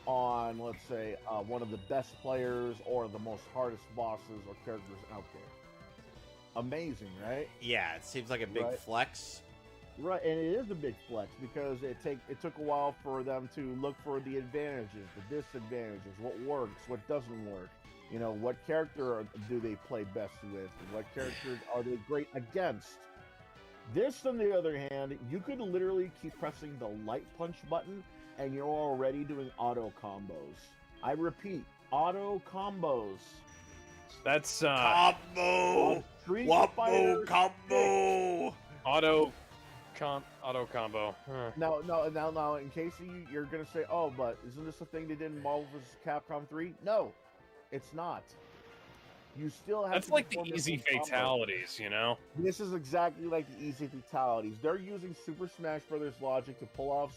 on, let's say, one of the best players or the most hardest bosses or characters out there? Amazing, right? Yeah, it seems like a big flex. Right, and it is a big flex because it took a while for them to look for the advantages, the disadvantages, what works, what doesn't work. What character do they play best with? What characters are they great against? This, on the other hand, you could literally keep pressing the light punch button and you're already doing auto combos. I repeat, auto combos. That's combo. Wombo combo. Auto combo. Now, in case you're gonna say, oh, but isn't this a thing they did in Marvel vs. Capcom 3? No, it's not. You still have. That's like the easy fatalities, This is exactly like the easy fatalities. They're using Super Smash Brothers logic to pull off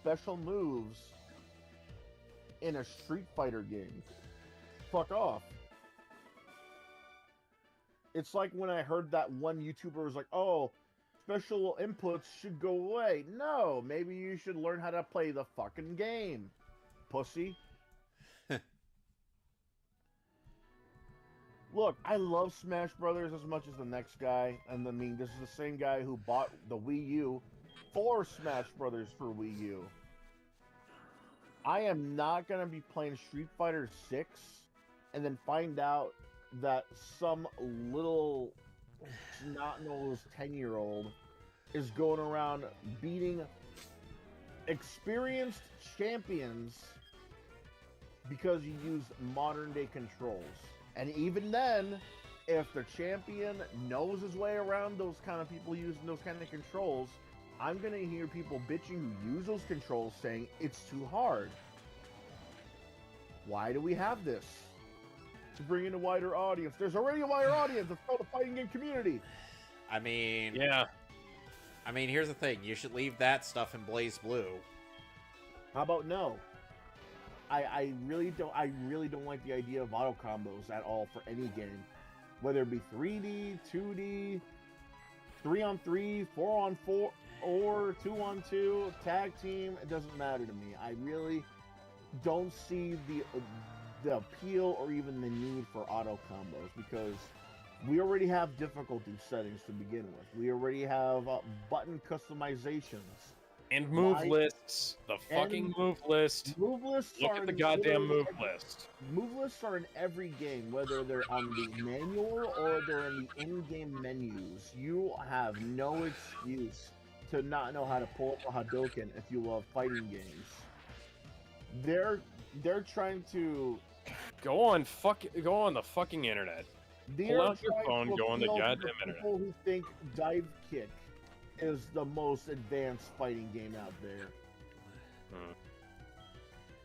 special moves in a Street Fighter game. Fuck off. It's like when I heard that one YouTuber was like, oh, special inputs should go away. No, maybe you should learn how to play the fucking game, pussy. Look, I love Smash Brothers as much as the next guy, and I mean, this is the same guy who bought the Wii U for Smash Brothers for Wii U. I am not gonna be playing Street Fighter 6 and then find out that some little snot-nosed 10-year-old is going around beating experienced champions because you use modern-day controls. And even then, if the champion knows his way around those kind of people using those kind of controls, I'm going to hear people bitching who use those controls saying it's too hard. Why do we have this? To bring in a wider audience. There's already a wider audience. It's called the fighting game community. I mean... Yeah. I mean, here's the thing. You should leave that stuff in Blaze Blue. How about no? I really don't like the idea of auto combos at all for any game. whether it be 3D, 2D, 3-on-3, 4-on-4, or 2-on-2, tag team. It doesn't matter to me. I really don't see the appeal or even the need for auto combos, because we already have difficulty settings to begin with. We already have button customizations. And move lists. The fucking move list. Move lists Look are at the goddamn move list. Move lists are in every game, whether they're on the manual or they're in the in-game menus. You have no excuse to not know how to pull up a Hadouken if you love fighting games. They're trying to go on the fucking internet. Pull out your phone, go on the goddamn internet. People who think dive kick is the most advanced fighting game out there.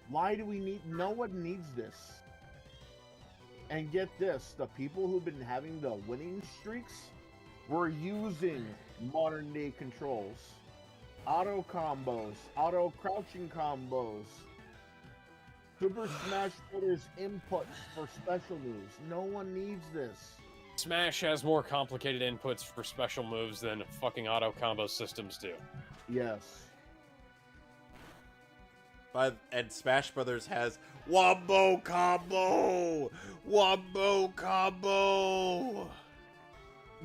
Why do we need? No one needs this. And get this: the people who've been having the winning streaks were using modern day controls, auto combos, auto crouching combos, Super Smash Bros. Inputs for special moves. No one needs this. Smash has more complicated inputs for special moves than fucking auto combo systems do. Yes. And Smash Brothers has Wombo Combo! Wombo Combo!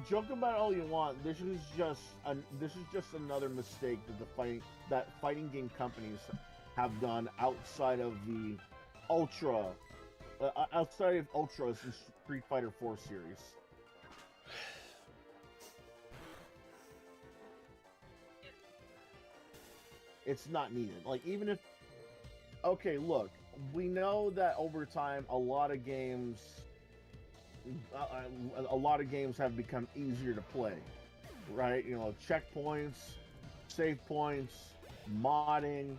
Joke about it all you want. This is just another mistake that fighting game companies have done outside of the outside of Ultras in Street Fighter 4 series. It's not needed. Like, even if... Okay, look. We know that over time, a lot of games have become easier to play. Right? You know, checkpoints, save points, modding,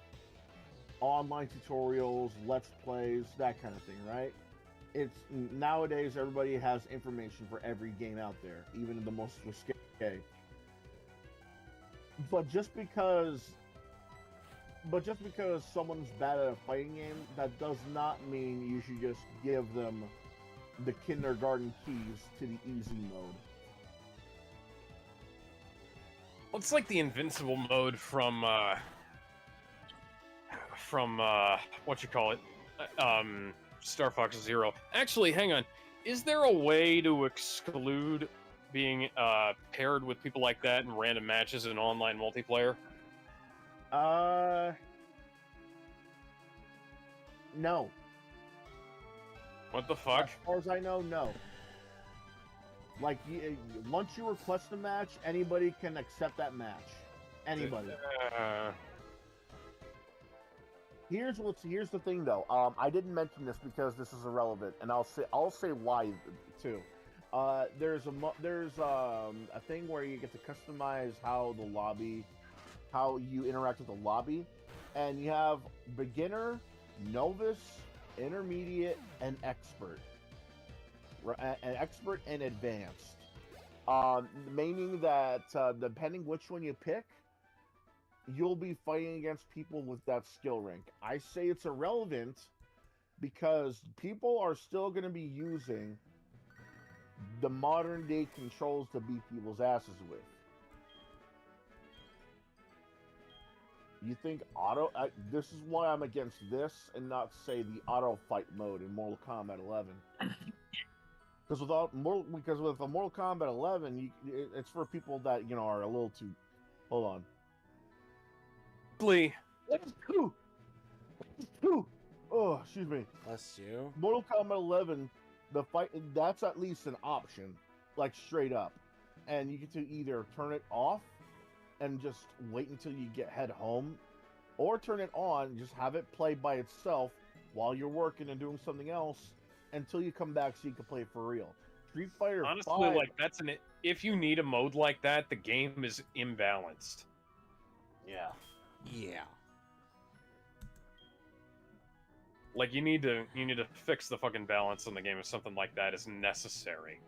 online tutorials, let's plays, that kind of thing, right? It's nowadays everybody has information for every game out there, even the most risque. But just because someone's bad at a fighting game, that does not mean you should just give them the kindergarten keys to the easy mode. Well, it's like the invincible mode from what you call it, Star Fox Zero. Actually, hang on. Is there a way to exclude being paired with people like that in random matches in online multiplayer? No. What the fuck? As far as I know, no. Like, once you request a match, anybody can accept that match. Anybody. Here's the thing, though. I didn't mention this because this is irrelevant, and I'll say why too. There's a thing where you get to customize how you interact with the lobby, and you have beginner, novice, intermediate, and expert. An expert and advanced. Meaning that depending which one you pick, you'll be fighting against people with that skill rank. I say it's irrelevant because people are still going to be using the modern day controls to beat people's asses with. You think this is why I'm against this and not, say, the auto fight mode in Mortal Kombat 11. Because with a Mortal Kombat 11, it's for people that, are a little too... Hold on. Lee. Oh, excuse me. Bless you. Mortal Kombat 11, the fight, that's at least an option. Like, straight up. And you get to either turn it off and just wait until you head home, or turn it on and just have it play by itself while you're working and doing something else until you come back so you can play it for real. Street Fighter Honestly, 5, like, if you need a mode like that, the game is imbalanced. Yeah. Yeah. Like, you need to fix the fucking balance in the game if something like that is necessary.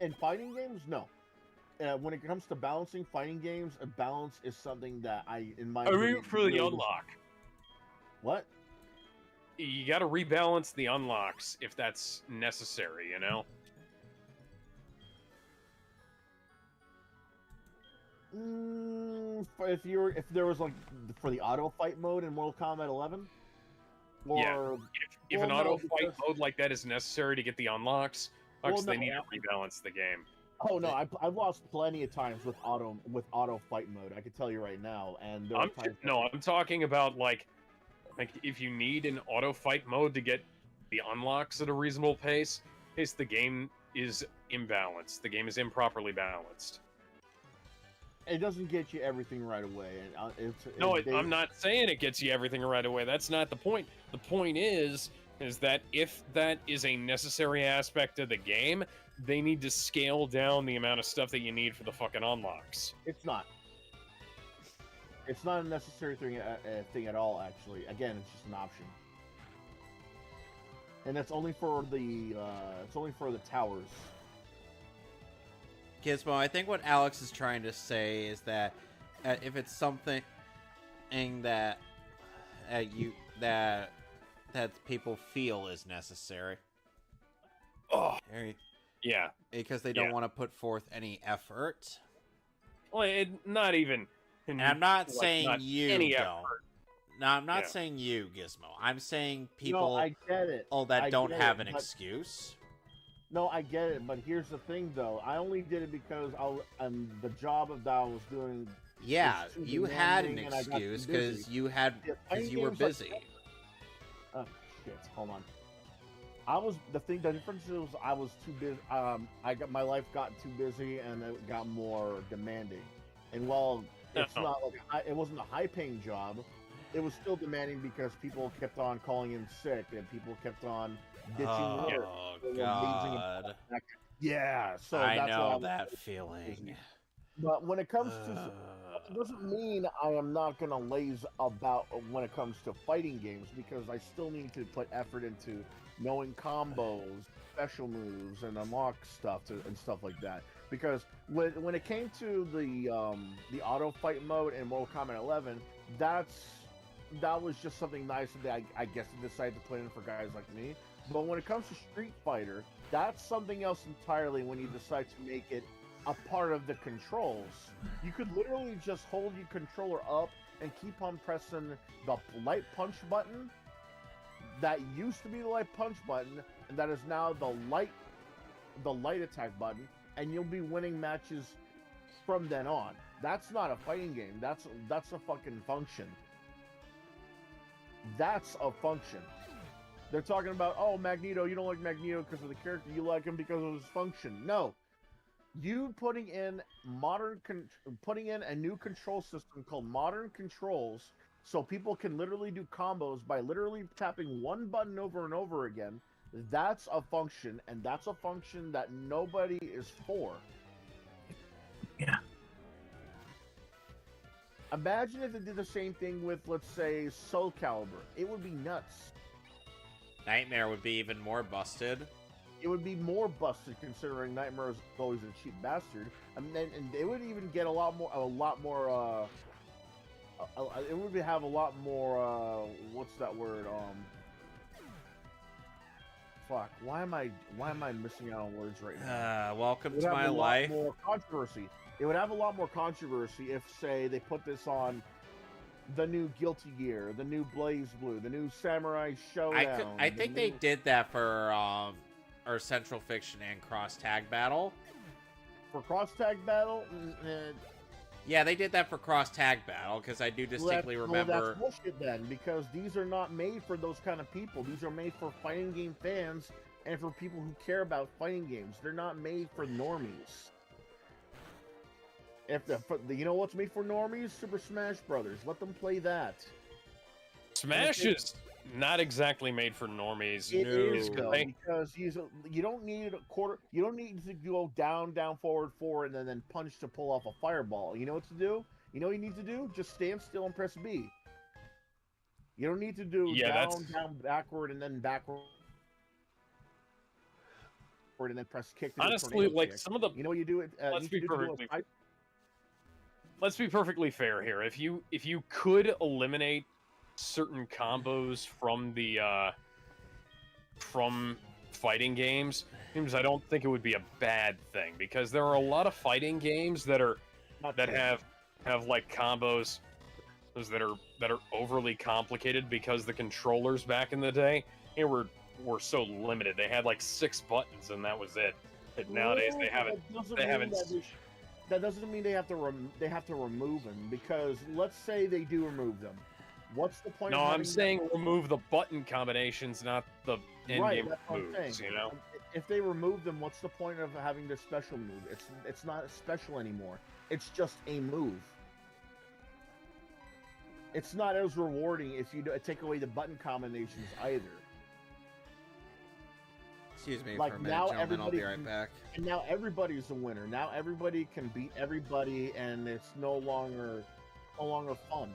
In fighting games, no. When it comes to balancing fighting games, a balance is something that I mean, for the unlock. What? you got to rebalance the unlocks if that's necessary, you know? If there was like for the auto fight mode in Mortal Kombat 11, or yeah, if an auto fight mode like that is necessary to get the unlocks, they need to rebalance the game. Oh no, I've lost plenty of times with auto fight mode. I can tell you right now, and there I'm talking about like if you need an auto fight mode to get the unlocks at a reasonable pace, the game is imbalanced. The game is improperly balanced. It doesn't get you everything right away, and I'm not saying it gets you everything right away. That's not the point. The point is that if that is a necessary aspect of the game, they need to scale down the amount of stuff that you need for the fucking unlocks. It's not. It's not a necessary thing at all. Actually, again, it's just an option, and that's only for the towers. Gizmo, I think what Alex is trying to say is that if it's something that that people feel is necessary, yeah, because they don't want to put forth any effort. Well, not even. And I'm not saying you don't. Effort. No, I'm not saying you, Gizmo. I'm saying people. No, I get it. That don't have an excuse. No, I get it, but here's the thing, though. I only did it because the job that I was doing. Yeah, you had an excuse because you were busy. Oh shit! Hold on. The difference was I was too busy. My life got too busy and it got more demanding. And while it's not like it wasn't a high-paying job, it was still demanding because people kept on calling in sick and people kept on ditching work. Oh God! Yeah, so I know that feeling. But when it comes to, it doesn't mean I am not gonna laze about when it comes to fighting games, because I still need to put effort into knowing combos, special moves, and unlock stuff and stuff like that. Because when it came to the auto fight mode in Mortal Kombat 11, that was just something nice that I guess they decided to put in for guys like me. But when it comes to Street Fighter, that's something else entirely when you decide to make it a part of the controls. You could literally just hold your controller up and keep on pressing the light punch button that used to be the light punch button, and that is now the light attack button, and you'll be winning matches from then on. That's not a fighting game. That's a fucking function. That's a function. They're talking about, oh, Magneto, you don't like Magneto because of the character, you like him because of his function. No. You putting in a new control system called Modern Controls, so people can literally do combos by literally tapping one button over and over again, that's a function, and that's a function that nobody is for. Yeah. Imagine if they did the same thing with, let's say, SoulSilver. It would be nuts. Nightmare would be even more busted. It would be more busted, considering Nightmare is always a cheap bastard. And they would even get a lot more. It would have a lot more. What's that word? Fuck. Why am I missing out on words right now? Welcome to my life. More controversy. It would have a lot more controversy if, say, they put this on the new Guilty Gear, the new Blaze Blue, the new Samurai Showdown. I think they did that for our Central Fiction and Cross Tag Battle. For Cross Tag Battle? Yeah, they did that for Cross Tag Battle, because I do distinctly remember... Well, that's bullshit then, because these are not made for those kind of people. These are made for fighting game fans and for people who care about fighting games. They're not made for normies. You know what's made for normies? Super Smash Brothers. Let them play that. Smash is not exactly made for normies. It is, though, because you don't need a quarter. You don't need to go down, forward, and then punch to pull off a fireball. You know what to do? You know what you need to do? Just stand still and press B. You don't need to do down, backward, and then backward, and then press kick. Honestly, like some of the, you know what you do? Let's be perfectly fair here. If you could eliminate certain combos from the from fighting games, I don't think it would be a bad thing, because there are a lot of fighting games that have like combos that are overly complicated because the controllers back in the day were so limited. They had like 6 buttons and that was it. But nowadays they haven't. That doesn't mean they have to remove them, because let's say they do remove them. What's the point? No, of I'm saying remove the button combinations, not the in-game moves. You know, if they remove them, what's the point of having their special move? It's not special anymore. It's just a move. It's not as rewarding if you take away the button combinations either. Excuse me for a minute, gentlemen. I'll be right back. And now everybody's a winner. Now everybody can beat everybody, and it's no longer fun.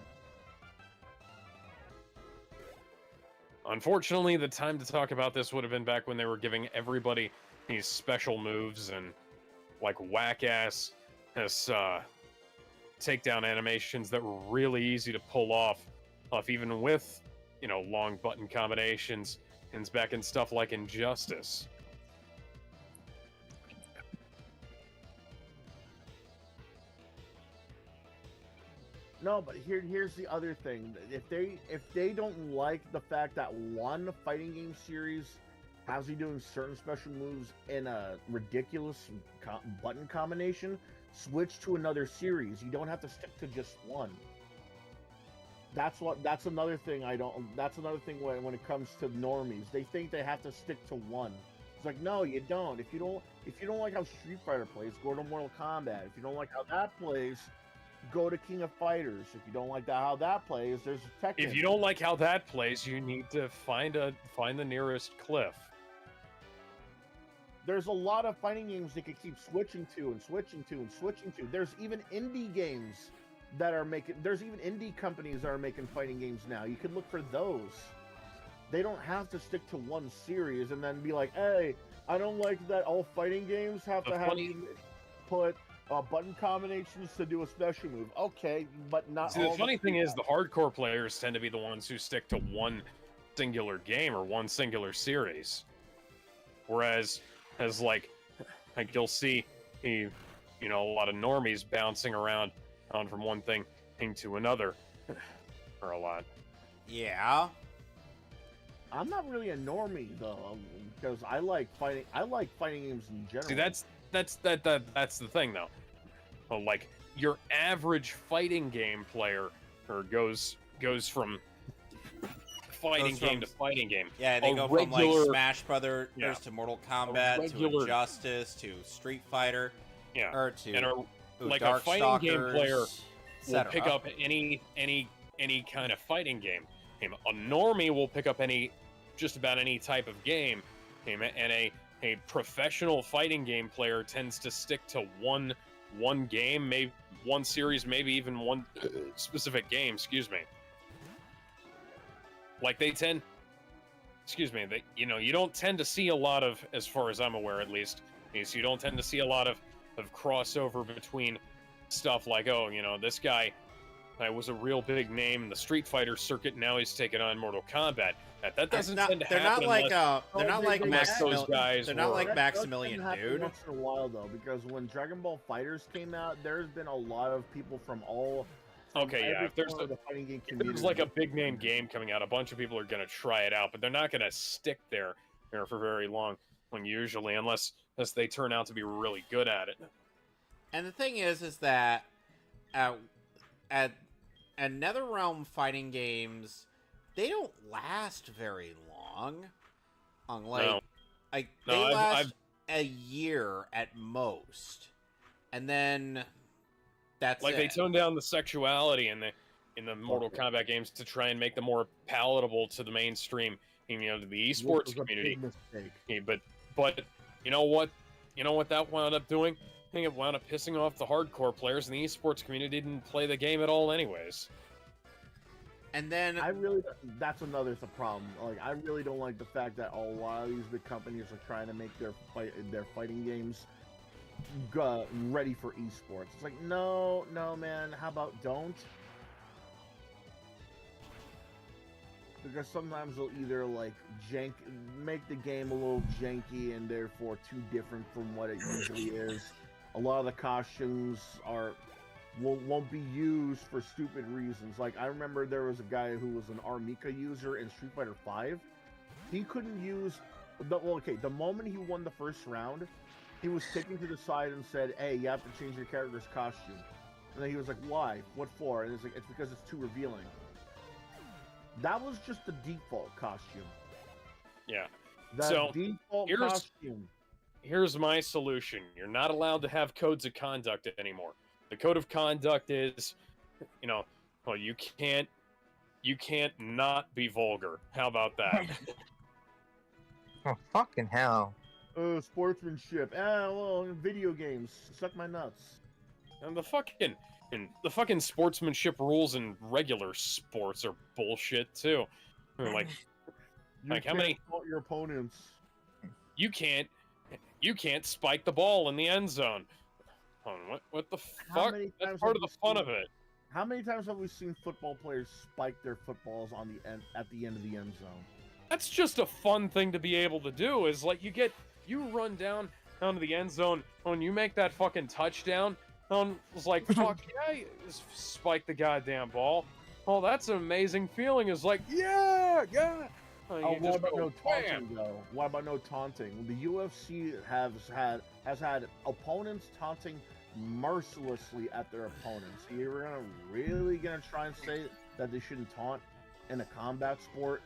Unfortunately, the time to talk about this would have been back when they were giving everybody these special moves and like whack-ass takedown animations that were really easy to pull off even with, you know, long button combinations, and it's back in stuff like Injustice. No, but here's the other thing. If they don't like the fact that one fighting game series has you doing certain special moves in a ridiculous button combination, switch to another series. You don't have to stick to just one. That's another thing that's another thing when it comes to normies. They think they have to stick to one. It's like, no, you don't. If you don't like how Street Fighter plays, go to Mortal Kombat. If you don't like how that plays, go to King of Fighters. If you don't like how that plays, there's Tekken. If you don't like how that plays, you need to find the nearest cliff. There's a lot of fighting games they could keep switching to and switching to and switching to. There's even indie games that are making. There's even indie companies that are making fighting games now. You could look for those. They don't have to stick to one series and then be like, hey, I don't like that all fighting games have to have put button combinations to do a special move. Okay, but not. See, the funny thing is, the hardcore players tend to be the ones who stick to one singular game or one singular series, whereas as like you'll see, a lot of normies bouncing around from one thing to another for a lot. Yeah. I'm not really a normie though, because I like fighting games in general. See, that's the thing though. Well, like your average fighting game player goes from fighting game to fighting game. Yeah, they go from like Smash Brothers to Mortal Kombat to Injustice to Street Fighter. Yeah, or to like a fighting game player will pick up any kind of fighting game. A normie will pick up just about any type of game. And a professional fighting game player tends to stick to one game, maybe one series, maybe even one specific game. Excuse me. Like you don't tend to see a lot of, as far as I'm aware at least, so you don't tend to see a lot of crossover between stuff like, this guy was a real big name in the Street Fighter circuit, now he's taking on Mortal Kombat. That doesn't tend to happen. They're not like Maximilian, dude. Once in a while though, because when Dragon Ball Fighters came out, there's been a lot of people from all. If there's like a big name game coming out, a bunch of people are gonna try it out, but they're not gonna stick there for very long. Usually, unless they turn out to be really good at it. And the thing is that at NetherRealm fighting games, they don't last very long. They last a year at most, and then that's they tone down the sexuality in the Mortal Kombat games to try and make them more palatable to the mainstream, to the esports community. But you know what? That wound up doing? I think it wound up pissing off the hardcore players, and the esports community didn't play the game at all anyways. And then that's another problem. I really don't like the fact that a lot of these big companies are trying to make their fighting games ready for esports. It's like, no, man. How about don't? because sometimes they'll either like make the game a little janky and therefore too different from what it usually is. A lot of the costumes won't be used for stupid reasons. Like I remember there was a guy who was an Armika user in Street Fighter V. He couldn't use the moment he won the first round, he was taken to the side and said, "Hey, you have to change your character's costume." And then he was like, "Why? What for?" And it's like, "It's because it's too revealing." That was just the default costume. Yeah. That So, default costume. Here's my solution. You're not allowed to have codes of conduct anymore. The code of conduct is, well, you can't not be vulgar. How about that? Oh, fucking hell. Sportsmanship. Well, video games. Suck my nuts. And the fucking sportsmanship rules in regular sports are bullshit too. Like how many your opponents? You can't spike the ball in the end zone. What the fuck? That's part of the fun of it. How many times have we seen football players spike their footballs at the end of the end zone? That's just a fun thing to be able to do. Is like you run down to the end zone and you make that fucking touchdown. It's like fuck yeah, spike the goddamn ball. Oh, that's an amazing feeling. It's like yeah. What about no taunting though? What about no taunting? The UFC has had opponents taunting mercilessly at their opponents. You're really gonna try and say that they shouldn't taunt in a combat sport?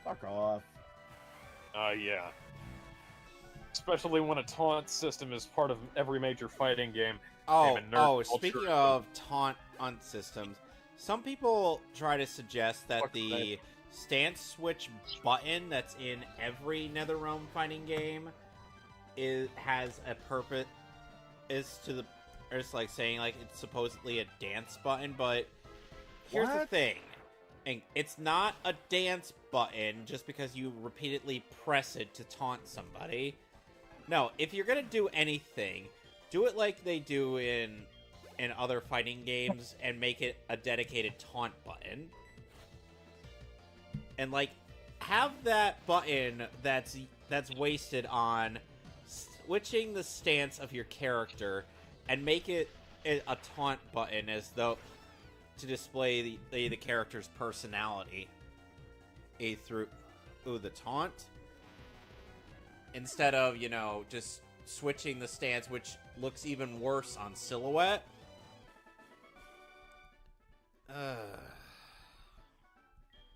Fuck off. Yeah. Especially when a taunt system is part of every major fighting game. Speaking of taunt systems, some people try to suggest that the stance switch button that's in every NetherRealm fighting game has a purpose. It's like saying like it's supposedly a dance button, but here's the thing. And it's not a dance button just because you repeatedly press it to taunt somebody. No, if you're gonna do anything, do it like they do in other fighting games and make it a dedicated taunt button. And like have that button that's wasted on switching the stance of your character and make it a taunt button as though to display the character's personality through the taunt instead of just switching the stance, which looks even worse on silhouette.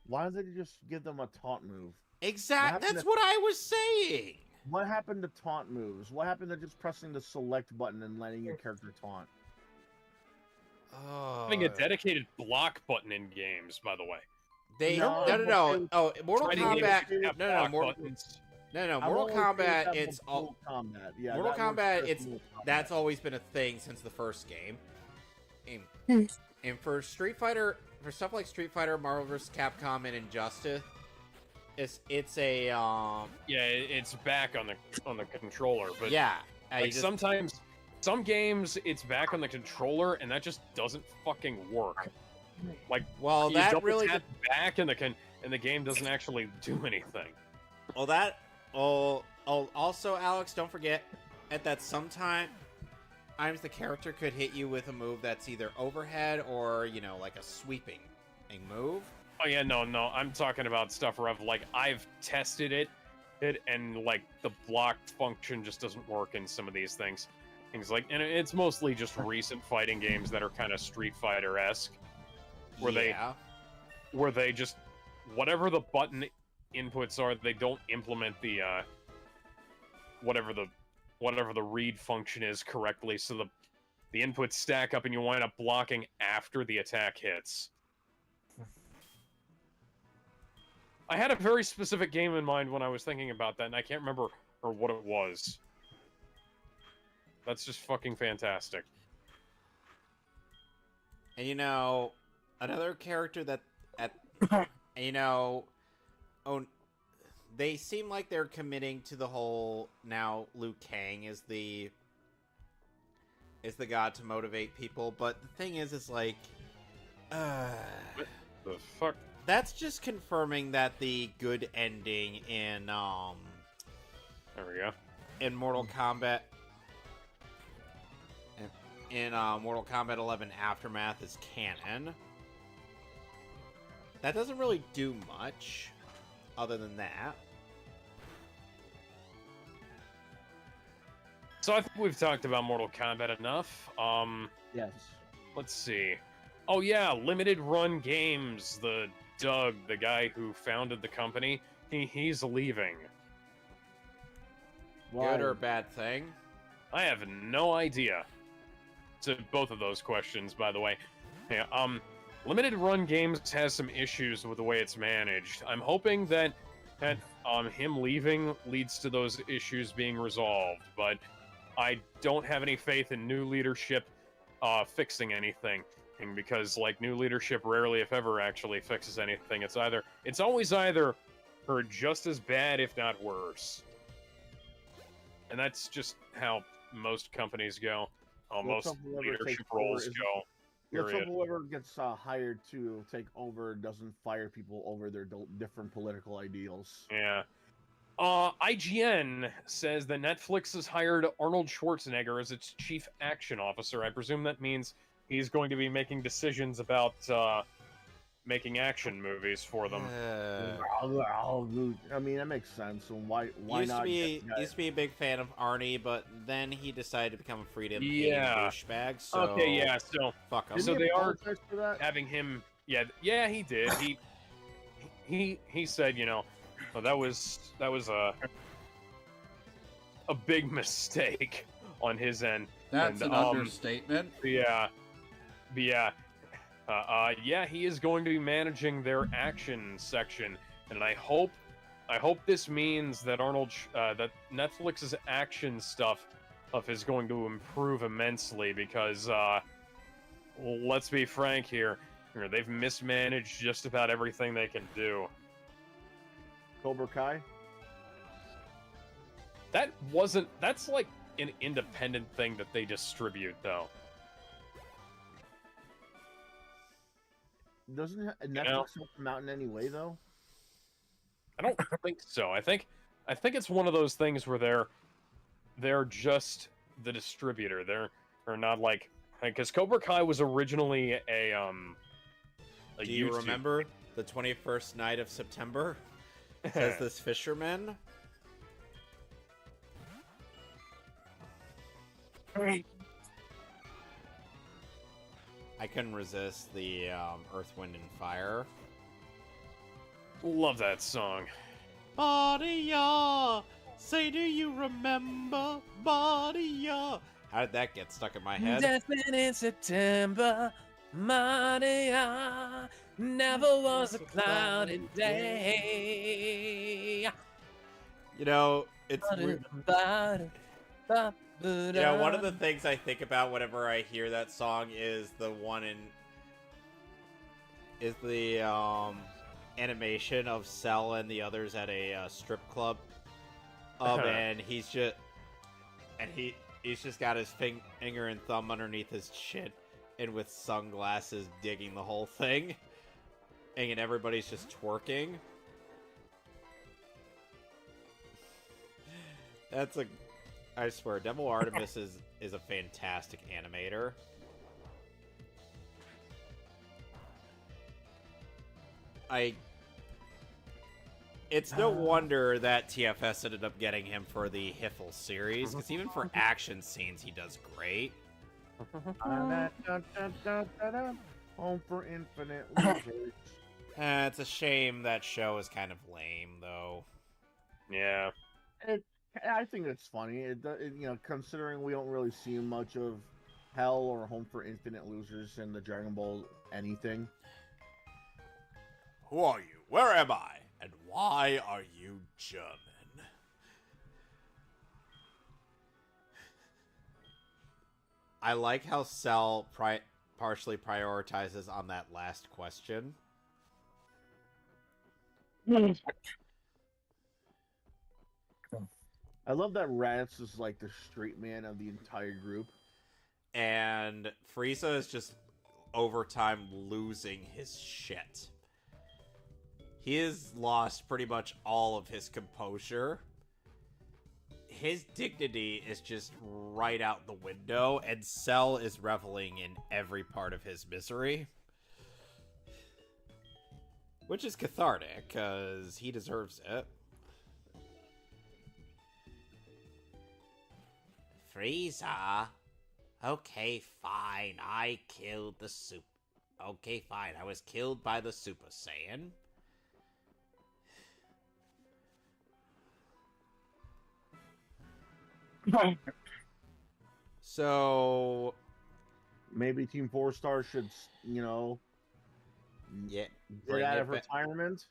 Why don't they just give them a taunt move? Exactly. That's what I was saying. What happened to taunt moves? What happened to just pressing the select button and letting your character taunt? Having a dedicated block button in games, by the way. No. Oh, Mortal Kombat. Mortal Kombat. It's all combat. Yeah, Mortal Kombat. That's always been a thing since the first game. And for Street Fighter, for stuff like Street Fighter, Marvel vs. Capcom, and Injustice, it's back on the controller, but yeah, sometimes some games it's back on the controller and that just doesn't fucking work. Like, well, that really tap back and the game doesn't actually do anything. Also, Alex, don't forget that sometimes the character could hit you with a move that's either overhead or like a sweeping move. Oh yeah, no, I'm talking about stuff where I've tested it and like the block function just doesn't work in some of these things. And it's mostly just recent fighting games that are kind of Street Fighter-esque, where they just whatever the button inputs are, they don't implement the whatever the read function is correctly, so the inputs stack up and you wind up blocking after the attack hits. I had a very specific game in mind when I was thinking about that, and I can't remember what it was. That's just fucking fantastic. And another character they seem like they're committing to the whole now Liu Kang is the god to motivate people, but the thing is like what the fuck? That's just confirming that the good ending in There we go. in Mortal Kombat in Mortal Kombat 11 Aftermath is canon. That doesn't really do much other than that. So I think we've talked about Mortal Kombat enough. Yes. Let's see. Oh yeah, Limited Run Games. The Doug, the guy who founded the company, he's leaving. Why? Good or bad thing? I have no idea. To both of those questions, by the way. Yeah, Limited Run Games has some issues with the way it's managed. I'm hoping that him leaving leads to those issues being resolved, but I don't have any faith in new leadership fixing anything, because like new leadership rarely, if ever, actually fixes anything. It's always either or just as bad, if not worse, and that's just how most companies go. Most leadership roles go. Period. Whoever gets hired to take over doesn't fire people over their different political ideals. Yeah. IGN says that Netflix has hired Arnold Schwarzenegger as its chief action officer. I presume that means he's going to be making decisions about making action movies for them. I mean, that makes sense. So why not? Used to be a big fan of Arnie, but then he decided to become a freedom douchebag. So okay, yeah. So fuck him. So they are having him. Yeah, he did. He said, well, that was a big mistake on his end. That's an understatement. Yeah. He is going to be managing their action section, and I hope this means that that Netflix's action stuff is going to improve immensely, because let's be frank here, they've mismanaged just about everything they can do. Cobra Kai? That's like an independent thing that they distribute, though. Doesn't Netflix come out in any way, though? I don't think so. I think it's one of those things where they're just the distributor. They're not like, because Cobra Kai was originally a Do you remember the 21st night of September? Says this fisherman. I couldn't resist the Earth, Wind, and Fire. Love that song. Badia, say, do you remember Badia? How did that get stuck in my head? Definite in September, Badia, never was a cloudy day. It's weird. One of the things I think about whenever I hear that song is the animation of Cell and the others at a strip club. And he's just got his finger and thumb underneath his chin and with sunglasses digging the whole thing. And everybody's just twerking. I swear, Devil Artemis is a fantastic animator. It's no wonder that TFS ended up getting him for the Hiffle series, because even for action scenes, he does great. Home for Infinite Losers. It's a shame that show is kind of lame, though. Yeah. I think it's funny. Considering we don't really see much of Hell or Home for Infinite Losers in the Dragon Ball anything. Who are you? Where am I? And why are you German? I like how Cell partially prioritizes on that last question. I love that Raditz is like the straight man of the entire group. And Frieza is just over time losing his shit. He has lost pretty much all of his composure. His dignity is just right out the window, and Cell is reveling in every part of his misery. Which is cathartic, because he deserves it. Frieza? Okay, fine. I killed the Super... Okay, fine. I was killed by the Super Saiyan. So... Maybe Team 4 Star should, Yeah, get out of retirement.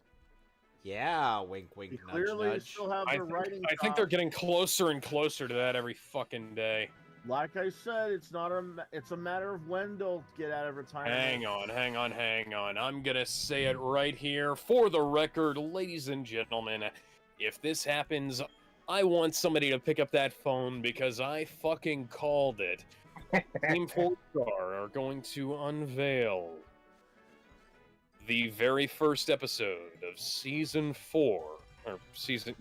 Yeah, wink, wink, nudge, Clearly nudge. still have the writing. I think they're getting closer and closer to that every fucking day. Like I said, it's a matter of when they'll get out of retirement. Hang on. I'm gonna say it right here for the record, ladies and gentlemen. If this happens, I want somebody to pick up that phone because I fucking called it. Team 4 Star are going to unveil the very first episode of Season 4. Season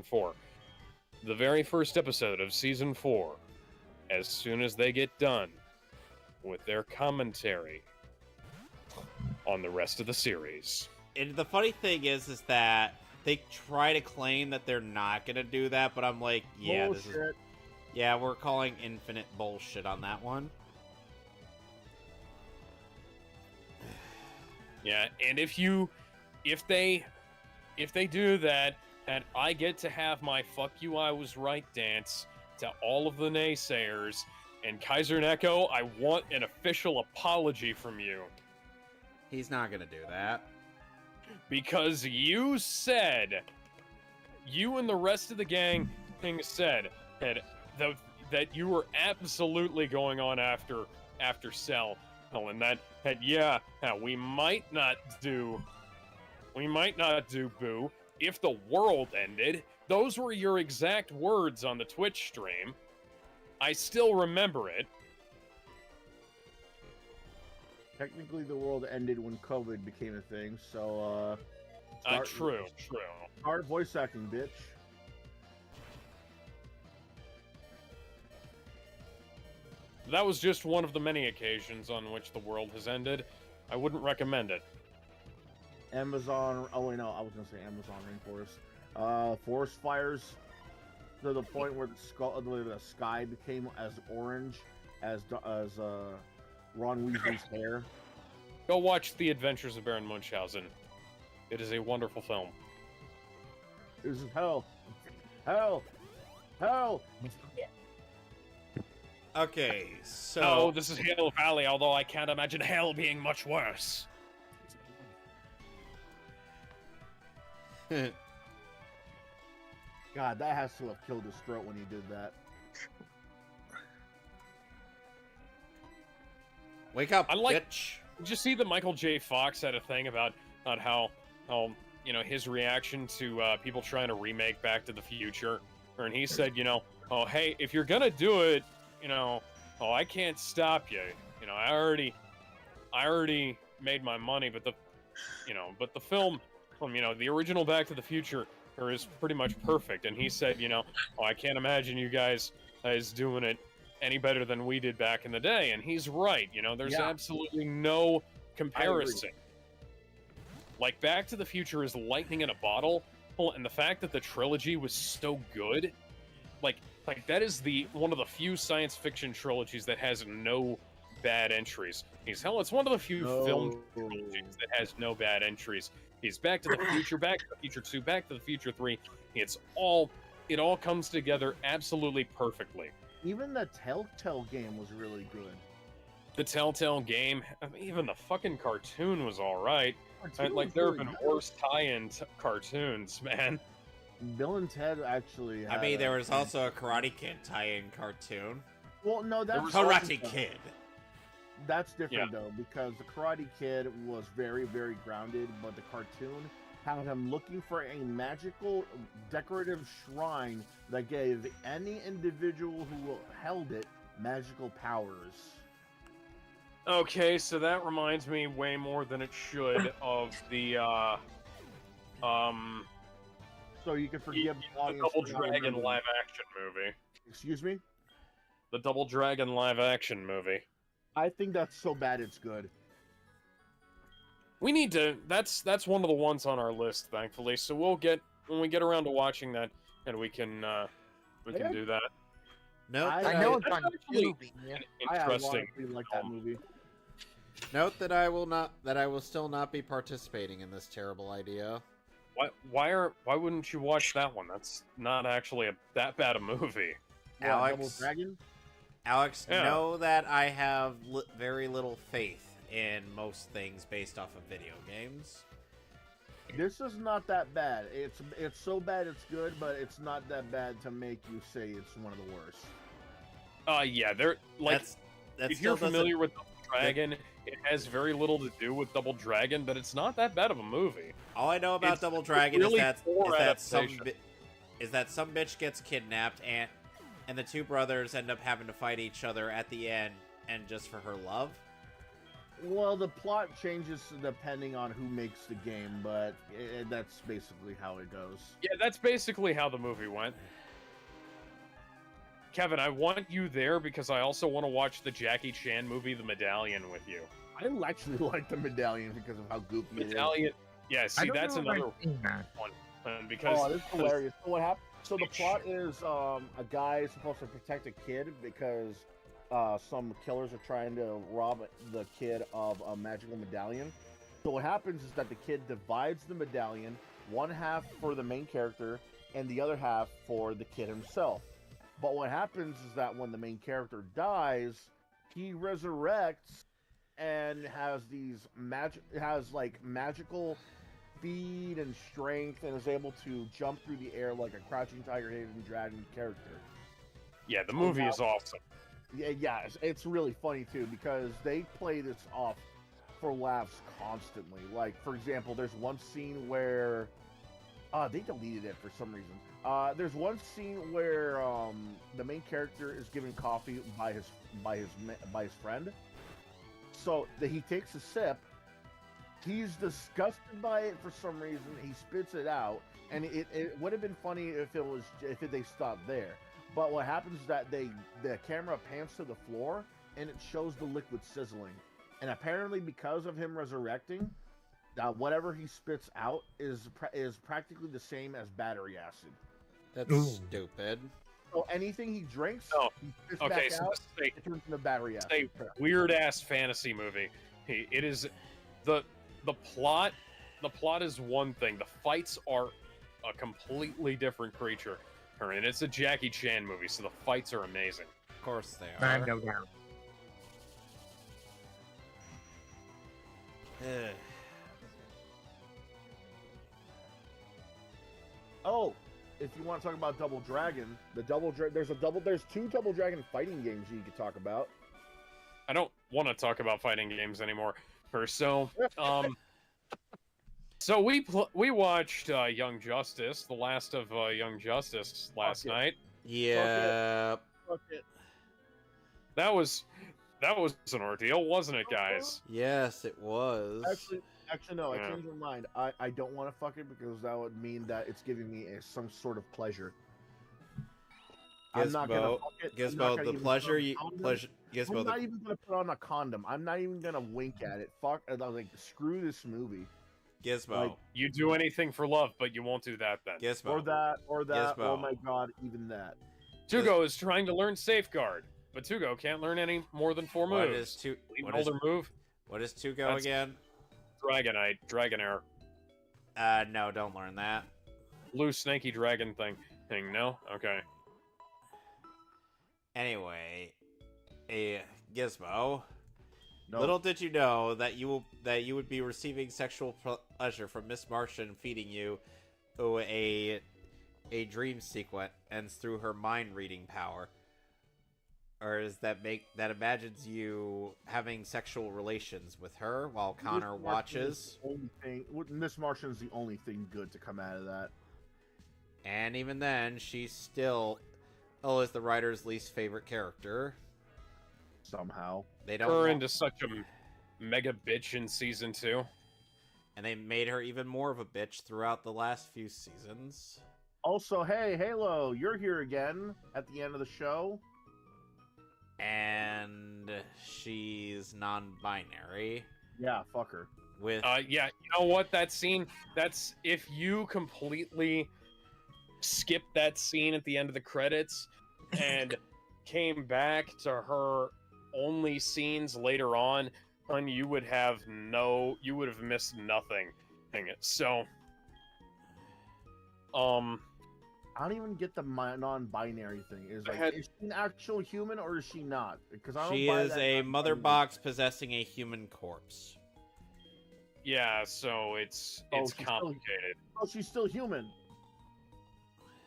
4. The very first episode of Season 4. As soon as they get done with their commentary on the rest of the series. And the funny thing is that they try to claim that they're not going to do that, but I'm like, yeah, bullshit. This is... Yeah, we're calling infinite bullshit on that one. Yeah, and if they do that, and I get to have my "fuck you, I was right" dance to all of the naysayers, and Kaiser and Echo, I want an official apology from you. He's not gonna do that. Because you and the rest of the gang said that you were absolutely going on after Cell, and that we might not do Boo if the world ended. Those were your exact words on the Twitch stream. I still remember it. Technically, the world ended when COVID became a thing, so, True. Start voice acting, bitch. That was just one of the many occasions on which the world has ended. I wouldn't recommend it. Amazon... Oh, wait, no, I was going to say Amazon rainforest. Forest fires to the point where the sky became as orange as Ron Weasley's hair. Go watch The Adventures of Baron Munchausen. It is a wonderful film. This is hell. Hell. Hell. Okay, so... Oh, this is Hell Valley, although I can't imagine hell being much worse. God, that has to have killed his throat when he did that. Wake up, bitch. Did you see that Michael J. Fox had a thing about how his reaction to people trying to remake Back to the Future? And he said, oh, hey, if you're gonna do it, I can't stop you. I already made my money, but the film from, the original Back to the Future is pretty much perfect. And he said, I can't imagine you guys doing it any better than we did back in the day. And he's right. There's absolutely no comparison. Like, Back to the Future is lightning in a bottle, and the fact that the trilogy was so good, like that is one of the few science fiction trilogies that has no bad entries. It's one of the few film trilogies that has no bad entries. It's Back to the Future, Back to the Future 2, Back to the Future 3. It all comes together absolutely perfectly. Even the Telltale game was really good. The Telltale game, even the fucking cartoon was all right. There have been worse tie-in cartoons, man. Bill and Ted actually I mean, there was also a Karate Kid tie-in cartoon. Well, no, that's... Karate Kid. That's different, though, because the Karate Kid was very, very grounded, but the cartoon had him looking for a magical, decorative shrine that gave any individual who held it magical powers. Okay, so that reminds me way more than it should of the So you can forgive the the audience. Double for not Dragon remembering. live action movie. Excuse me? The Double Dragon live action movie. I think that's so bad it's good. We need to. That's one of the ones on our list, thankfully. So we'll get when we get around to watching that, and we can do that. Note I that know I, it's on actually Tubi. Yeah. I interesting. ironically like that movie. note that I will still not be participating in this terrible idea. Why wouldn't you watch that one? That's not actually that bad a movie. What, Alex? Double Dragon? Alex, Yeah. know that I have very little faith in most things based off of video games. This is not that bad. It's so bad it's good, but it's not that bad to make you say it's one of the worst. Yeah, they're like That if you're still familiar with Double Dragon, it has very little to do with Double Dragon, but it's not that bad of a movie. all I know about It's Double Dragon really is poor that some adaptation. bitch gets kidnapped and the two brothers end up having to fight each other at the end, and just for her love. Well, the plot changes depending on who makes the game, but that's basically how it goes. Yeah, that's basically how the movie went. Kevin, I want you there because I also want to watch the Jackie Chan movie, The Medallion, with you. I actually like the medallion because of how goofy Medallion. Yeah, I see, don't that's know if another I've seen that. one. Because Oh, this is hilarious. So what happened? So the plot is a guy is supposed to protect a kid because some killers are trying to rob the kid of a magical medallion. So what happens is that the kid divides the medallion, one half for the main character and the other half for the kid himself. But what happens is that when the main character dies, he resurrects and has these magical speed and strength and is able to jump through the air like a crouching tiger, hidden dragon character. yeah, the movie is awesome. Yeah, it's really funny too because they play this off for laughs constantly. Like, for example, there's one scene where they deleted it for some reason. There's one scene where the main character is given coffee by his friend. So he takes a sip. He's disgusted by it for some reason. He spits it out, and it would have been funny if they stopped there. But what happens is that the camera pans to the floor, and it shows the liquid sizzling. And apparently, because of him resurrecting, whatever he spits out is practically the same as battery acid. That's stupid. So anything he drinks, he spits Okay, back so out, this is it turns into battery acid. a weird ass fantasy movie. It is the plot. The plot is one thing. The fights are a completely different creature. And it's a Jackie Chan movie, so the fights are amazing. Of course they I are. go down. Ugh. Oh, if you want to talk about Double Dragon, there's two Double Dragon fighting games you could talk about. I don't want to talk about fighting games anymore. So we watched Young Justice, the last of Young Justice last night. Yeah. Fuck it. That was an ordeal, wasn't it, guys? Yes, it was. Actually, no. Yeah. I changed my mind. I don't want to fuck it because that would mean that it's giving me some sort of pleasure. I'm not gonna fuck it. I'm not Gizmo, gonna the even pleasure put on you a condom. pleasure. I'm Gizmo, not even gonna put on a condom. I'm not even gonna wink at it. Fuck. I was like, screw this movie. Gizmo. Like, You do anything for love, but you won't do that then. Gizmo. or that. Gizmo. Oh my god, even that. Tugo is trying to learn Safeguard, but Tugo can't learn any more than 4 What moves. is Leave older move. What is 2 go That's- again? Dragonite, Dragonair, No, don't learn that. blue snaky dragon thing. No? Okay. Anyway, Gizmo. No. Little did you know that you would be receiving sexual pleasure from Miss Martian feeding you a dream sequence through her mind reading power, or is that imagines you having sexual relations with her while Connor watches. Miss Martian's the only thing good to come out of that. And even then, she's still is the writer's least favorite character. Somehow. They don't Her into such a mega bitch in season 2. And they made her even more of a bitch throughout the last few seasons. Also, hey, Halo, you're here again at the end of the show. And she's non-binary. Yeah, fuck her. With yeah, you know what? That scene, that's if you completely skip that scene at the end of the credits and came back to her only scenes later on, and you would have missed nothing. So, I don't even get the non-binary thing. Is she an actual human or is she not? Because she is a mother box possessing a human corpse. Yeah, so it's complicated. She's still human.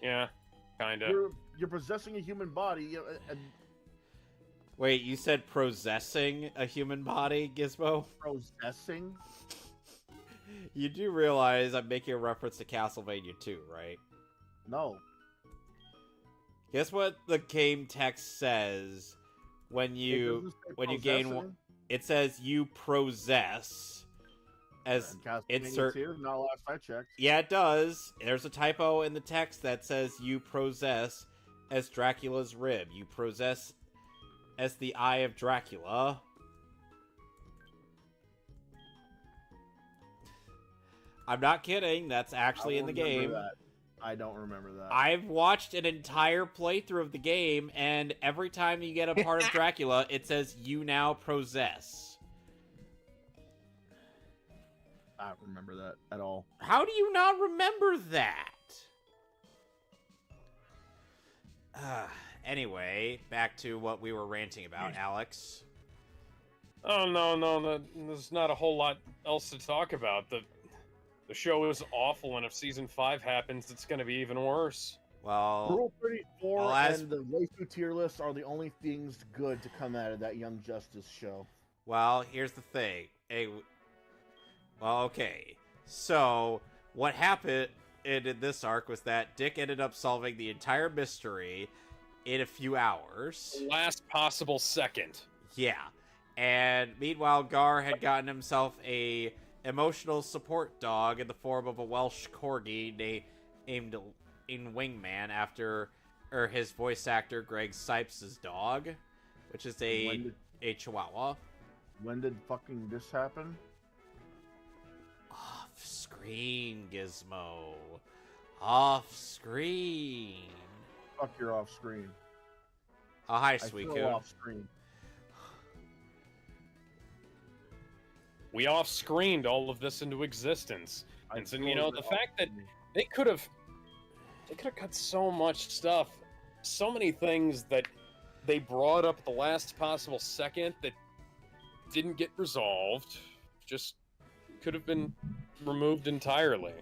Yeah, kinda. You're possessing a human body. Wait, you said possessing a human body, Gizmo? Possessing? You do realize I'm making a reference to Castlevania 2, right? No. Guess what the game text says when you gain one? It says you possess as insert. Not last I checked. Yeah, it does. There's a typo in the text that says you possess as Dracula's rib. You possess as the eye of Dracula. I'm not kidding. That's actually in the game. I don't remember that. I've watched an entire playthrough of the game, and every time you get a part of Dracula, it says you now possess. I don't remember that at all. How do you not remember that? Anyway, back to what we were ranting about, Alex. Oh, no, there's not a whole lot else to talk about. The show is awful, and if Season 5 happens, it's going to be even worse. Well, Rule 34 and the Waifu tier list are the only things good to come out of that Young Justice show. Well, here's the thing. Okay. So, what happened in this arc was that Dick ended up solving the entire mystery in a few hours. Last possible second. Yeah. And meanwhile, Gar had gotten himself a emotional support dog in the form of a Welsh corgi named Wingman after his voice actor Greg Sipes' dog, which is a chihuahua. When did fucking this happen? Off screen, Gizmo. Off screen. Fuck, you're off screen. Oh, hi, Suicune. Off screen. We off-screened all of this into existence. And so, the fact that they could have cut so much stuff, so many things that they brought up at the last possible second that didn't get resolved, just could have been removed entirely.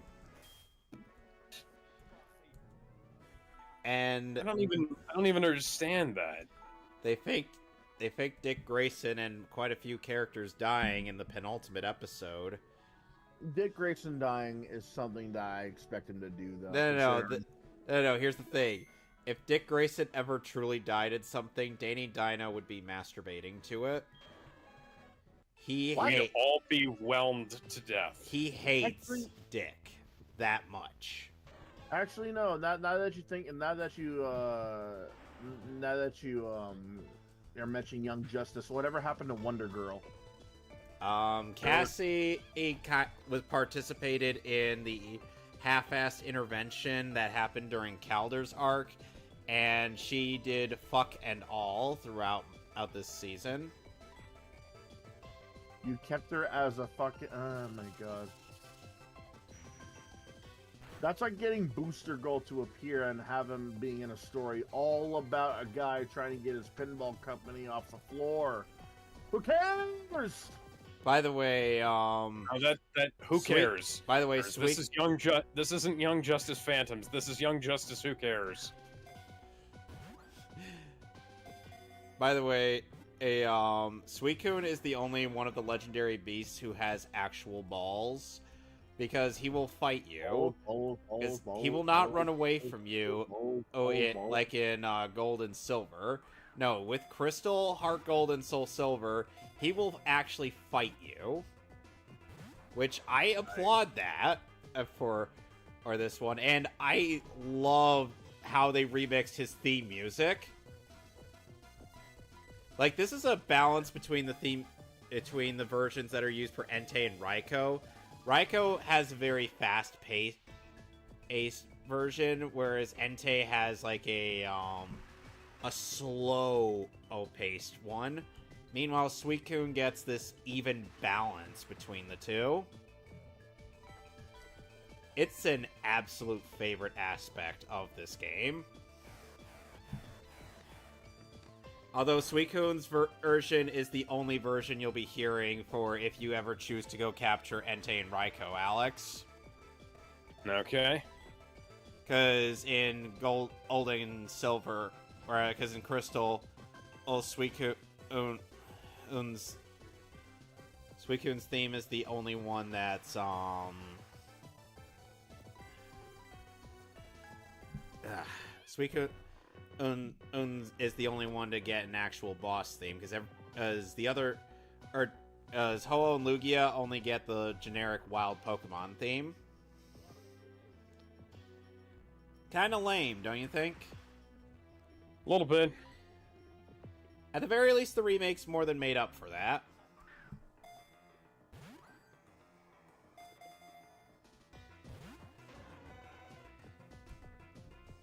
And I don't even understand that. They faked Dick Grayson and quite a few characters dying in the penultimate episode. Dick Grayson dying is something that I expect him to do, though. No. Here's the thing: if Dick Grayson ever truly died in something, Danny Dino would be masturbating to it. We'd all be whelmed to death. He hates Dick that much. Actually, no. Now that you think, and now that you are mentioning Young Justice, whatever happened to Wonder Girl? Cassie was participated in the half-assed intervention that happened during Calder's arc, and she did fuck and all throughout this season. You kept her as a fucking... Oh my god. That's like getting Booster Gold to appear and have him being in a story all about a guy trying to get his pinball company off the floor. Who cares? By the way, who cares? By the way, this isn't Young Justice Phantoms. This is Young Justice Who Cares. By the way, Suicune is the only one of the legendary beasts who has actual balls, because he will fight you. He will not run away from you. Like in Gold and Silver. No, with Crystal, Heart Gold, and Soul Silver, he will actually fight you. which I applaud that for this one, and I love how they remixed his theme music. Like, this is a balance between the versions that are used for Entei and Raikou. Raikou has a very fast-paced version, whereas Entei has like a slow-paced one. Meanwhile, Suicune gets this even balance between the two. It's an absolute favorite aspect of this game. Although Suicune's version is the only version you'll be hearing for if you ever choose to go capture Entei and Raikou, Alex. Okay. Because in Gold and Silver, or because in Crystal, Suicune's theme is the only one that's Suicune is the only one to get an actual boss theme, because the other, or as Ho-Oh and Lugia only get the generic wild Pokemon theme. Kind of lame, don't you think? A little bit. At the very least, the remake's more than made up for that.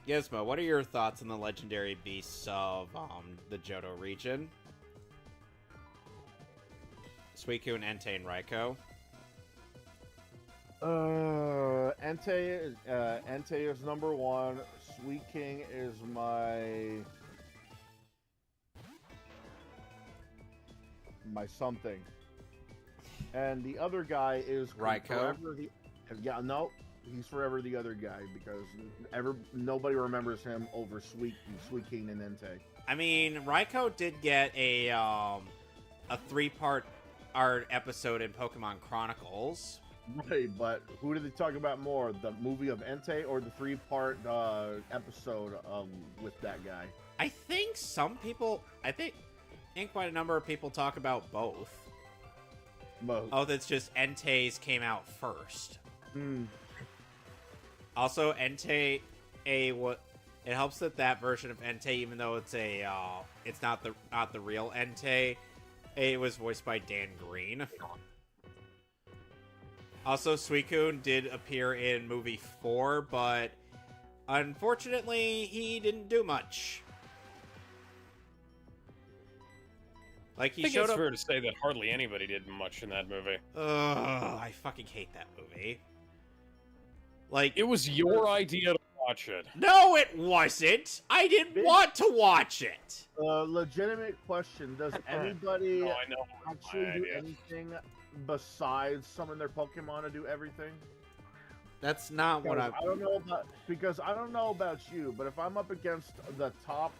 Gizmo, what are your thoughts on the legendary beasts of the Johto region? Suicune, Entei, and Raikou. Entei is number one. Suicune is my something, and the other guy is Raikou. He's forever the other guy because nobody remembers him over Suicune and Entei. I mean, Raikou did get a 3-part art episode in Pokemon Chronicles. Right, but who did they talk about more? The movie of Entei or the 3-part episode with that guy? I think quite a number of people talk about both. It's just Entei's came out first. Also, Entei, it helps that version of Entei, even though it's not the real Entei, it was voiced by Dan Green. Also, Suicune did appear in movie 4, but unfortunately, he didn't do much. Like, he showed up. It's fair to say that hardly anybody did much in that movie. I fucking hate that movie. Like, it was your idea to watch it. No, it wasn't. I didn't want to watch it. Legitimate question: does anybody actually do anything besides summon their Pokemon to do everything? That's not what I don't know about you, but if I'm up against the top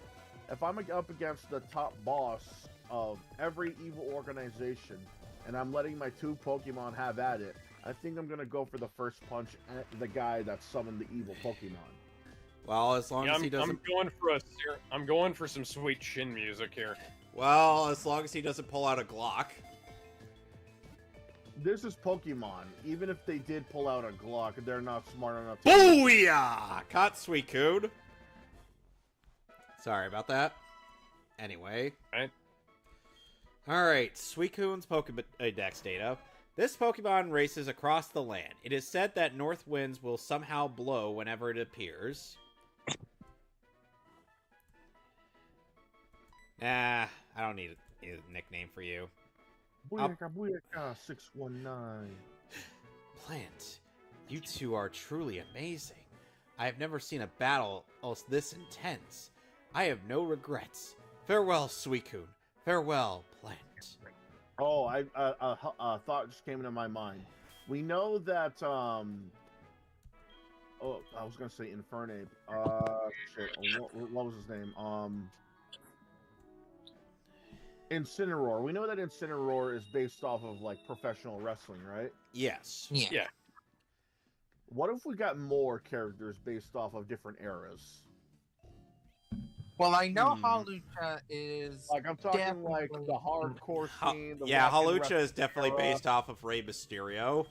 boss of every evil organization, and I'm letting my 2 Pokemon have at it, I think I'm gonna go for the first punch at the guy that summoned the evil Pokemon. Well, as long as he doesn't, I'm going for some sweet Shin music here. Well, as long as he doesn't pull out a Glock. This is Pokemon. Even if they did pull out a Glock, they're not smart enough to... Booyah! Caught Suicune. Sorry about that. Anyway. Alright, Suicune's Pokédex data. This Pokemon races across the land. It is said that north winds will somehow blow whenever it appears. Nah, I don't need a nickname for you. Booyaka, booyaka, 619. Plant, you two are truly amazing. I have never seen a battle else this intense. I have no regrets. Farewell, Suicune. Farewell, Plant. Oh, a thought just came into my mind. We know that, I was gonna say Infernape. What was his name? Incineroar. We know that Incineroar is based off of, like, professional wrestling, right? Yes. Yeah. What if we got more characters based off of different eras? Well, I know Hawlucha is... Like, I'm talking, like, the hardcore scene. Hawlucha is definitely based off of Rey Mysterio.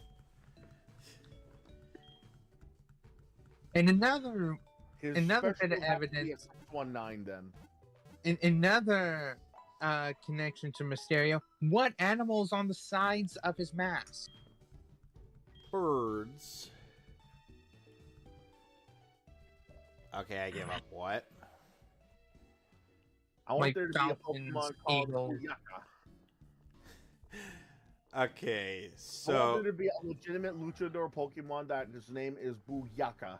And another His bit of special has to be a evidence. 619 then. Another connection to Mysterio. What animals on the sides of his mask? Birds. Okay, I give up. What? I want Like there to be a dolphins, Pokemon called eagles. Booyaka. Okay, I want so there to be a legitimate luchador Pokemon that his name is Booyaka.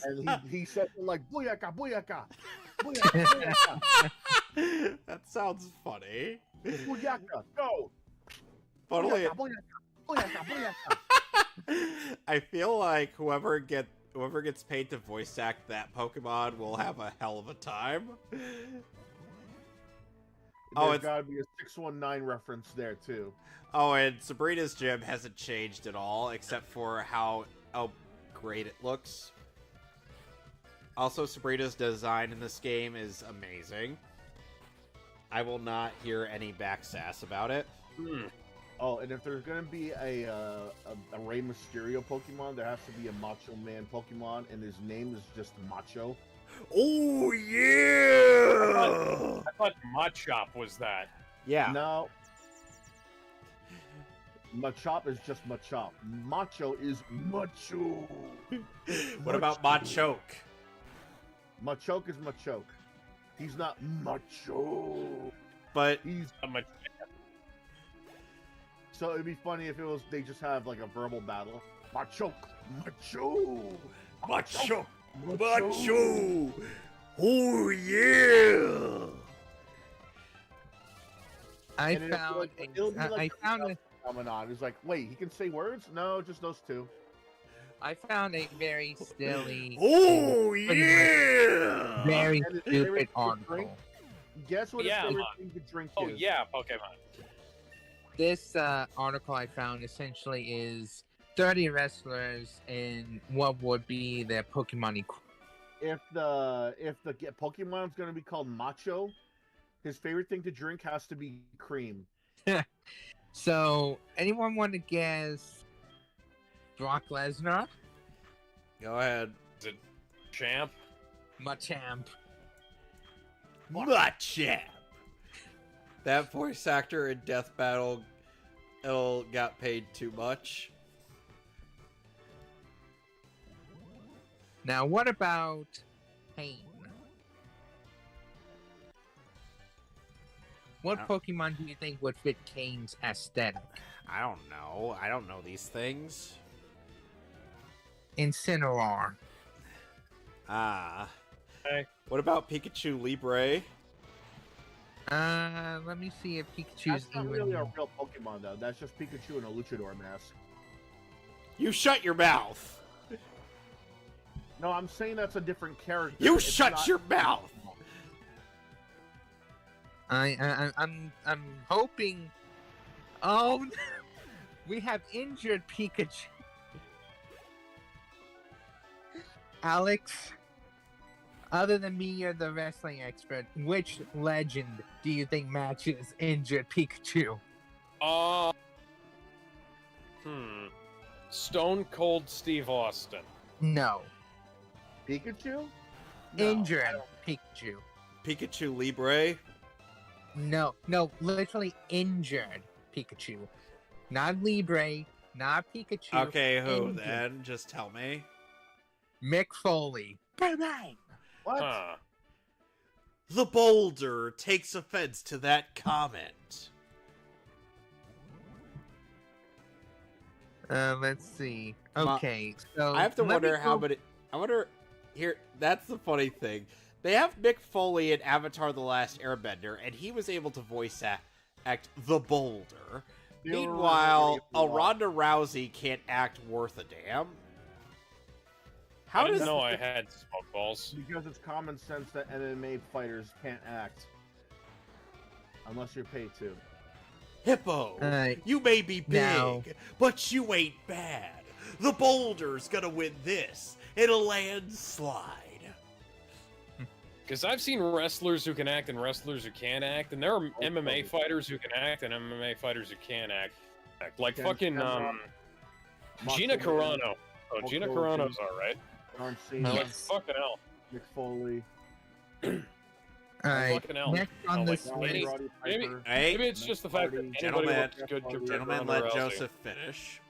And he says it like Booyaka, Booyaka, Booyaka, Booyaka, that sounds funny. Booyaka, go! Totally. Booyaka, Booyaka, Booyaka, Booyaka. I feel like whoever gets paid to voice act that Pokemon will have a hell of a time. There's gotta be a 619 reference there too. Oh, and Sabrina's gym hasn't changed at all, except for how great it looks. Also, Sabrina's design in this game is amazing. I will not hear any backsass about it. Oh, and if there's gonna be a Rey Mysterio Pokemon, there has to be a Macho Man Pokemon, and his name is just Macho. Oh yeah! I thought Machop was that. Yeah. No. Machop is just Machop. Macho is Macho. What about Machoke? Machoke is Machoke. He's not Macho. But He's A Mach- so it'd be funny if it was they just have like a verbal battle. Machoke, Macho, Machoke, Macho. Oh yeah! I And found it'll be like I found a phenomenon. It's like, wait, he can say words? No, just those two. I found a very silly, Oh pretty yeah! very And his favorite stupid thing to drink? article. Guess what Yeah, his favorite man. thing to drink Oh is? yeah, Pokemon. This article I found essentially is 30 wrestlers in what would be their Pokemon If the Pokemon's gonna be called Macho, his favorite thing to drink has to be cream. So, anyone want to guess Brock Lesnar? Go ahead. Is it Champ? Machamp. Machamp. That voice actor in Death Battle got paid too much. Now, what about Pain? What Pokemon do you think would fit Kane's aesthetic? I don't know. I don't know these things. Incineroar. Ah. Hey. What about Pikachu Libre? Let me see if Pikachu's That's not even... really a real Pokemon though. That's just Pikachu in a Luchador mask. You shut your mouth. No, I'm saying that's a different character. You It's shut not- your mouth. I'm hoping. Oh, no. We have injured Pikachu. Alex, other than me, you're the wrestling expert. Which legend do you think matches injured Pikachu? Stone Cold Steve Austin. No, Pikachu? injured Pikachu. Pikachu Libre? No, literally injured Pikachu. Not Libre, not Pikachu. Okay, who injured. then? Just tell me. Mick Foley. Bang! What? Huh. The Boulder takes offense to that comment. Let's see. Okay, so I have to let me wonder how go- many. I wonder. Here, that's the funny thing. They have Mick Foley in Avatar: The Last Airbender, and he was able to voice act the Boulder. Meanwhile, a Ronda Rousey can't act worth a damn. I didn't know I had smoke balls. Because it's common sense that MMA fighters can't act. Unless you're paid to. Hippo, you may be big, now- but you ain't bad. The Boulder's gonna win this in a landslide. Because I've seen wrestlers who can act and wrestlers who can't act, and there are MMA fighters who can act and MMA fighters who can't act. Like Ken fucking Shamrock, Gina Macho Man, Carano. Oh, Hulk Gina Hogan. Carano's alright. John Oh, Cena, Yes. fucking hell. Mick Foley, Alright, Fucking hell. next on Oh, this like, list. Roddy Maybe, Piper, Hey, maybe it's just the fact that Party. anybody Gentlemen. looks good compared to gentlemen, Ronda let Rousey. Joseph finish.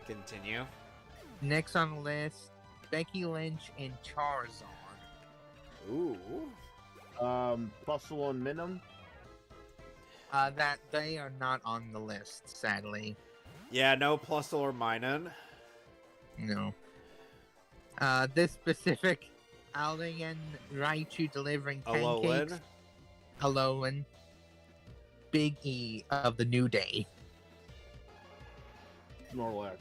Continue. Next on the list, Becky Lynch and Charizard. Ooh. Bustle and Minim. That they are not on the list, sadly. Yeah, no plus or minus. No. This specific outing and Raichu delivering pancakes. Alolan. Big E of the New Day. Snorlax.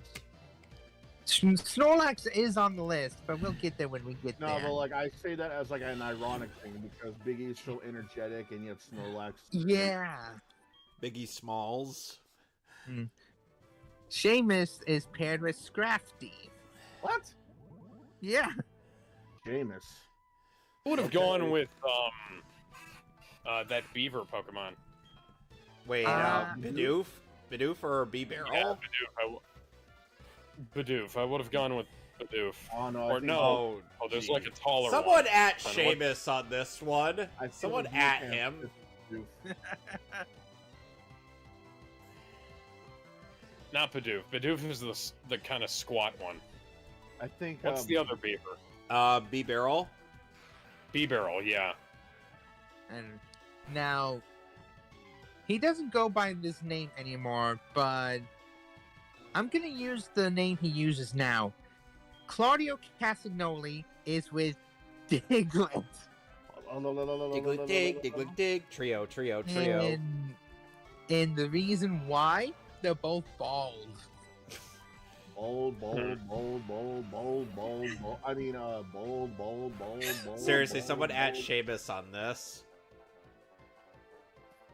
Snorlax is on the list, but we'll get there when we get No, there. but like I say that as like an ironic thing because Big E's so energetic and yet Snorlax. Yeah. Biggie Smalls. Seamus is paired with Scrafty. What? Yeah. Seamus. I would have gone with that beaver Pokemon. Wait, Bidoof? Bidoof or B-Barrel? Yeah, Bidoof. I would have gone with Bidoof. Oh no! Or no. Oh, there's like a taller Someone one. at I don't know Seamus on this one. I Someone feel at like him. Not Bidoof. Bidoof is the kind of squat one. I think. What's the other beaver? B-Barrel? B-Barrel, yeah. And now, he doesn't go by this name anymore, but I'm going to use the name he uses now. Claudio Castagnoli is with Diglett. Diglett dig. Trio. And the reason why, they're both bald. Bold. I mean, bold. Seriously, someone at Seamus on this.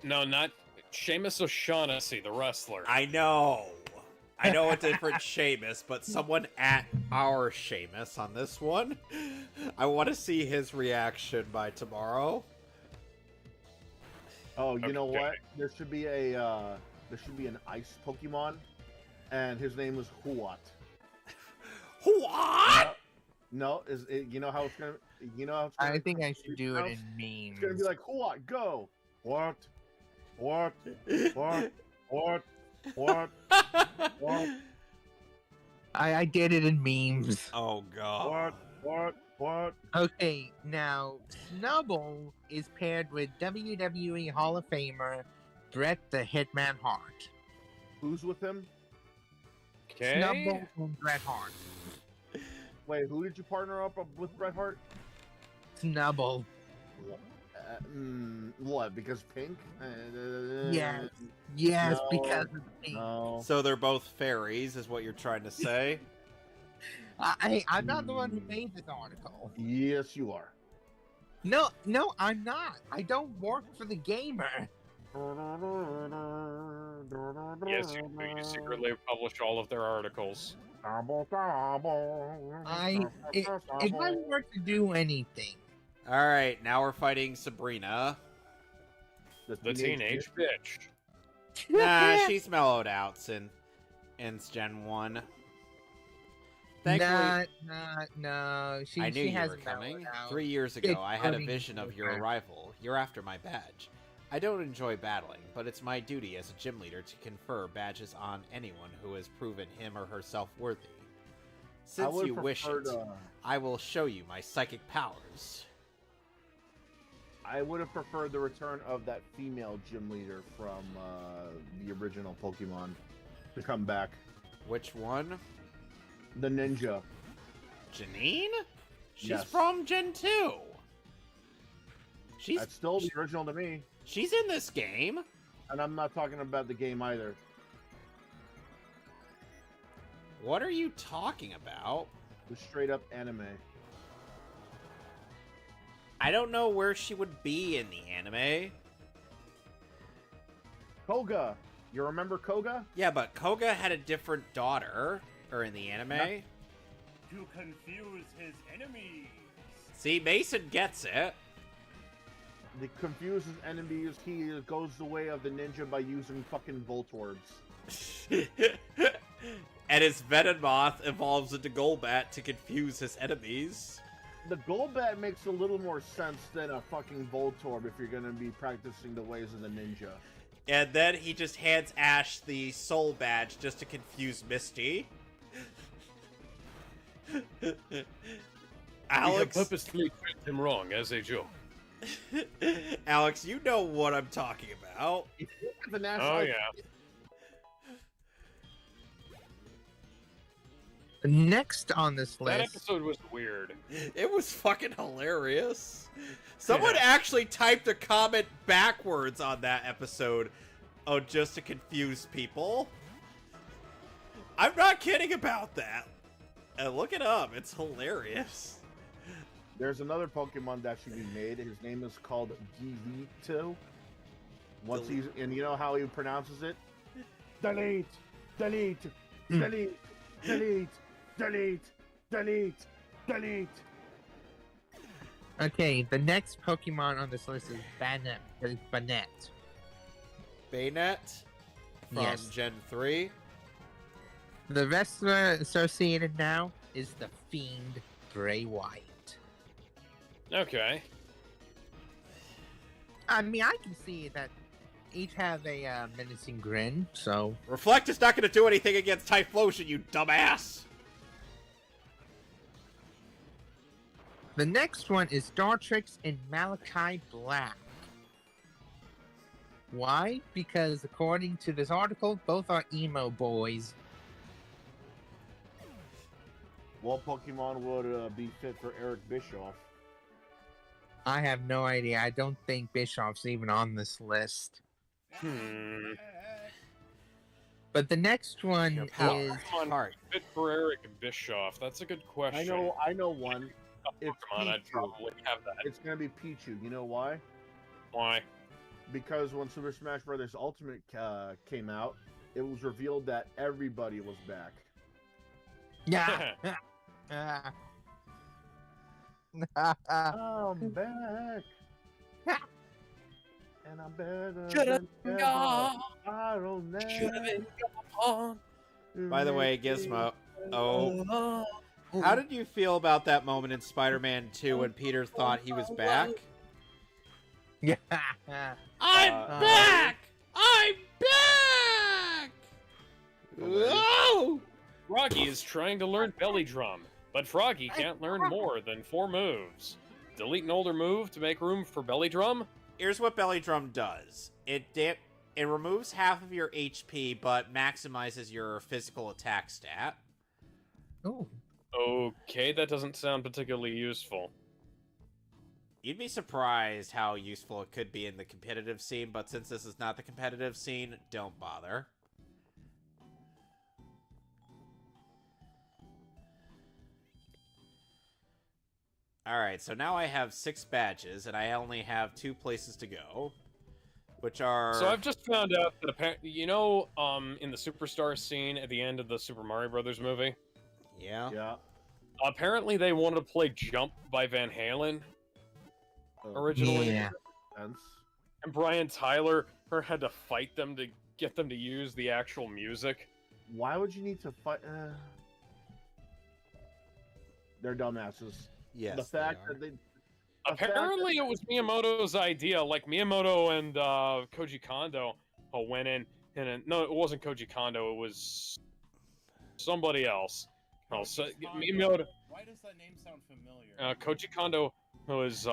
No, not Seamus O'Shaughnessy, the wrestler. I know a different Seamus, but someone at our Seamus on this one. I want to see his reaction by tomorrow. Oh, you know what? There should be an ice Pokemon, and his name is Huat. What? No, is it? You know how it's gonna? You know how it's I think I should do it in memes. It's gonna be like Huat, go. What? I did it in memes. Oh god. What? Okay, now Snubble is paired with WWE Hall of Famer Bret the Hitman Hart. Who's with him? Okay. Snubble and Bret Hart. Wait, who did you partner up with Bret Hart? Snubble. What? Because pink? Yes, no, because of pink. No. So they're both fairies, is what you're trying to say? I'm not the one who made this article. Yes, you are. No, I'm not. I don't work for the gamer. Yes, you secretly publish all of their articles. If I were to do anything, Alright, now we're fighting Sabrina. The teenage bitch. Nah, she's mellowed out since Gen 1. Thankfully, no. She I knew you were hasn't coming. mellowed out. 3 years It's ago, I had a funny. vision of your arrival. You're after my badge. I don't enjoy battling, but it's my duty as a gym leader to confer badges on anyone who has proven him or herself worthy. Since you wish it, I will show you my psychic powers. I would have preferred the return of that female gym leader from the original Pokemon to come back. Which one? The ninja. Janine? She's Yes. from Gen 2. That's still the original to me. She's in this game. And I'm not talking about the game either. What are you talking about? The straight up anime. I don't know where she would be in the anime. Koga. You remember Koga? Yeah, but Koga had a different daughter, or in the anime. To confuse his enemies. See, Mason gets it. The confuses enemies, he goes the way of the ninja by using fucking Voltorbs. And his Venomoth evolves into Golbat to confuse his enemies. The Golbat makes a little more sense than a fucking Voltorb if you're gonna be practicing the ways of the ninja. And then he just hands Ash the Soul Badge just to confuse Misty. Alex, We have purposely tricked him wrong as a joke. Alex, you know what I'm talking about. Oh yeah. Next on this That list, episode was weird. It was fucking hilarious. Someone actually typed a comment backwards on that episode, just to confuse people. I'm not kidding about that. Look it up. It's hilarious. There's another Pokemon that should be made. His name is called Givito. And you know how he pronounces it? Delete, delete, delete, delete, delete, delete, delete. okay, the next Pokemon on this list is Banette. Bayonet from Yes. Gen 3. The wrestler associated now is the Fiend Bray Wyatt. Okay. I mean, I can see that each have a menacing grin, so... Reflect is not going to do anything against Typhlosion, you dumbass! The next one is Dartrix and Malachi Black. Why? Because according to this article, both are emo boys. What Pokemon would be fit for Eric Bischoff? I have no idea. I don't think Bischoff's even on this list. But the next one is... Fit for Eric Bischoff. That's a good question. I know one. It's Pokemon, I'd probably have that. It's gonna be Pichu. You know why? Why? Because when Super Smash Bros. Ultimate came out, it was revealed that everybody was back. Yeah. I'm back. And I'm better. Should've than gone. ever. I don't know. Should've been gone. By the way, Gizmo, how did you feel about that moment in Spider-Man 2 when Peter thought he was back? Yeah. I'm back! I'm back! Whoa! Froggy is trying to learn Belly Drum, but Froggy can't learn more than 4 moves. Delete an older move to make room for Belly Drum? Here's what Belly Drum does. It removes half of your HP, but maximizes your physical attack stat. Oh. Okay, that doesn't sound particularly useful. You'd be surprised how useful it could be in the competitive scene, but since this is not the competitive scene, don't bother. Alright, so now I have 6 badges, and I only have 2 places to go, which are... So I've just found out that apparently, you know, in the Superstar scene at the end of the Super Mario Brothers movie? Yeah? Yeah. Apparently they wanted to play Jump by Van Halen originally. Yeah. And Brian Tyler had to fight them to get them to use the actual music. Why would you need to fight? They're dumbasses. Yes, the fact that they. Apparently it was Miyamoto's idea. Like, Miyamoto and Koji Kondo went in, and no, it wasn't Koji Kondo, it was somebody else. So, Miyamoto... Why does that name sound familiar? Koji Kondo was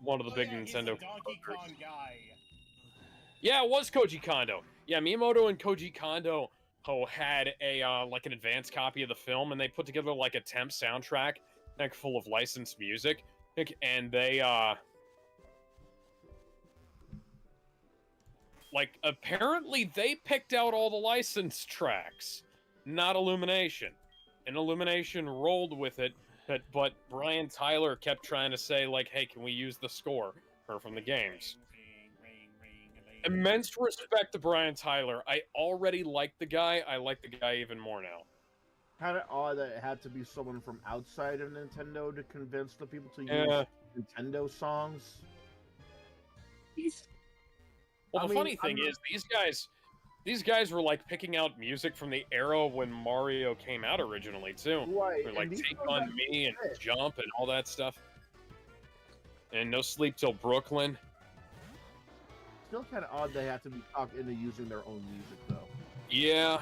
one of the big He's Nintendo... a Donkey Kong guy. Yeah, it was Koji Kondo. Yeah, Miyamoto and Koji Kondo had a like an advanced copy of the film, and they put together like a temp soundtrack, like full of licensed music, and they like apparently they picked out all the licensed tracks, not Illumination, and Illumination rolled with it. But Brian Tyler kept trying to say like, "Hey, can we use the score from the games?" Immense respect to Brian Tyler. I already liked the guy. I like the guy even more now. Kind of odd that it had to be someone from outside of Nintendo to convince the people to use Nintendo songs. Well, the funny thing is, These guys were like picking out music from the era when Mario came out originally too. Right. They're like Take On Me and Jump and all that stuff. And No Sleep Till Brooklyn. Still kind of odd they have to be talked into using their own music though. Yeah.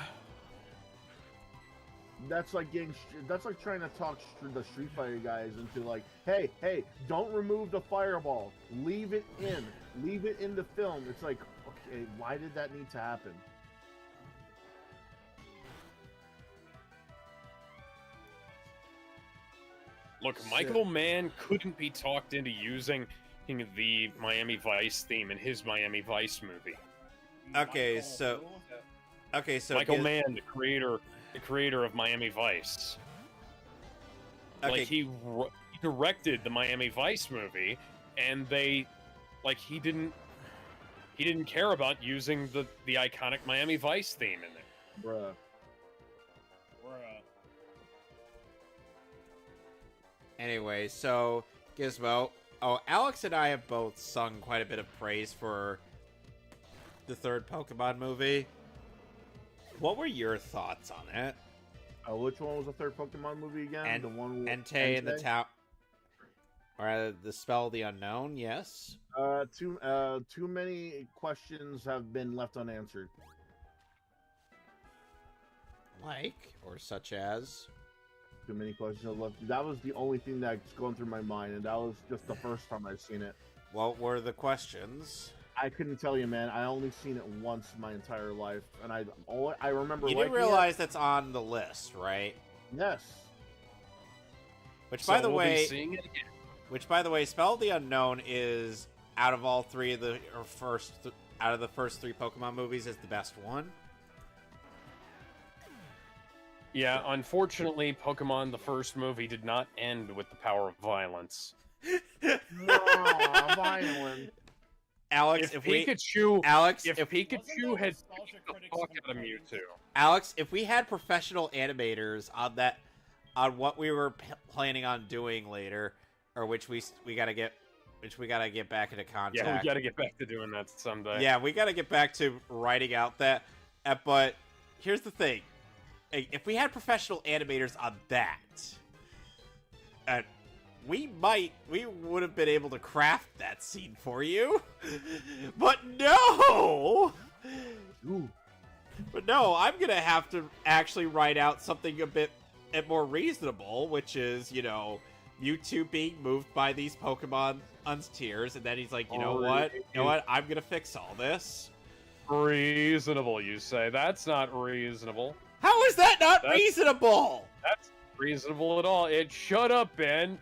That's like trying to talk the Street Fighter guys into like, hey, don't remove the fireball. Leave it in the film. It's like, okay, why did that need to happen? Look, Michael Mann couldn't be talked into using the Miami Vice theme in his Miami Vice movie. Okay, so Michael Mann, the creator of Miami Vice. Okay. Like he directed the Miami Vice movie, and he didn't care about using the iconic Miami Vice theme in there. Bruh. Anyway, so Gizmo. Oh, Alex and I have both sung quite a bit of praise for the third Pokemon movie. What were your thoughts on it? Which one was the third Pokemon movie again? The one with Entei in the town, or the Spell of the Unknown? Yes. Too many questions have been left unanswered. Like, or such as? Too many questions have left. That was the only thing that's going through my mind, and that was just the first time I've seen it. What were the questions? I couldn't tell you, man. I only seen it once my entire life, and I remember. You didn't realize that's on the list, right? Yes. Which, by the way, Spell of the Unknown is out of all three of the first three Pokemon movies is the best one. Yeah, unfortunately, Pokemon the first movie did not end with the power of violence. No, violence. Alex, if Pikachu had beat the fuck out of Mewtwo. Alex, if we had professional animators on what we were planning on doing later, or which we gotta get back into contact. Yeah, we gotta get back to doing that someday. Yeah, we gotta get back to writing out that. But here's the thing: if we had professional animators on that, we would have been able to craft that scene for you. But no! Ooh. But no, I'm gonna have to actually write out something a bit more reasonable, which is, Mewtwo being moved by these Pokemon's tears, and then he's like, you know what? I'm gonna fix all this. Reasonable, you say? That's not reasonable. How is that not reasonable? That's not reasonable at all. It should have been.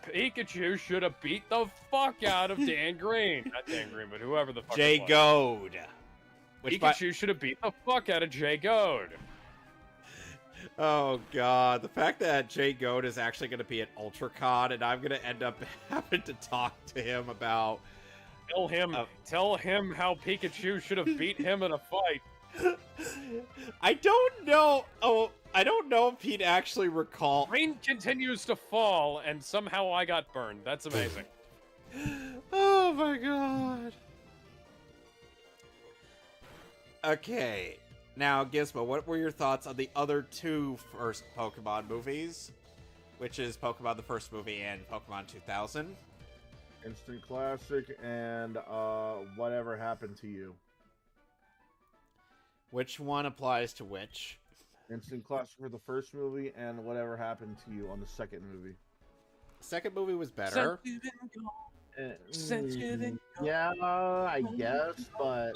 Pikachu should have beat the fuck out of Dan Green. Not Dan Green, but whoever the fuck Jay Goad. Pikachu should have beat the fuck out of Jay Goad. Oh god, the fact that Jay Goad is actually going to be at UltraCon, and I'm going to end up having to talk to him about... Tell him how Pikachu should have beat him in a fight. I don't know. I don't know if he'd actually recall. Rain continues to fall, and somehow I got burned. That's amazing. Oh my god. Okay. Now, Gizmo, what were your thoughts on the other two first Pokemon movies? Which is Pokemon the first movie and Pokemon 2000? Instant Classic and Whatever Happened to You. Which one applies to which? Instant Classic for the first movie and Whatever Happened to You on the second movie. The second movie was better. Yeah, I guess, but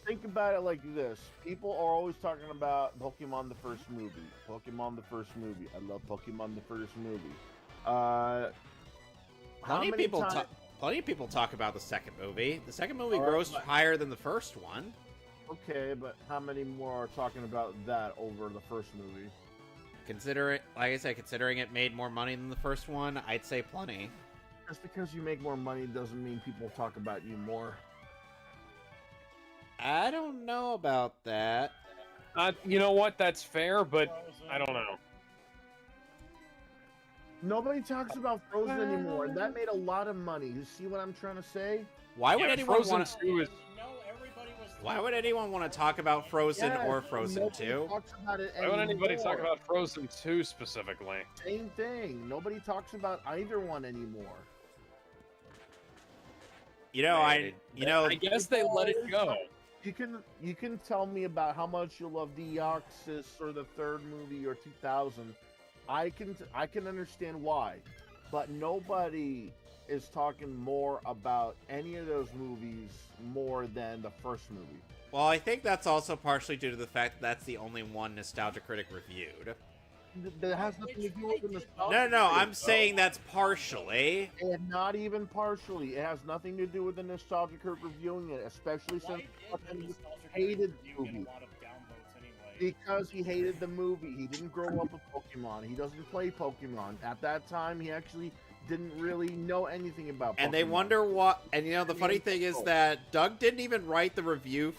think about it like this. People are always talking about Pokemon the first movie. Pokemon the first movie. I love Pokemon the first movie. Plenty of people talk about the second movie. The second movie grossed higher than the first one. Okay, but how many more are talking about that over the first movie? Considering it made more money than the first one, I'd say plenty. Just because you make more money doesn't mean people talk about you more. I don't know about that. You know what? That's fair, but I don't know. Nobody talks about Frozen anymore, and that made a lot of money. You see what I'm trying to say? Why would anyone want to? No, everybody was Why would anyone want to talk about Frozen or Frozen 2? Talks about it Why would anybody talk anymore. about Frozen 2 specifically? Same thing. Nobody talks about either one anymore. You know, I guess they let it go. You can tell me about how much you love Deoxys or the third movie or 2000. I can understand why, but nobody is talking more about any of those movies more than the first movie. Well, I think that's also partially due to the fact that that's the only one Nostalgia Critic reviewed. That has nothing to do with the nostalgia. No, I'm saying that's partially. And not even partially. It has nothing to do with the Nostalgia Critic reviewing it, especially since he hated the movie. Because he hated the movie. He didn't grow up with Pokemon. He doesn't play Pokemon. At that time, he actually didn't really know anything about Pokemon. And they wonder what. And you know, the funny thing is that Doug didn't even write the review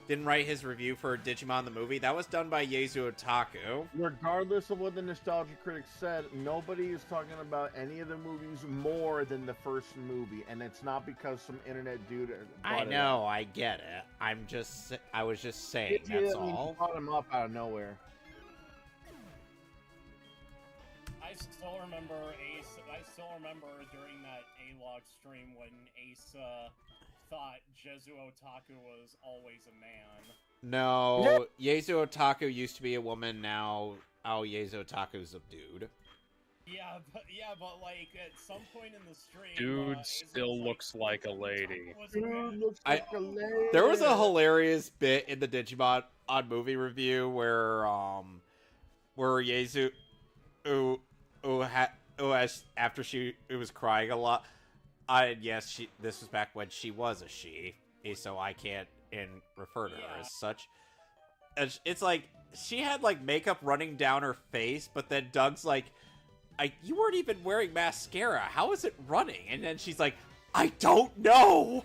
didn't write his review for Digimon the movie. That was done by Yezu Otaku. Regardless of what the Nostalgia Critics said, nobody is talking about any of the movies more than the first movie, and it's not because some internet dude. I know, I get it. I was just saying. That's all. Brought him up out of nowhere. I still remember during that A-Log stream when Ace thought Jezu Otaku was always a man. No, Yezu Otaku used to be a woman. Now Yezu Otaku's a dude. Yeah, but like at some point in the stream, Dude still looks like a lady. There was a hilarious bit in the Digimon on movie review where Yezu, after it was crying a lot. Yes, this was back when she was a she, so I can't refer to her as such. And it's like she had like makeup running down her face, but then Doug's like, "You weren't even wearing mascara. How is it running?" And then she's like, "I don't know."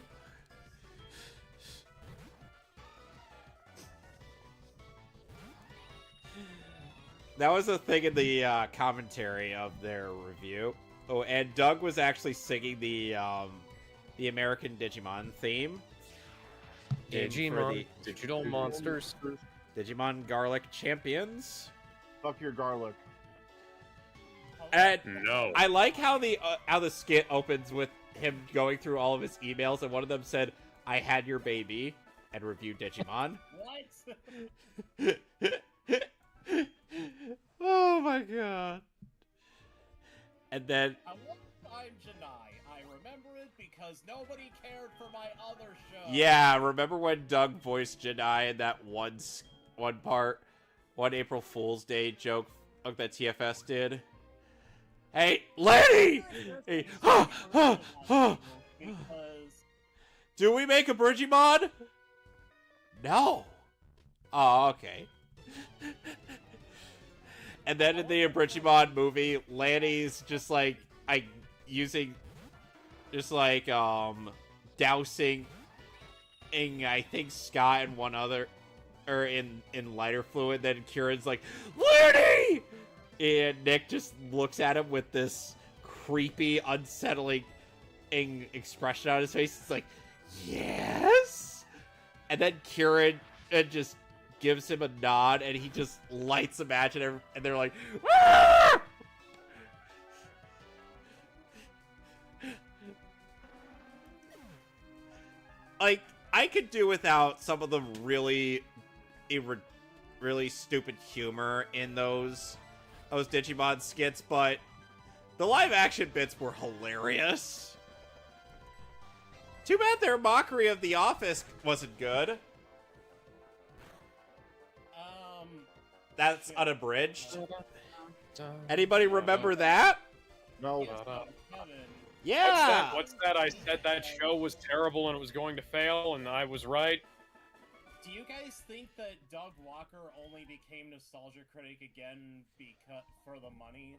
That was a thing in the commentary of their review. Oh, and Doug was actually singing the American Digimon theme. Digimon, Digital Monsters. Digimon Garlic Champions. Fuck your garlic. And no. I like how the skit opens with him going through all of his emails, and one of them said, "I had your baby," and reviewed Digimon. What? Oh my god. And then I'm Janai. I remember it because nobody cared for my other show. yeah, remember when Doug voiced Jedi in that one April Fool's Day joke that TFS did? Hey, Lenny! Hey, do we make a Brigimon? No. Oh, okay. And then in the Brigimon movie, Lanny's just like dousing I think Scott and one other or in lighter fluid. Then Kieran's like, "Lanny!" And Nick just looks at him with this creepy, unsettling expression on his face. It's like, "Yes?" And then Kieran just gives him a nod, and he just lights a match, and they're like, "Ah!" Like, I could do without some of the really stupid humor in those Digimon skits, but the live-action bits were hilarious. Too bad their mockery of The Office wasn't good. That's unabridged. Anybody remember that? No. Yeah. What's that? I said that show was terrible and it was going to fail, and I was right. Do you guys think that Doug Walker only became Nostalgia Critic again because for the money?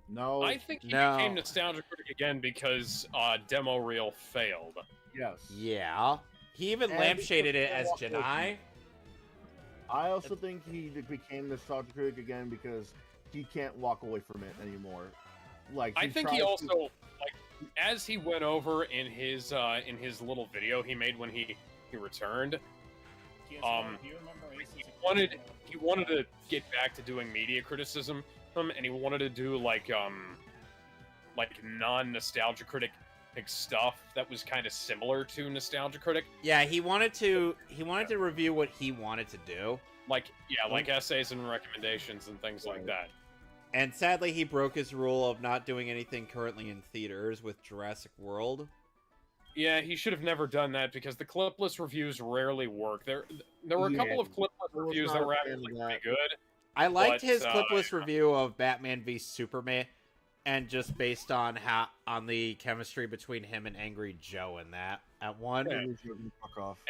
No. I think he became Nostalgia Critic again because Demo Reel failed. Yes. Yeah. He even lampshaded it as Janai. I also think he became Nostalgia Critic again because he can't walk away from it anymore. Like I think he also, like, as he went over in his little video he made when he he returned. Do you remember Ace's He wanted to get back to doing media criticism, and he wanted to do like non-nostalgia critic stuff that was kind of similar to Nostalgia Critic. Yeah, he wanted to review what he wanted to do. Like essays and recommendations and things like that. And sadly, he broke his rule of not doing anything currently in theaters with Jurassic World. Yeah, he should have never done that because the clipless reviews rarely work. There were a couple of clipless reviews that were actually pretty good. I liked his clipless review of Batman v Superman, and just based on the chemistry between him and Angry Joe in that at one. Yeah.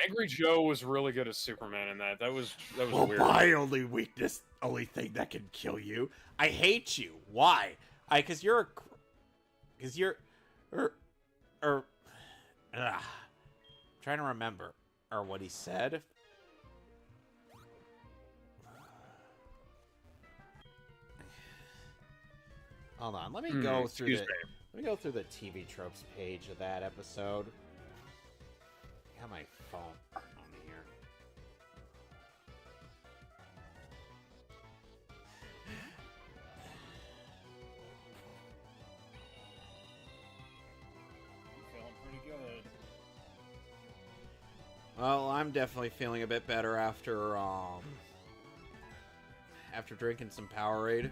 Angry Joe was really good as Superman in that. That was weird. My only weakness, only thing that can kill you. I hate you. Why? Because you're trying to remember what he said. Hold on, let me go through the TV tropes page of that episode. I have my phone on here. I'm feeling pretty good. Well, I'm definitely feeling a bit better after drinking some Powerade.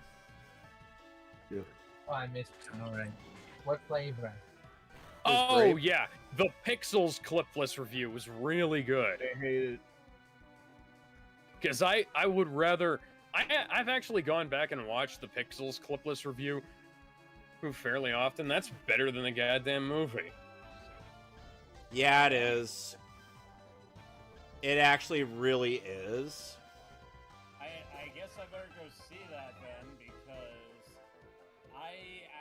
Yeah. Oh, I missed Powerade. What flavor? Oh, yeah. The Pixels clipless review was really good. I hate it. Because I would rather... I've actually gone back and watched the Pixels clipless review fairly often. That's better than the goddamn movie. Yeah, it is. It actually really is. I guess I better go see that then, because I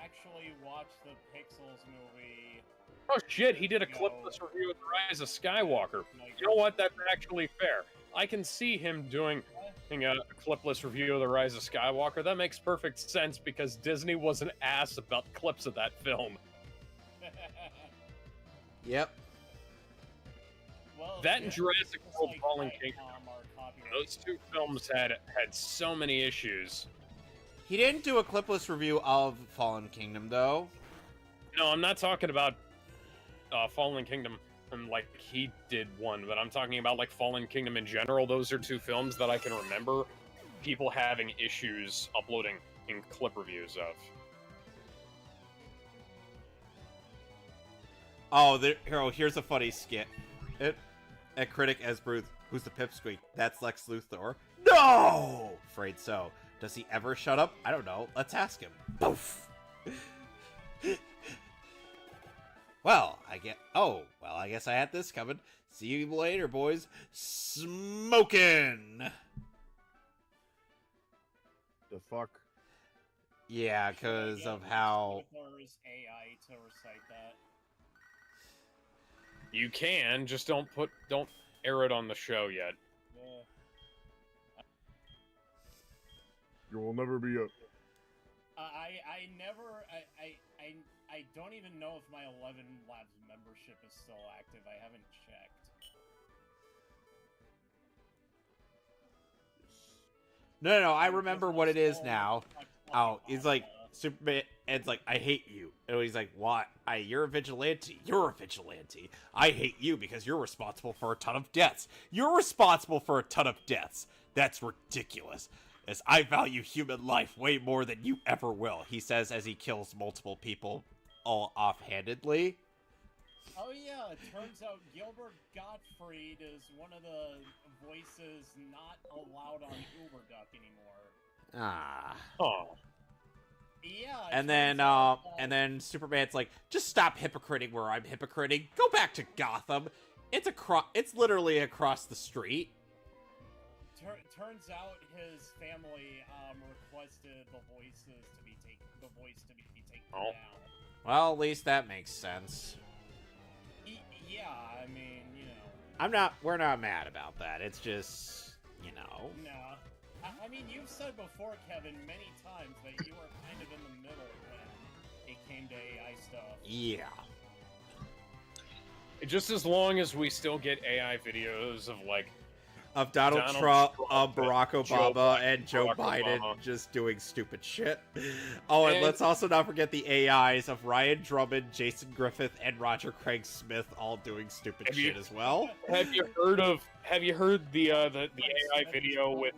actually watched the Pixels movie. Oh shit, he did a clipless review of The Rise of Skywalker. You know what? That's actually fair. I can see him doing a clipless review of The Rise of Skywalker. That makes perfect sense because Disney was an ass about clips of that film. Yep. Well, that and Jurassic World Fallen Kingdom. Those two films had so many issues. He didn't do a clipless review of Fallen Kingdom, though. No, I'm not talking about Fallen Kingdom and like he did one, but I'm talking about like Fallen Kingdom in general. Those are two films that I can remember people having issues uploading in clip reviews of. Oh, here's a funny skit. A critic Esbruth, who's the pipsqueak? That's Lex Luthor. No! Afraid so. Does he ever shut up? I don't know. Let's ask him. Poof! I guess I had this coming. See you later, boys. Smoking! The fuck? Yeah, because of how... AI to recite that. You can, just don't air it on the show yet. You will never be up. I don't even know if my 11 Labs membership is still active. I haven't checked. No, I remember what it is now. Oh, he's like, Superman, Ed's like, I hate you. And he's like, what? You're a vigilante. You're a vigilante. I hate you because you're responsible for a ton of deaths. You're responsible for a ton of deaths. That's ridiculous. As I value human life way more than you ever will, he says as he kills multiple people all offhandedly. Oh yeah, it turns out Gilbert Gottfried is one of the voices not allowed on Uberduck anymore. Ah. Oh. Yeah. And then Superman's like, just stop hypocriting where I'm hypocriting. Go back to Gotham. It's literally across the street. Turns out his family requested the voice to be taken down. Well, at least that makes sense. Yeah, I mean, you know. We're not mad about that. It's just, you know. No. I mean, you've said before, Kevin, many times that you were kind of in the middle when it came to AI stuff. Yeah. just as long as we still get AI videos of like of Donald Trump, Barack Obama, and Joe Biden just doing stupid shit. Oh, and let's also not forget the AIs of Ryan Drummond, Jason Griffith, and Roger Craig Smith all doing stupid shit as well. Have you heard the AI video with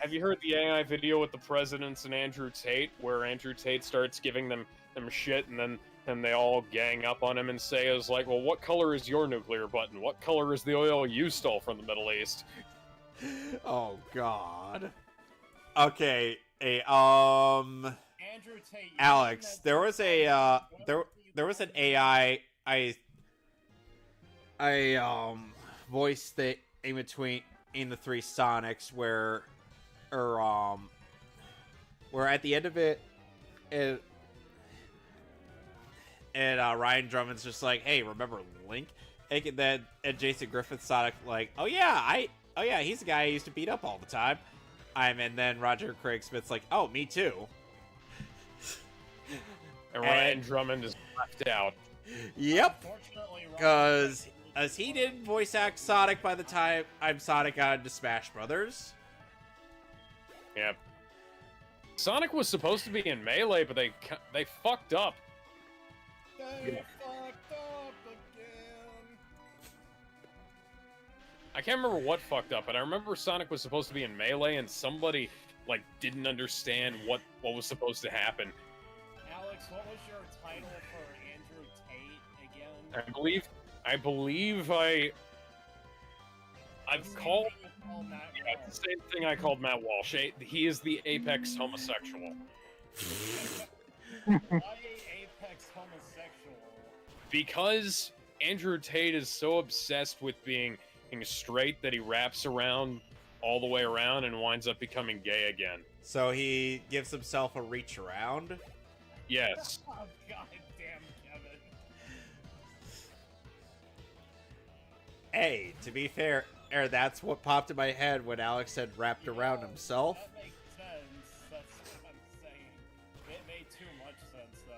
have you heard the AI video with the presidents and Andrew Tate, where Andrew Tate starts giving them shit, and then they all gang up on him and say, is like, well, what color is your nuclear button? What color is the oil you stole from the Middle East? Oh, God. Okay, Andrew Tate, Alex, there was a, there was an AI, I voiced it in between, in the 3 Sonics, where at the end of it, and Ryan Drummond's just like, hey, remember Link? And Jason Griffith Sonic like, oh yeah, he's the guy I used to beat up all the time. And then Roger Craig Smith's like, oh, me too. And Ryan Drummond is left out. Yep. Because as he didn't voice act Sonic by the time Sonic got into Smash Brothers. Yep. Sonic was supposed to be in Melee, but they fucked up. They fucked up again. I can't remember what fucked up, but I remember Sonic was supposed to be in Melee, and somebody like didn't understand what was supposed to happen. Alex, what was your title for Andrew Tate again? I've called the same thing I called Matt Walsh. He is the apex homosexual. Why apex homosexual? Because Andrew Tate is so obsessed with being straight that he wraps around all the way around and winds up becoming gay again. So he gives himself a reach around? Yes. Oh, God damn, Kevin. Hey, to be fair, that's what popped in my head when Alex said wrapped around himself. That makes sense. That's what I'm saying. It made too much sense, though.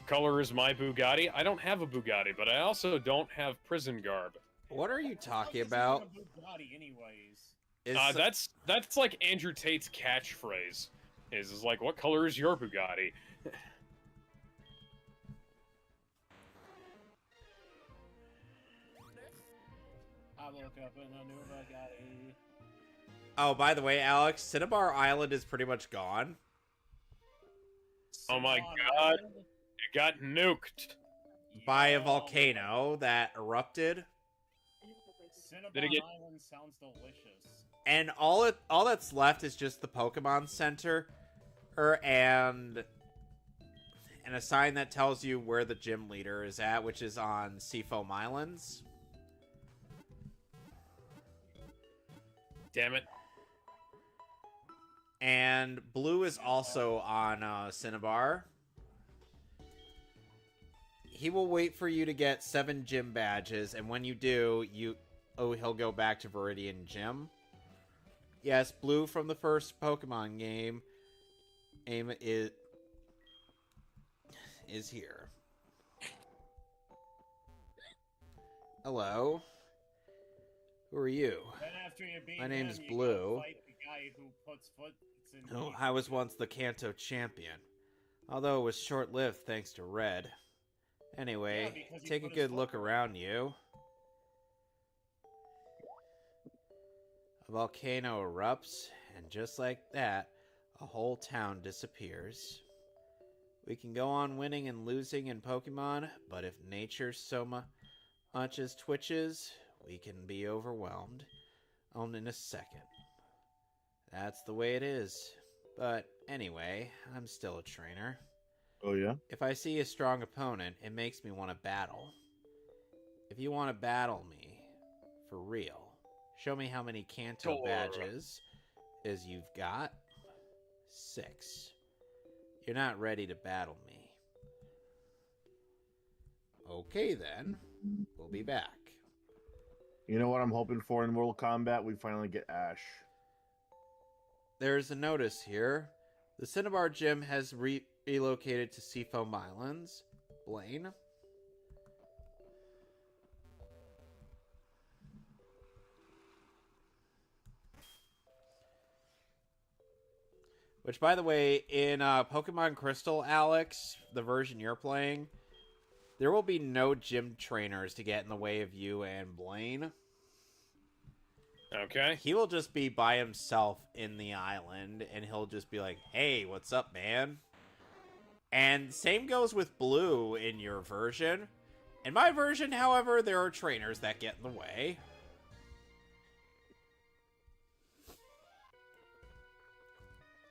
Color is my Bugatti. I don't have a Bugatti, but I also don't have prison garb. What are you talking about? Bugatti anyways. That's like Andrew Tate's catchphrase. Is like, what color is your Bugatti? I woke up in a new Bugatti. Oh, by the way, Alex, Cinnabar Island is pretty much gone. Oh my God. It got nuked. By a volcano that erupted. Cinnabon Island sounds delicious. And all that's left is just the Pokemon Center, and a sign that tells you where the gym leader is at, which is on Seafoam Islands. Damn it. And Blue is also on Cinnabar. He will wait for you to get 7 gym badges, and when you do, he'll go back to Viridian Gym. Yes, Blue from the first Pokemon game is here. Hello. Who are you? My name's Blue. Oh, I was once the Kanto champion, although it was short-lived thanks to Red. Anyway, take a good look around you. A volcano erupts, and just like that, a whole town disappears. We can go on winning and losing in Pokemon, but if nature so much as twitches, we can be overwhelmed in a second. That's the way it is. But anyway, I'm still a trainer. Oh, yeah? If I see a strong opponent, it makes me want to battle. If you want to battle me, for real, show me how many Kanto badges as you've got. 6. You're not ready to battle me. Okay then, we'll be back. You know what I'm hoping for in Mortal Kombat? We finally get Ash. There's a notice here. The Cinnabar Gym has relocated to Seafoam Islands. Blaine. Which, by the way, in Pokemon Crystal, Alex, the version you're playing, there will be no gym trainers to get in the way of you and Blaine. Okay. He will just be by himself in the island, and he'll just be like, hey, what's up, man? And same goes with Blue in your version. In my version, however, there are trainers that get in the way.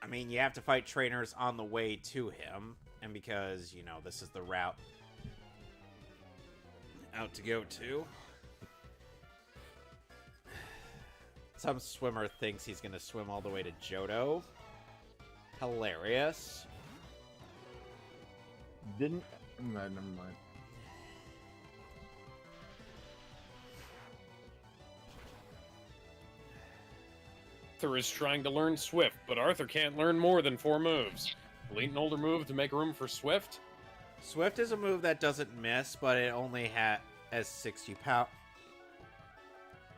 I mean, you have to fight trainers on the way to him, and because, you know, this is the route out to go to. Some swimmer thinks he's going to swim all the way to Johto. Hilarious. No, never mind. Arthur is trying to learn Swift, but Arthur can't learn more than 4 moves. Delete an older move to make room for Swift? Swift is a move that doesn't miss, but it only has 60 power.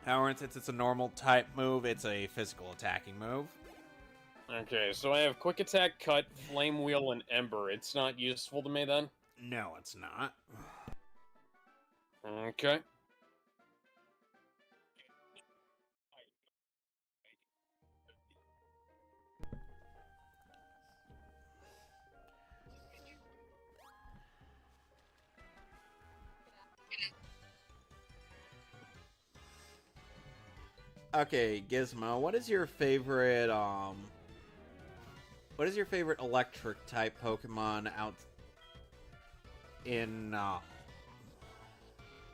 And since it's a normal type move, it's a physical attacking move. Okay, so I have Quick Attack, Cut, Flame Wheel, and Ember. It's not useful to me then? No, it's not. Okay. Okay, Gizmo, what is your favorite electric type Pokemon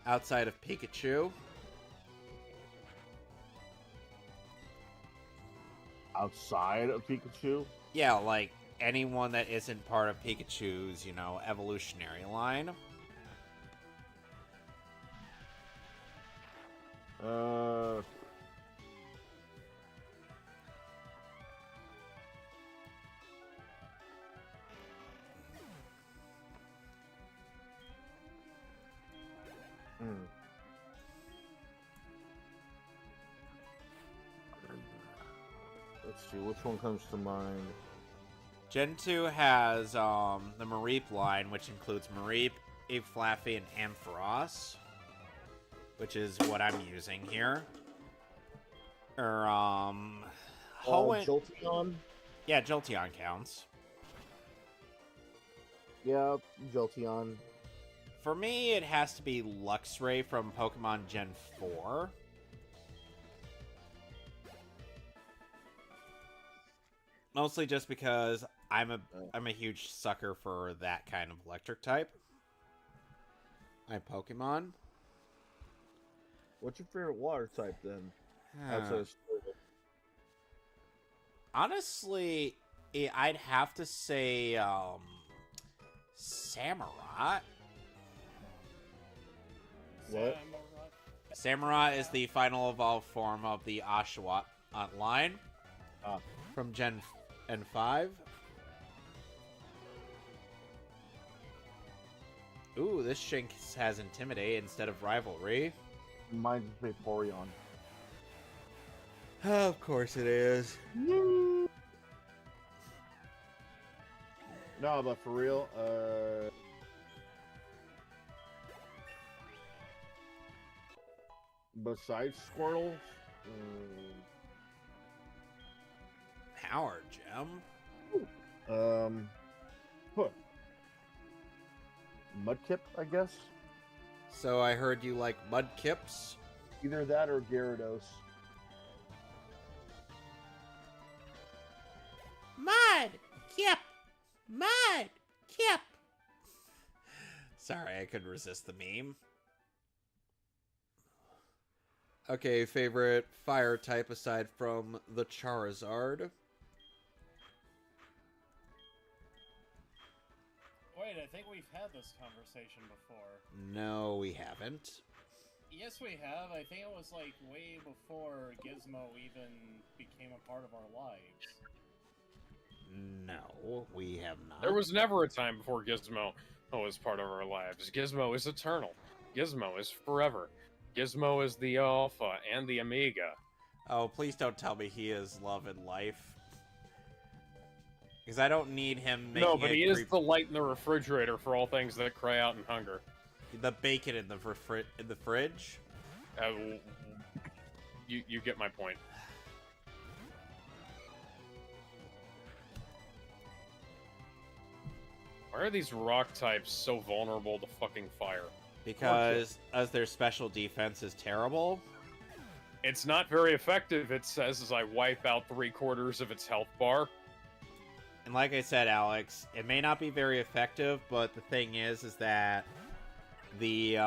outside of Pikachu? Outside of Pikachu? Yeah, like anyone that isn't part of Pikachu's, you know, evolutionary line. Let's see, which one comes to mind? Gen 2 has the Mareep line, which includes Mareep, Flaffy, and Ampharos, which is what I'm using here. Jolteon? Yeah, Jolteon counts. Yeah, Jolteon. For me, it has to be Luxray from Pokemon Gen 4. Mostly just because I'm a huge sucker for that kind of electric type. My Pokemon. What's your favorite water type then? Outside of Squirtle? Honestly, I'd have to say Samurott. What? Samurott is the final evolved form of the Oshawott line from Gen 5. Ooh, this Shinx has Intimidate instead of Rivalry. Mine's Vaporeon. Of course it is. No, but for real, besides Squirtle, Power Gem. Mudkip, I guess. So I heard you like Mudkips. Either that or Gyarados. Mudkip! Mudkip! Sorry, I couldn't resist the meme. Okay, favorite fire type aside from the Charizard? Wait, I think we've had this conversation before. No, we haven't. Yes, we have. I think it was like way before Gizmo even became a part of our lives. No, we have not. There was never a time before Gizmo was part of our lives. Gizmo is eternal. Gizmo is forever. Gizmo is the Alpha and the Omega. Oh, please don't tell me he is love and life. Because I don't need him making No, but he is the light in the refrigerator for all things that cry out in hunger. The bacon in the fridge? You get my point. Why are these rock types so vulnerable to fucking fire? Because as their special defense is terrible. It's not very effective, it says, as I wipe out 3/4 of its health bar. And like I said, Alex, it may not be very effective, but the thing is that the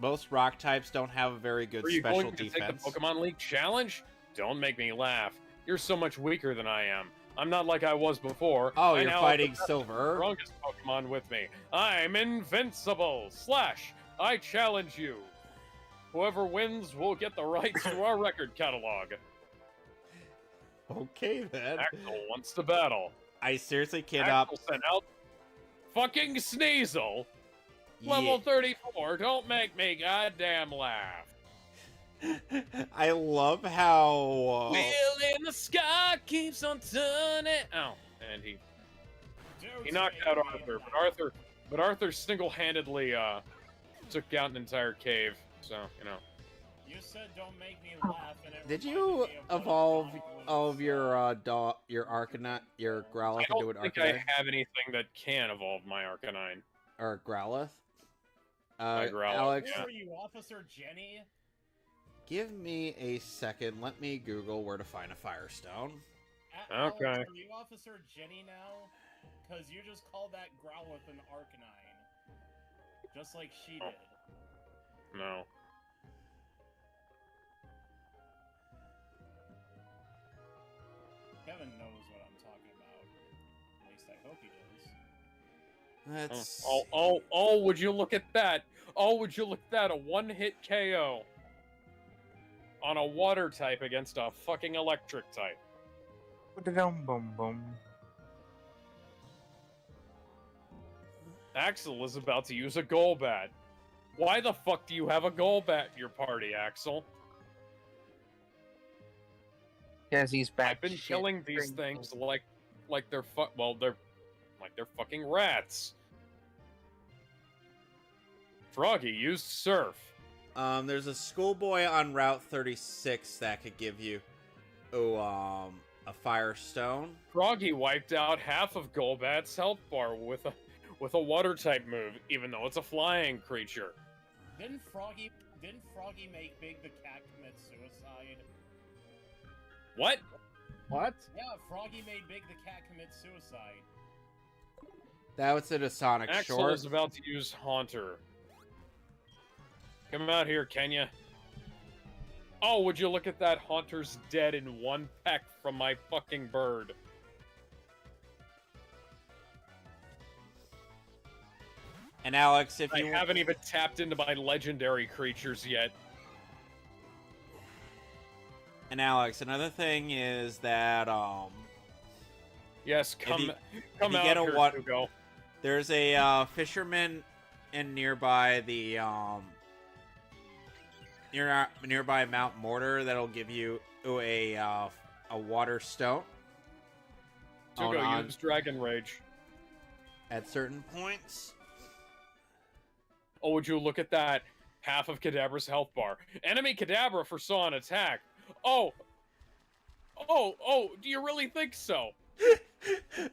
most rock types don't have a very good special defense. Are you going to take the Pokemon League challenge? Don't make me laugh. You're so much weaker than I am. I'm not like I was before. Oh, you're fighting Silver. Strongest Pokemon with me. I'm invincible. / I challenge you. Whoever wins will get the rights to our record catalog. Okay, then. Axel wants to battle. I seriously cannot... Axel sent out fucking Sneasel. Level 34. Don't make me goddamn laugh. I love how... Wheel in the sky keeps on turning. Oh, and he knocked out Arthur. But Arthur single-handedly took down an entire cave. So, you know. You said don't make me laugh. And did you evolve all of your Arcanine, your Growlithe into an Arcanine? I don't think I have anything that can evolve my Arcanine. Or Growlithe? Growlithe, Alex, where are you, Officer Jenny? Give me a second. Let me Google where to find a Firestone. Okay. Alex, are you Officer Jenny now? Because you just called that Growlithe an Arcanine. Just like she did. No. Kevin knows what I'm talking about. At least I hope he does. That's... Oh, would you look at that? Oh, would you look at that? A one-hit KO on a water type against a fucking electric type. Axel is about to use a Golbat. Why the fuck do you have a Golbat in your party, Axel? Because he's back. I've been killing these things like they're they're fucking rats. Froggy used Surf. There's a schoolboy on Route 36 that could give you a Firestone. Froggy wiped out half of Golbat's health bar with a water type move, even though it's a flying creature. Didn't Froggy make Big the cat commit suicide? What? What? Yeah, Froggy made Big the cat commit suicide. That was in a Sonic Axel short. is about to use Haunter. Come out here, Kenya. Oh, would you look at that? Haunter's dead in one peck from my fucking bird. And Alex, if you... I haven't even tapped into my legendary creatures yet. And Alex, another thing is that, Yes, come out here, Hugo. There's a, fisherman in nearby the, nearby Mount Mortar that'll give you a water stone. Hugo, use Dragon Rage. At certain points. Oh, would you look at that? Half of Kadabra's health bar. Enemy Kadabra foresaw an attack. Oh, do you really think so?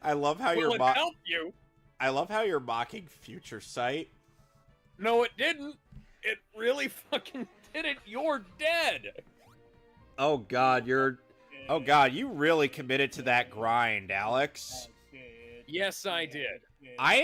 I love how Will it help you? I love how you're mocking Future Sight. No, it didn't. It really fucking didn't. You're dead. Oh God, you really committed to that grind, Alex. Yes, I did. I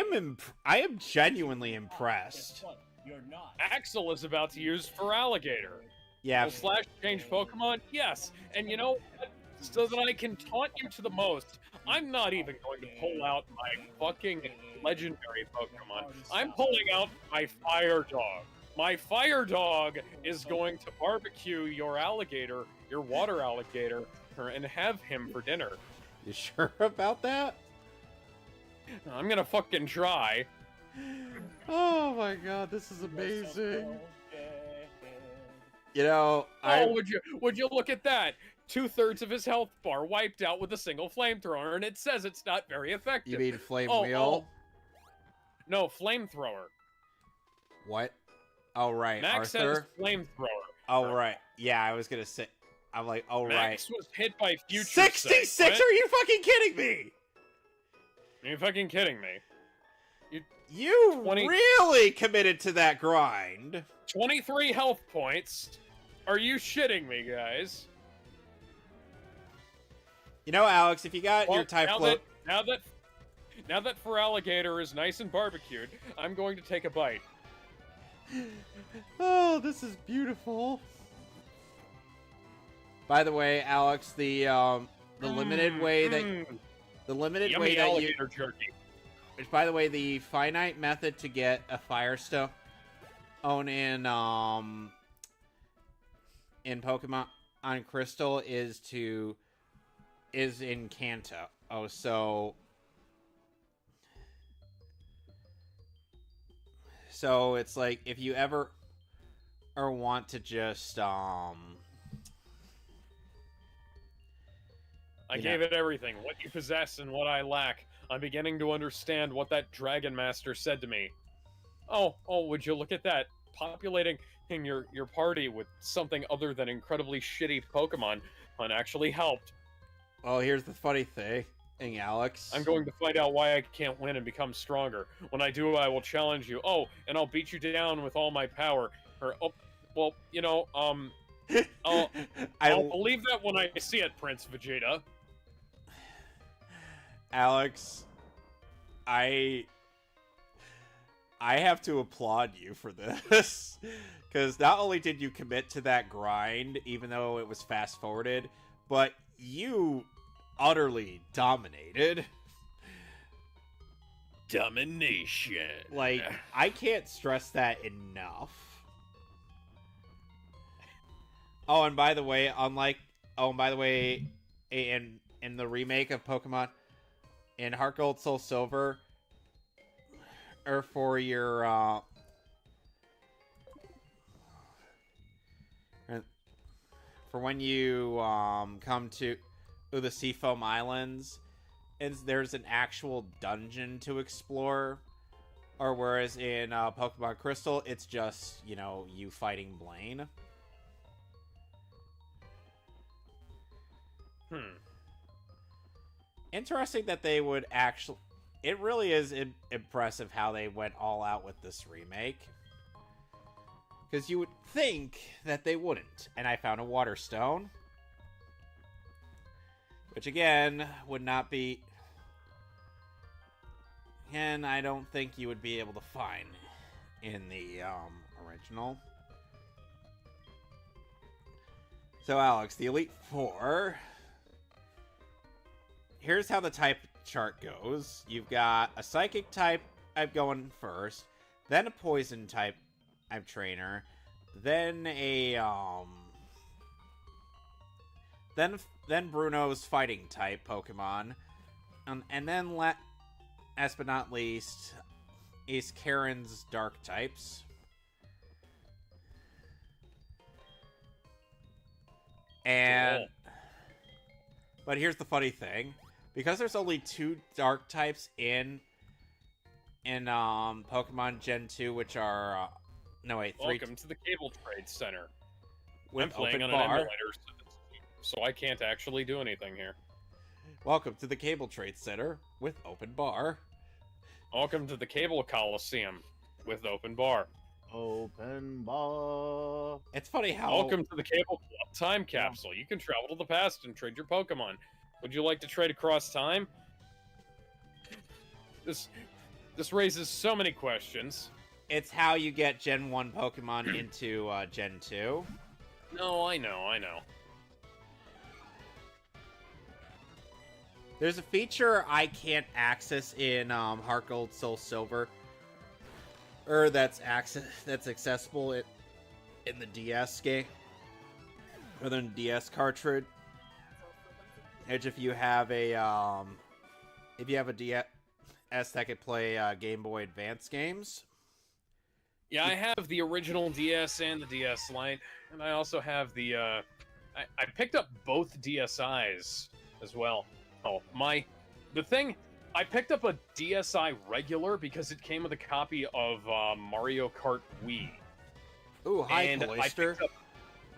am genuinely impressed. You're not. Axel is about to use Feraligatr. Yeah. Will Slash change Pokemon? Yes. And you know what? So that I can taunt you to the most, I'm not even going to pull out my fucking legendary Pokemon. I'm pulling out my Fire Dog. My fire dog is going to barbecue your alligator, your water alligator, and have him for dinner. You sure about that? I'm gonna fucking try. Oh my god, this is amazing. You know, would you look at that? 2/3 of his health bar wiped out with a single flamethrower, and it says it's not very effective. You mean flame wheel? No, flamethrower. What? Oh, right, Max Arthur? has flamethrower. Oh, right. Yeah, I was gonna say... I'm like, oh, Max was hit by future 66? Sight. Are you fucking kidding me? Are you fucking kidding me? You really committed to that grind. 23 health points. Are you shitting me, guys? You know, Alex, if you got your type float... Now that Feraligatr is nice and barbecued, I'm going to take a bite. Oh, this is beautiful. By the way, Alex, the limited way that... The limited Yummy way that alligator jerky. Which, by the way, the finite method to get a Firestone in Pokemon on Crystal is in Kanto. Oh, so it's like if you ever or want to just I gave it everything, what you possess and what I lack. I'm beginning to understand what that Dragon Master said to me. Oh, would you look at that? Populating your party with something other than incredibly shitty Pokemon actually helped. Well, here's the funny thing, Alex. I'm going to find out why I can't win and become stronger. When I do, I will challenge you. Oh, and I'll beat you down with all my power. I'll believe that when I see it, Prince Vegeta. Alex, I have to applaud you for this. Because not only did you commit to that grind, even though it was fast-forwarded, but you utterly dominated. Domination. Like, I can't stress that enough. Oh, and by the way, in the remake of Pokemon, in Heart Gold, Soul Silver, or for your, for when you, come to the Seafoam Islands, there's an actual dungeon to explore, or whereas in, Pokemon Crystal, it's just, you fighting Blaine. Interesting that they would actually... It really is impressive how they went all out with this remake. Because you would think that they wouldn't. And I found a Water Stone. Which, again, would not be... Again, I don't think you would be able to find in the original. So, Alex, the Elite Four... Here's how the type chart goes. You've got a Psychic type I'm going first, then a Poison type I'm trainer, then a then Bruno's Fighting type Pokemon, and then last but not least is Karen's Dark types. And but here's the funny thing. Because there's only 2 dark types in Pokemon Gen 2, which are 3. Welcome to the Cable Trade Center. With I'm playing on an emulator, so I can't actually do anything here. Welcome to the Cable Trade Center with open bar. Welcome to the Cable Coliseum with open bar. Open bar. It's funny how... Welcome to the Cable Club Time Capsule. You can travel to the past and trade your Pokemon. Would you like to trade across time? This raises so many questions. It's how you get Gen 1 Pokemon into Gen 2. No, I know. There's a feature I can't access in Heart Gold, Soul Silver, or that's accessible in the DS game, or the DS cartridge. Which if you have a DS that could play Game Boy Advance games. Yeah, I have the original DS and the DS Lite, and I also have the. I picked up both DSIs as well. Oh, the thing. I picked up a DSi regular because it came with a copy of Mario Kart Wii. Ooh, hi, and Cloister.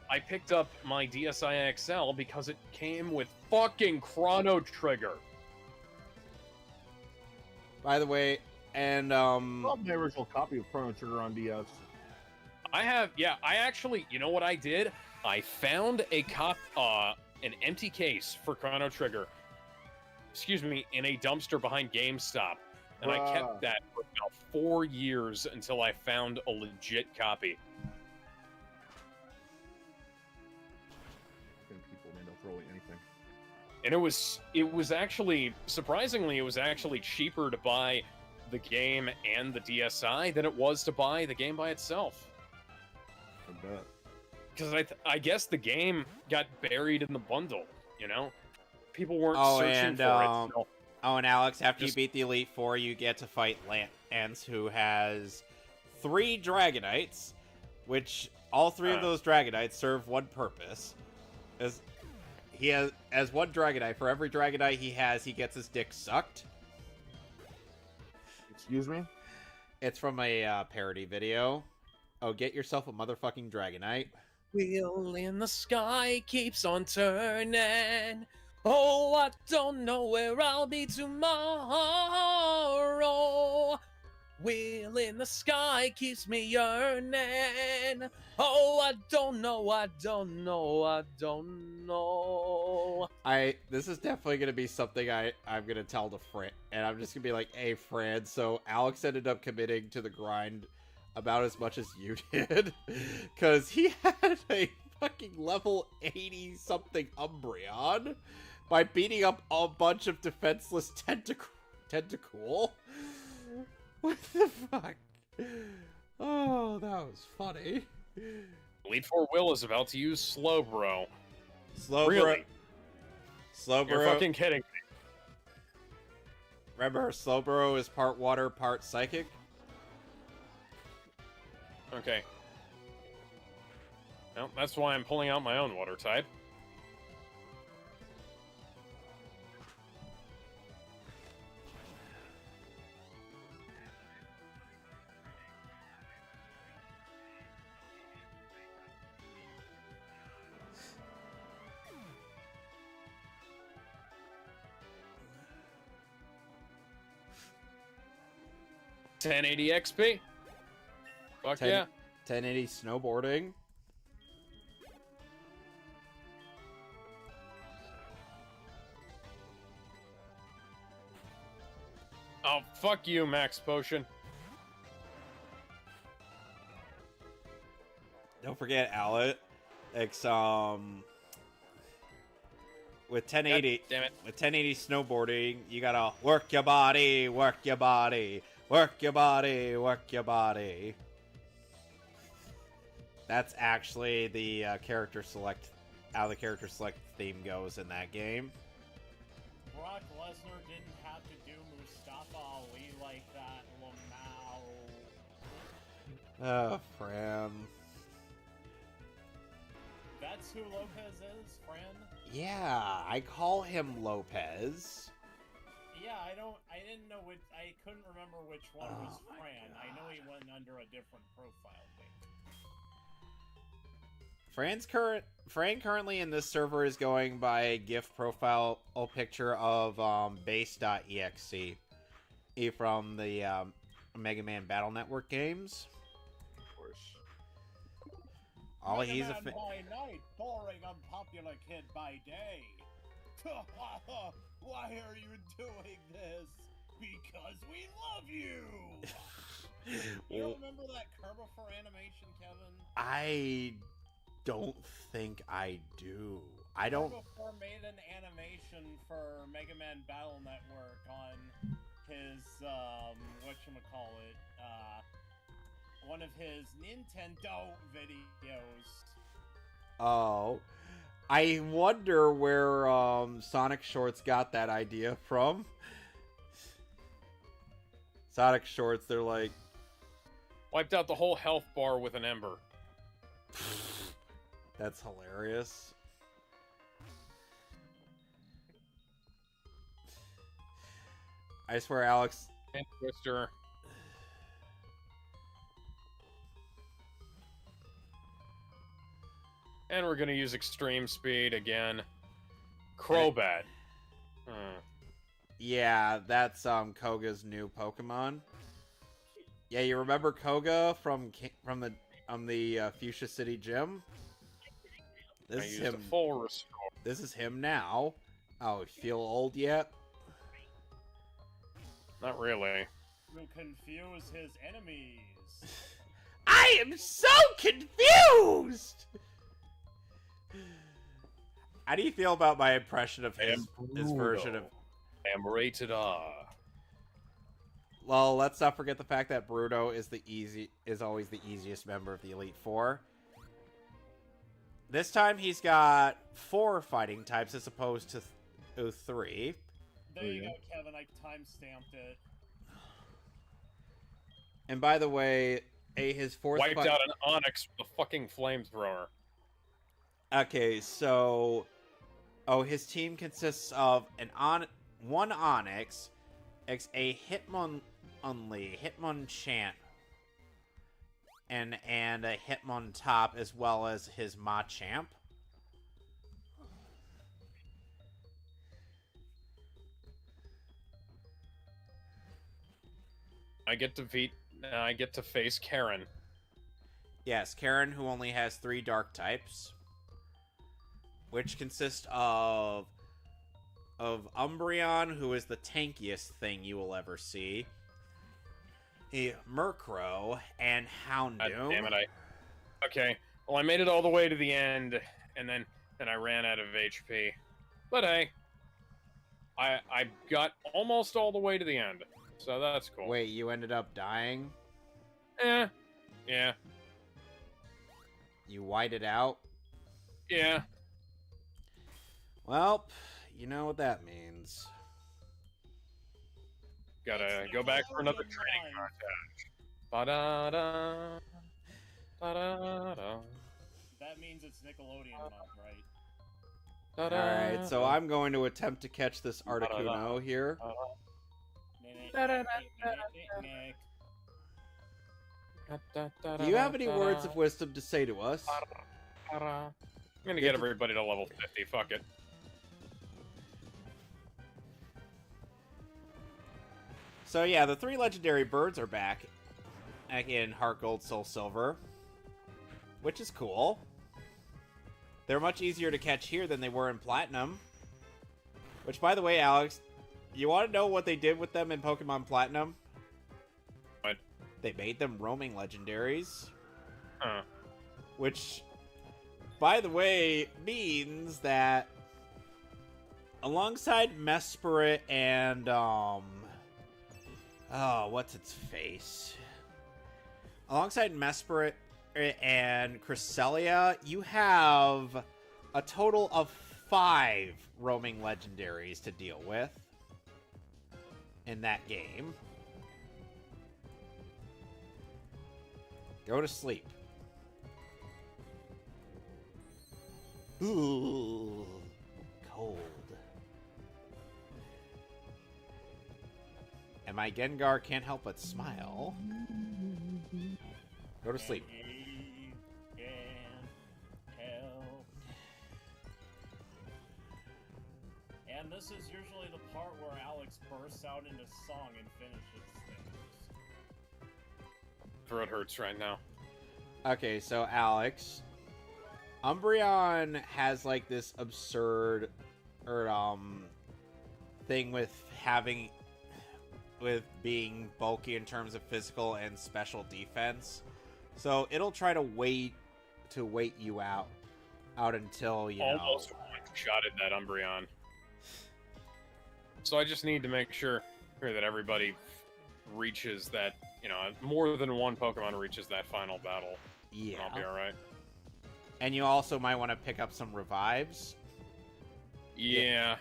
I picked up my DSi XL because it came with fucking Chrono Trigger. By the way, and I love the original copy of Chrono Trigger on DS. I actually, you know what I did? I found an empty case for Chrono Trigger. Excuse me, in a dumpster behind GameStop. And I kept that for about 4 years until I found a legit copy. People, man, don't throw away anything. And it was actually, surprisingly, it was actually cheaper to buy the game and the DSi than it was to buy the game by itself. I bet. Because I guess the game got buried in the bundle, you know? People weren't searching for it. So and Alex, after you beat the Elite Four, you get to fight Lance, who has 3 Dragonites, which all 3 of those Dragonites serve one purpose. As one Dragonite. For every Dragonite he has, he gets his dick sucked. Excuse me? It's from a parody video. Oh, get yourself a motherfucking Dragonite. Wheel in the sky keeps on turning. Oh, I don't know where I'll be tomorrow. Wheel in the sky keeps me yearning. Oh, I don't know, I don't know, I don't know. This is definitely going to be something I'm going to tell to Fran, and I'm just going to be like, hey, Fran, so Alex ended up committing to the grind about as much as you did, because he had a fucking level 80-something Umbreon by beating up a bunch of defenseless Tentacool. What the fuck? Oh, that was funny. Elite Four Will is about to use Slowbro. Slowbro. Really? Slowbro. You're fucking kidding me. Remember, Slowbro is part water, part psychic? Okay. Well, that's why I'm pulling out my own water type. $1080 XP. Fuck yeah. 1080 snowboarding. Oh, fuck you, Max Potion. Don't forget, Alex. With 1080, damn it. With 1080 snowboarding, you gotta work your body, work your body, work your body, work your body. That's actually the character select, how the character select theme goes in that game. Brock Lesnar didn't have to do Mustafa Ali like that, Lamau. Oh, Fran. That's who Lopez is, Fran? Yeah, I call him Lopez. Yeah, I didn't know which, I couldn't remember which one was Fran. I know he went under a different profile thing. Fran currently in this server is going by a GIF profile picture of base.exe from the Mega Man Battle Network games. Of course. Mega Man by night, boring, unpopular kid by day. Why are you doing this? Because we love you! You don't remember that Kerbifer animation, Kevin? I don't think I do. I don't. Kerbifer made an animation for Mega Man Battle Network on his, whatchamacallit, one of his Nintendo videos. Oh. I wonder where Sonic Shorts got that idea from. Sonic Shorts, they're like... Wiped out the whole health bar with an ember. That's hilarious. I swear, Alex... And Twister. And we're gonna use extreme speed again. Crobat. Yeah, that's Koga's new Pokemon. Yeah, you remember Koga from the Fuchsia City Gym? This is him. Full restore. This is him now. Oh, feel old yet? Not really. Will confuse his enemies. I am so confused! How do you feel about my impression of his version of... I am rated R. Well, let's not forget the fact that Bruto is always the easiest member of the Elite Four. This time he's got 4 fighting types as opposed to 3. There you go, Kevin. I time-stamped it. And by the way, his 4th... Wiped out an Onix with a fucking flamethrower. Okay, so... Oh, his team consists of one Onix, a Hitmonchan, and a Hitmontop, as well as his Machamp. I get to face Karen. Yes, Karen, who only has 3 dark types, which consist of Umbreon, who is the tankiest thing you will ever see, a Murkrow, and Houndoom. Damn it, Okay, well I made it all the way to the end, and then I ran out of HP. But hey, I got almost all the way to the end, so that's cool. Wait, you ended up dying? Yeah. You whited out? Yeah. Well, you know what that means. Gotta go back for another training contest. Ba-da-da. Ba-da-da. That means it's Nickelodeon month, right? Alright, so I'm going to attempt to catch this Articuno here. Do you have any words of wisdom to say to us? I'm gonna get everybody to level 50, fuck it. So yeah, the 3 legendary birds are back in Heart Gold, Soul Silver, which is cool. They're much easier to catch here than they were in Platinum. Which, by the way, Alex, you want to know what they did with them in Pokemon Platinum? What? They made them roaming legendaries. Huh. Which, by the way, means that alongside Mesprit and, what's its face? Alongside Mesprit and Cresselia, you have a total of 5 roaming legendaries to deal with in that game. Go to sleep. Ooh, cold. And my Gengar can't help but smile. Go to sleep. And this is usually the part where Alex bursts out into song and finishes things. Throat hurts right now. Okay, so Alex, Umbreon has like this absurd thing with being bulky in terms of physical and special defense. So it'll try to wait you out until you almost one-shotted that Umbreon. So I just need to make sure that everybody reaches that, more than one Pokemon reaches that final battle. Yeah. I'll be alright. And you also might want to pick up some revives. Yeah.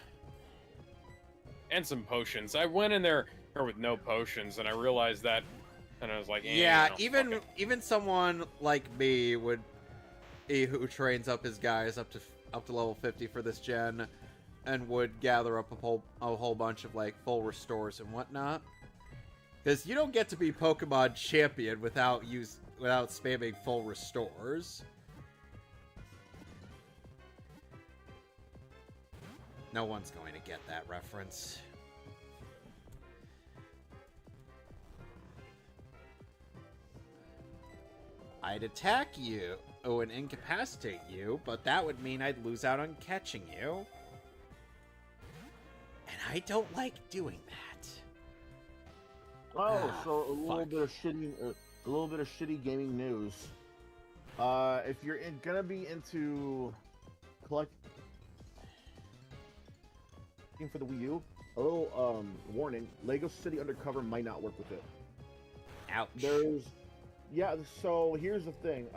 And some potions. I went in there with no potions, and I realized that, and I was like, yeah, even someone like me who trains up his guys up to level 50 for this gen, and would gather up a whole bunch of like full restores and whatnot. Because you don't get to be Pokemon champion without spamming full restores. No one's going to get that reference. I'd attack you and incapacitate you, but that would mean I'd lose out on catching you. And I don't like doing that. Oh, so a little bit of shitty gaming news. If you're gonna be into collecting for the Wii U, a little warning: Lego City Undercover might not work with it. Ouch. So here's the thing.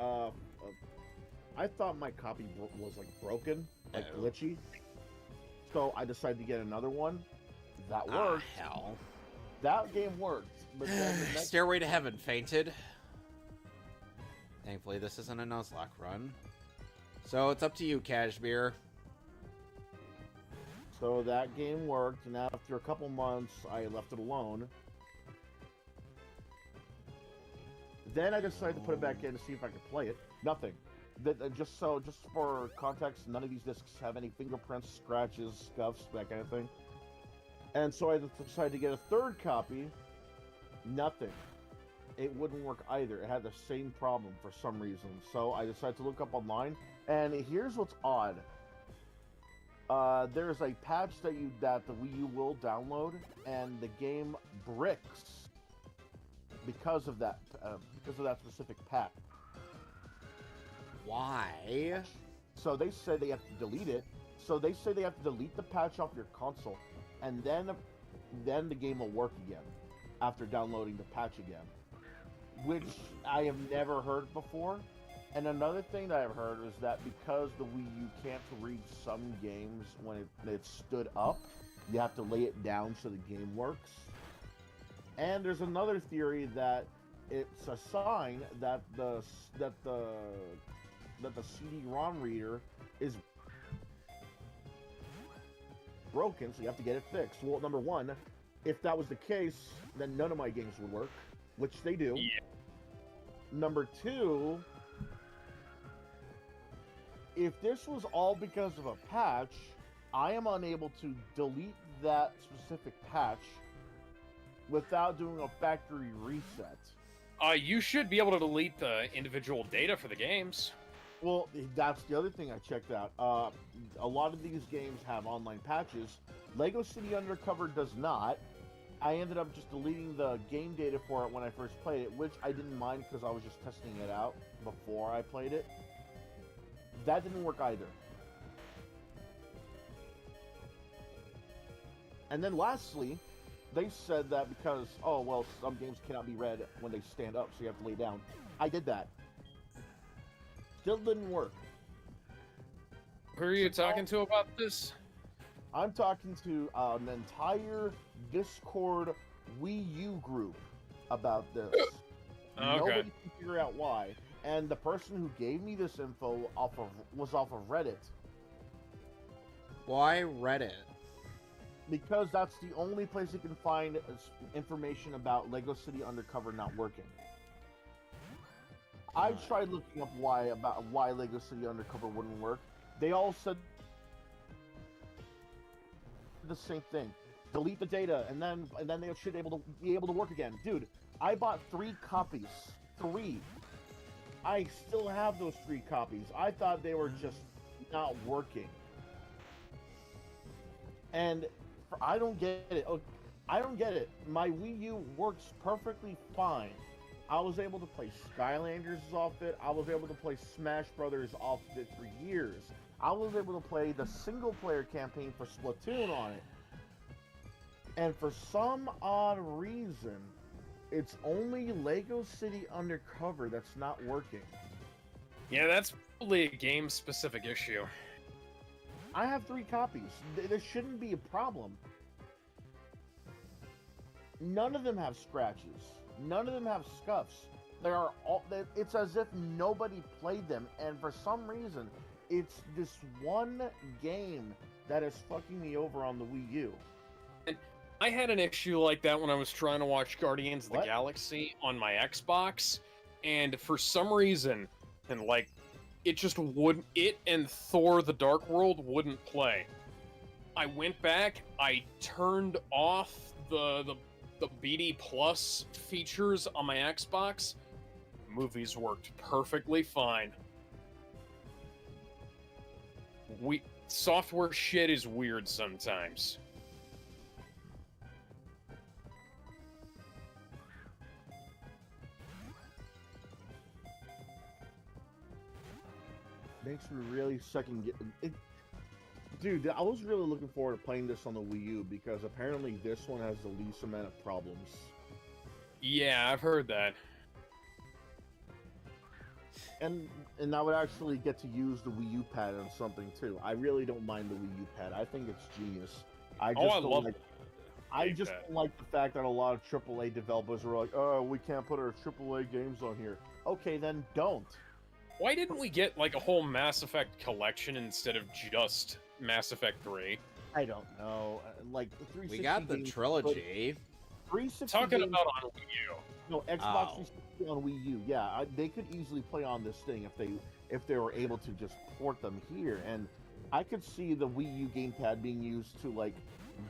I thought my copy was like broken, like glitchy. So I decided to get another one. That worked. Hell. That game worked. But then the next... Stairway to Heaven fainted. Thankfully, this isn't a Nuzlocke run. So it's up to you, Kashmir. So that game worked, and after a couple months, I left it alone. Then I decided to put it back in to see if I could play it. Nothing. Just for context, none of these discs have any fingerprints, scratches, scuffs, that kind of thing. And so I decided to get a third copy. Nothing. It wouldn't work either. It had the same problem for some reason. So I decided to look up online, and here's what's odd. There's a patch that the Wii U will download, and the game bricks because of that specific patch. Why? So they say they have to delete it. So they say they have to delete the patch off your console, and then the game will work again after downloading the patch again, which I have never heard before. And another thing that I've heard is that because the Wii U can't read some games when it stood up, you have to lay it down so the game works. And there's another theory that it's a sign that the CD-ROM reader is broken, so you have to get it fixed. Well, number one, if that was the case, then none of my games would work, which they do. Yeah. Number two, if this was all because of a patch, I am unable to delete that specific patch without doing a factory reset. You should be able to delete the individual data for the games. Well, that's the other thing I checked out. A lot of these games have online patches. Lego City Undercover does not. I ended up just deleting the game data for it when I first played it, which I didn't mind because I was just testing it out before I played it. That didn't work either. And then lastly, they said that because, some games cannot be read when they stand up, so you have to lay down. I did that. Still didn't work. Who are you talking to about this? I'm talking to an entire Discord Wii U group about this. Okay. Nobody can figure out why. And the person who gave me this info was off of Reddit. Why Reddit? Because that's the only place you can find information about Lego City Undercover not working. I tried looking up why Lego City Undercover wouldn't work. They all said the same thing. Delete the data, and then they should be able to work again. Dude, I bought 3 copies. 3. I still have those 3 copies. I thought they were just not working. And I don't get it. I don't get it. My Wii U works perfectly fine. I was able to play Skylanders off it. I was able to play Smash Brothers off it for years. I was able to play the single-player campaign for Splatoon on it. And for some odd reason, It's only Lego City Undercover that's not working. Yeah, that's probably a game-specific issue. I have 3 copies. There shouldn't be a problem. None of them have scratches. None of them have scuffs. They are all. It's as if nobody played them, and for some reason, it's this one game that is fucking me over on the Wii U. I had an issue like that when I was trying to watch Guardians of the What? Galaxy on my Xbox, and for some reason, and like, it just wouldn't. It and Thor: The Dark World wouldn't play. I went back. I turned off the BD Plus features on my Xbox. Movies worked perfectly fine. Software shit is weird sometimes. Makes me really second get it. Dude, I was really looking forward to playing this on the Wii U because apparently this one has the least amount of problems. Yeah, I've heard that. And I would actually get to use the Wii U pad on something too. I really don't mind the Wii U pad. I think it's genius. I love it. I just don't like the fact that a lot of AAA developers are like, "Oh, we can't put our AAA games on here." Okay, then don't. Why didn't we get like a whole Mass Effect collection instead of just Mass Effect 3? I don't know. Like the 360 We got the games, trilogy. 360 Talking games, about on Wii U. no Xbox 360 on Wii U. Yeah, they could easily play on this thing if they were able to just port them here. And I could see the Wii U gamepad being used to like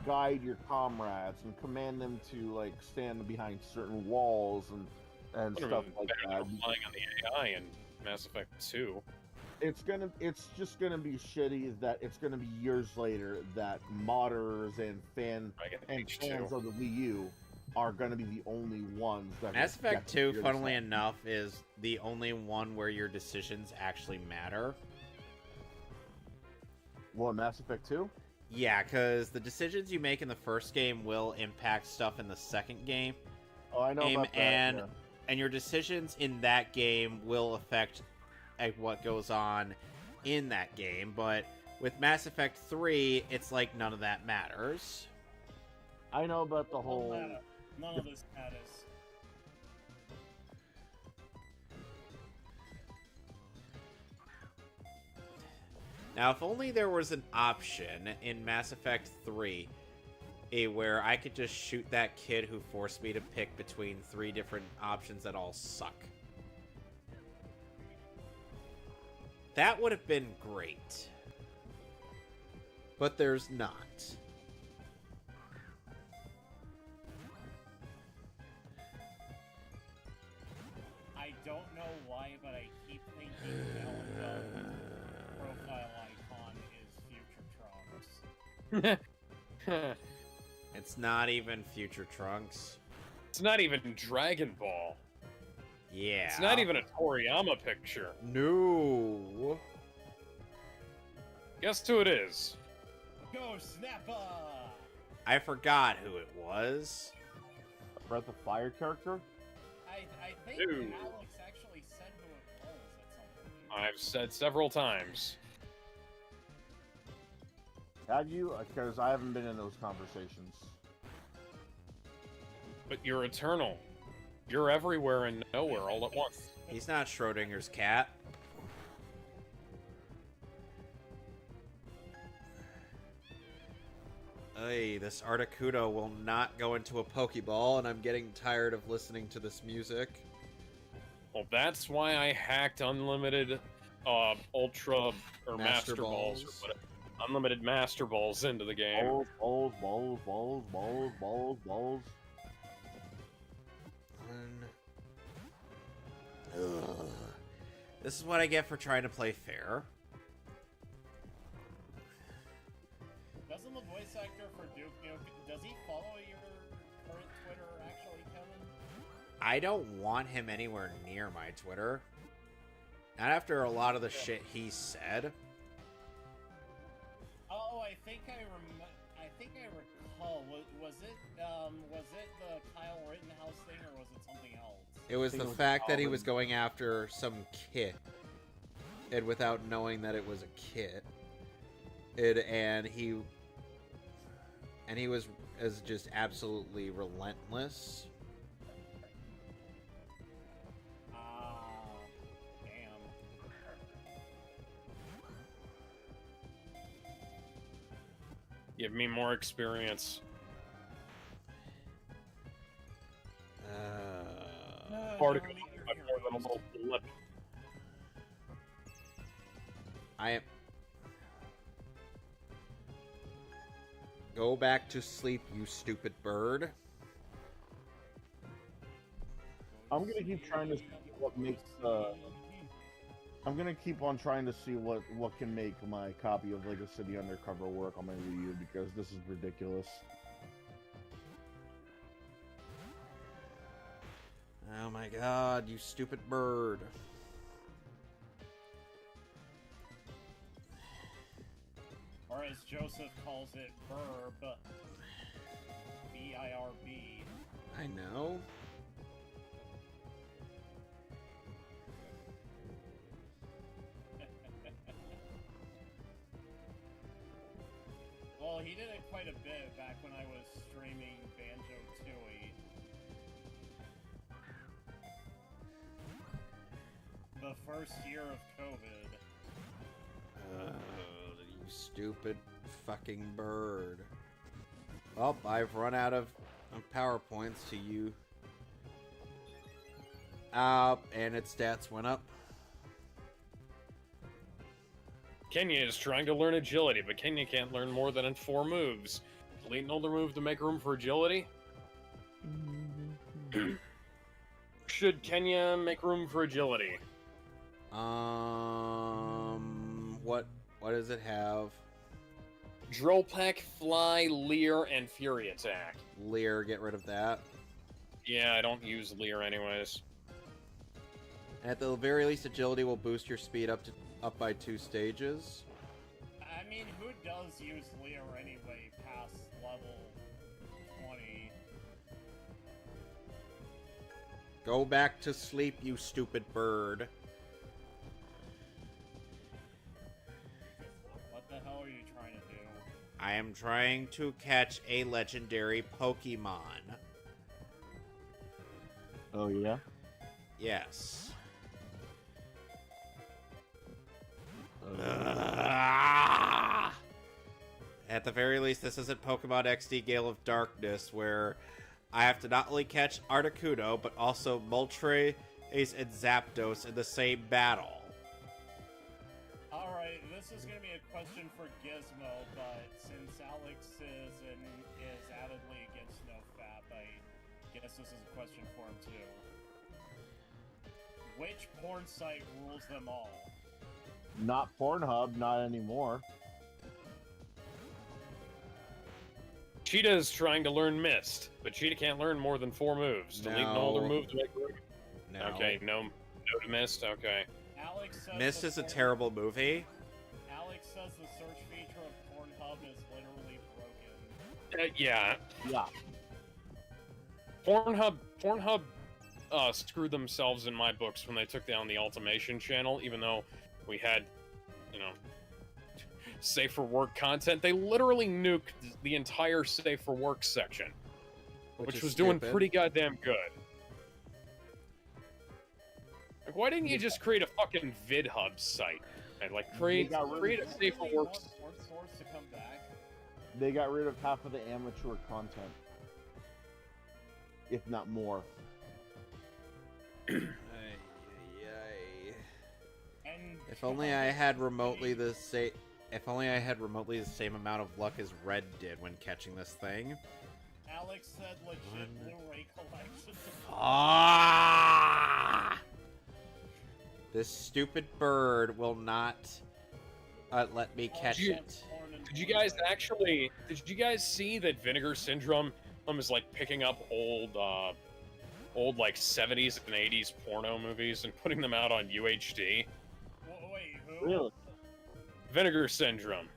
guide your comrades and command them to like stand behind certain walls and stuff like that. Relying on the AI in Mass Effect 2. It's just gonna be shitty that it's gonna be years later that modders and fans of the Wii U are gonna be the only ones that Mass Effect 2, funnily enough, is the only one where your decisions actually matter. What, Mass Effect 2? Yeah, because the decisions you make in the first game will impact stuff in the second game. Oh, I know about that. And your decisions in that game will affect what goes on in that game. But with Mass Effect 3, it's like none of that matters. I know about the whole... None of this matters. Now, if only there was an option in Mass Effect 3 where I could just shoot that kid who forced me to pick between 3 different options that all suck. That would have been great. But there's not. I don't know why, but I keep thinking Melancho's profile icon is Future Trunks. It's not even Future Trunks. It's not even Dragon Ball. Yeah. It's not even a Toriyama picture. No. Guess who it is? Go Snappa! I forgot who it was. A Breath of Fire character? I think Dude. Alex actually said who it was at some point. I've said several times. Have you? Because I haven't been in those conversations. But you're eternal. You're everywhere and nowhere all at once. He's not Schrodinger's cat. Hey, this Articuno will not go into a Pokeball, and I'm getting tired of listening to this music. Well, that's why I hacked unlimited Ultra or Master Balls or whatever. Unlimited Master Balls into the game. Balls. Ugh. This is what I get for trying to play fair. Doesn't the voice actor for Duke Nukem, does he follow your current Twitter actually, Kevin? I don't want him anywhere near my Twitter. Not after a lot of the shit he said. Oh, I think I recall. Was it the Kyle Rittenhouse thing, or was it something else? It was the fact that he was going after some kid, and without knowing that it was a kid, and he was just absolutely relentless. Damn. Give me more experience. Particle but more than a little blip. I am. Go back to sleep, you stupid bird. I'm gonna keep trying to see what makes. I'm gonna keep on trying to see what can make my copy of Lego City Undercover work on my Wii U, because this is ridiculous. Oh my god, you stupid bird. Or as Joseph calls it, Burb. B-I-R-B. I know. Well, he did it quite a bit back when I was streaming Banjo-Tooie. The first year of COVID. You stupid fucking bird. Well, I've run out of PowerPoints to you. And its stats went up. Kenya is trying to learn agility, but Kenya can't learn more than 4 moves. Delete an older move to make room for agility? Should Kenya make room for agility? What does it have? Drill Peck, Fly, Leer, and Fury Attack. Leer, get rid of that. Yeah, I don't use Leer anyways. At the very least, agility will boost your speed up by 2 stages. I mean, who does use Leer anyway past level 20? Go back to sleep, you stupid bird. What the hell are you trying to do? I am trying to catch a legendary Pokemon. Oh, yeah? Yes. At the very least, this isn't Pokemon XD Gale of Darkness, where I have to not only catch Articuno, but also Moltres and Zapdos in the same battle. Alright, this is gonna be a question for Gizmo, but since Alex is avidly against NoFap, I guess this is a question for him too. Which porn site rules them all? Not Pornhub, not anymore. Cheetah is trying to learn Mist, but Cheetah can't learn more than 4 moves. Delete an older move to make room. No. Okay, no to Mist, okay. Alex says Mist is a terrible movie. Alex says the search feature of Pornhub is literally broken. Yeah. Yeah. Pornhub screwed themselves in my books when they took down the Ultimation channel, even though we had, safe for work content. They literally nuked the entire safe for work section, which was doing pretty goddamn good. Like, why didn't you just create a fucking VidHub site and create a safe for work? Source to come back. They got rid of half of the amateur content, if not more. If only I had remotely the same. If only I had remotely the same amount of luck as Red did when catching this thing. Alex said legit Blu-ray collection. This stupid bird will not let me catch it. Did you guys see that Vinegar Syndrome is picking up old 70s and 80s porno movies and putting them out on UHD? Wait, who? Really? Vinegar Syndrome.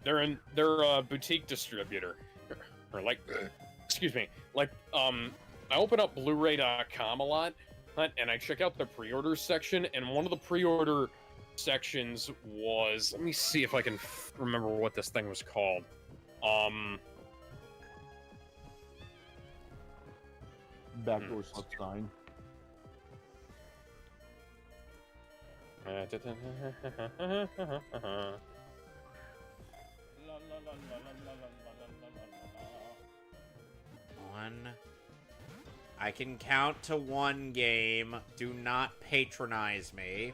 They're a boutique distributor, or like, excuse me, like I open up Blu-ray.com a lot, and I check out the pre-order section, and one of the pre-order sections was, let me see if I can remember what this thing was called. Backdoor Sunshine. One. I can count to one game. Do not patronize me.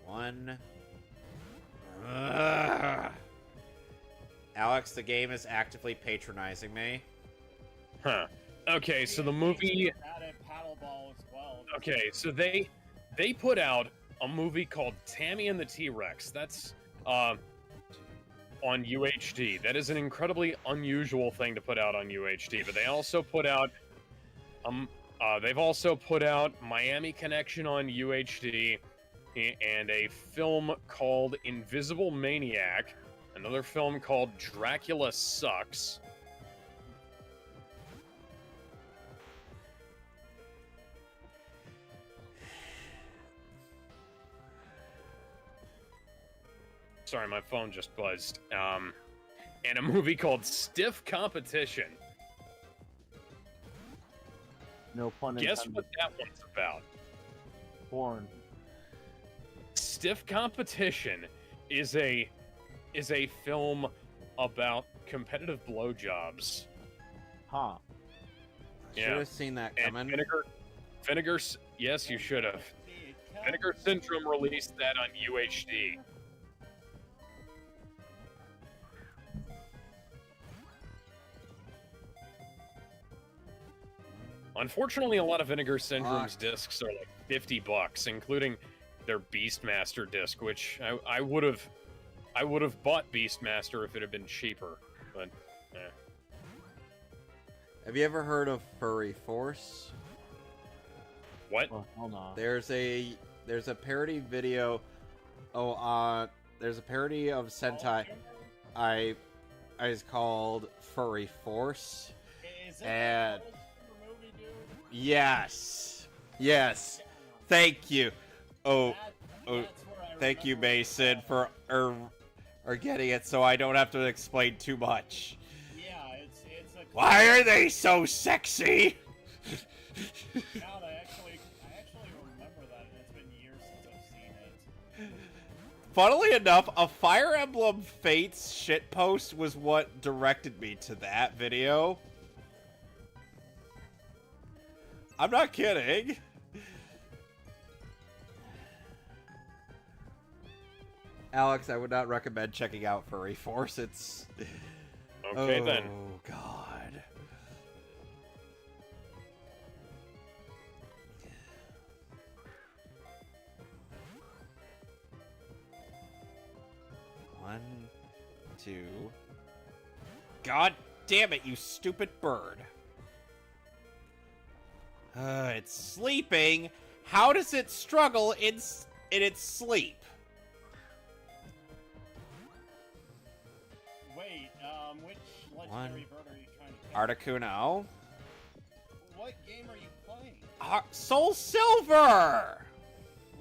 One. Ugh. Alex, the game is actively patronizing me. Huh. Okay, so the movie... Paddleball as well. Okay, so they put out a movie called Tammy and the T-Rex. That's on UHD. That is an incredibly unusual thing to put out on UHD. But they also put out they've also put out Miami Connection on UHD, and a film called Invisible Maniac, another film called Dracula Sucks. Sorry, my phone just buzzed. And a movie called Stiff Competition. No pun intended. Guess what that one's about? Porn. Stiff Competition is a film about competitive blowjobs. Huh. Should have seen that coming. And Vinegar. Yes, you should have. Vinegar Syndrome released that on UHD. Unfortunately, a lot of Vinegar Syndrome's discs are like $50, including their Beastmaster disc, which I would have bought Beastmaster if it had been cheaper, but Have you ever heard of Furry Force? What? Oh, hold on. There's a parody video. There's a parody of Sentai. It's called Furry Force. And yes, thank you. Thank you, Mason, for getting it, so I don't have to explain too much. Yeah, it's a. Why are they so sexy? God, I actually remember that, and it's been years since I've seen it. Funnily enough, a Fire Emblem Fates shitpost was what directed me to that video. I'm not kidding. Alex, I would not recommend checking out Furry Force. It's... Okay, then. Oh, God. One, two... God damn it, you stupid bird. It's sleeping. How does it struggle in its sleep? Wait, which legendary bird are you trying to pick? Articuno. What game are you playing? SoulSilver!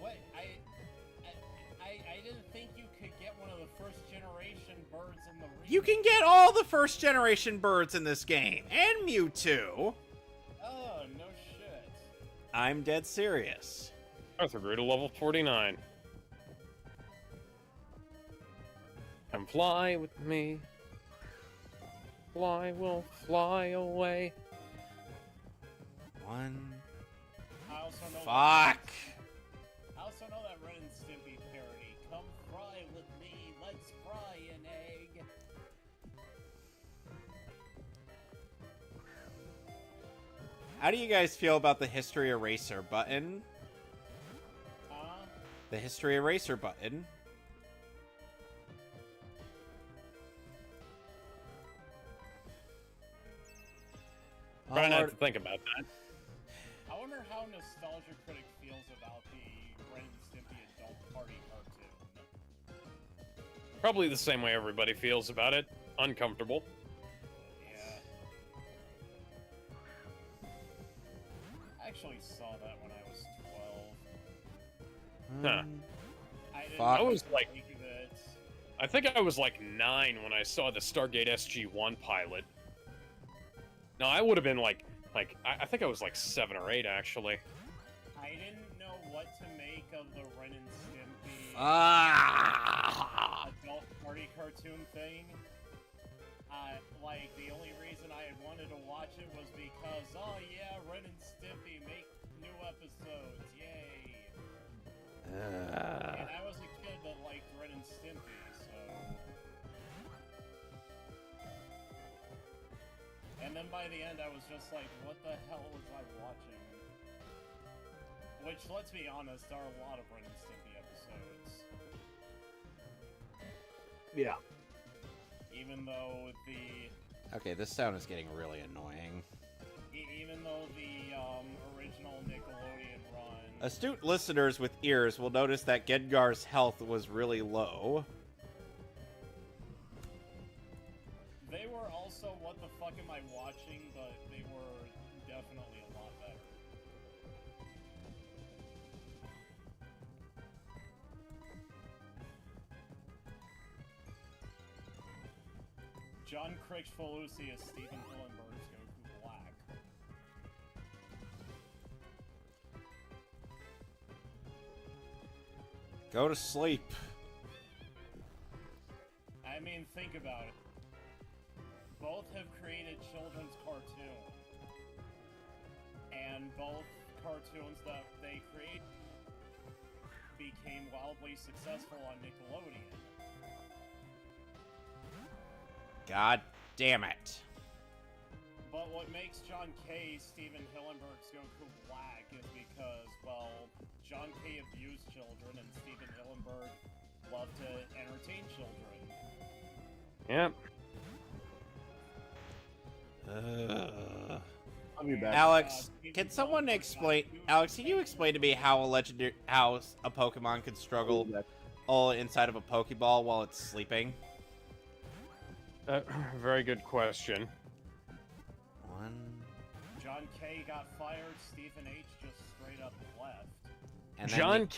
What? I didn't think you could get one of the first generation birds in the region. You can get all the first generation birds in this game, and Mewtwo. Oh, no shit. I'm dead serious. Arthur grew to level 49. Come fly with me. Fly will fly away. One. I also know Fuck. I also know that Ren and Stimpy parody. Come fry with me, let's fry an egg. How do you guys feel about the History Eraser button? The History Eraser button. Try not to think about that. wonder how Nostalgia Critic feels about the Ren and Stimpy Adult Party cartoon. Probably the same way everybody feels about it. Uncomfortable. Yeah. I actually saw that when I was 12. Huh. I didn't I was think like, of it. I think I was like 9 when I saw the Stargate SG-1 pilot. No, I would have been like I think I was like 7 or 8 actually. I didn't know what to make of the Ren and Stimpy adult party cartoon thing. Like, the only reason I had wanted to watch it was because, oh yeah, Ren and Stimpy make new episodes, yay! And I was a kid that liked Ren and Stimpy, so... And then by the end, I was just like, what the hell was I watching? Which, let's be honest, are a lot of Ren and Stimpy episodes. Yeah. Even though the... Okay, this sound is getting really annoying. Even though the original Nickelodeon run... Astute listeners with ears will notice that Gengar's health was really low. They were also what the fuck am I watching, but they were definitely a lot better. John Crixfalusi is Stephen Hillenburg's Goku Black. Go to sleep. I mean, think about it. Both have created children's cartoons. And both cartoons that they create became wildly successful on Nickelodeon. God damn it. But what makes John K. Stephen Hillenburg's Goku Black is because, well, John K. abused children and Stephen Hillenburg loved to entertain children. Yep. I'll be back. Alex, can someone explain... Alex, can you explain to me how a Pokemon can struggle all inside of a Pokeball while it's sleeping? Very good question. John K. got fired, Stephen H. just straight up left. And John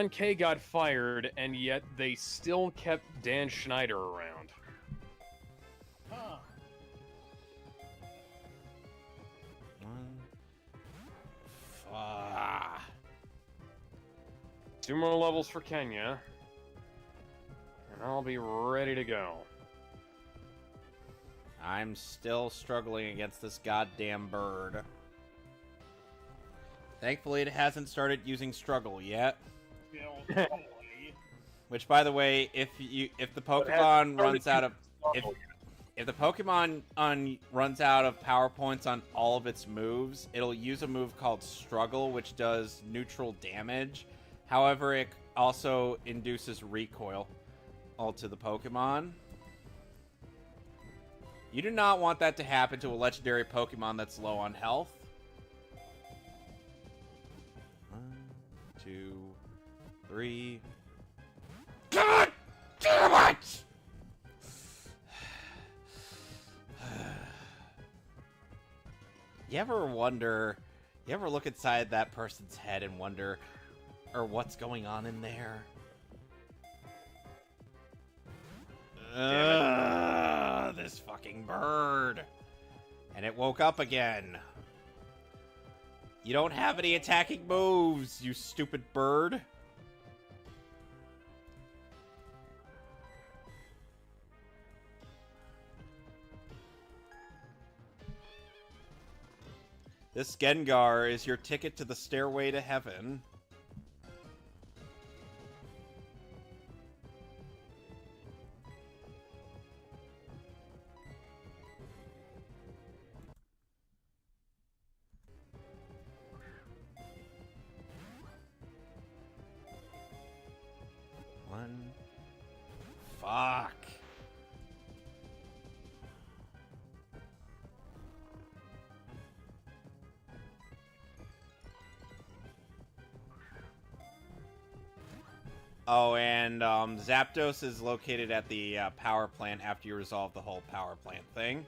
K. got fired, and yet they still kept Dan Schneider around. Huh. Two more levels for Kenya, and I'll be ready to go. I'm still struggling against this goddamn bird. Thankfully, it hasn't started using struggle yet. Which, by the way, if the Pokemon runs out of if the Pokemon runs out of power points on all of its moves, it'll use a move called Struggle, which does neutral damage. However, it also induces recoil to the Pokemon. You do not want that to happen to a legendary Pokemon that's low on health. 1, 2, 3. God damn it! You ever look inside that person's head and wonder, or what's going on in there? This fucking bird. And it woke up again. You don't have any attacking moves, you stupid bird. This Gengar is your ticket to the stairway to heaven. Fuck. Oh, and Zapdos is located at the power plant after you resolve the whole power plant thing.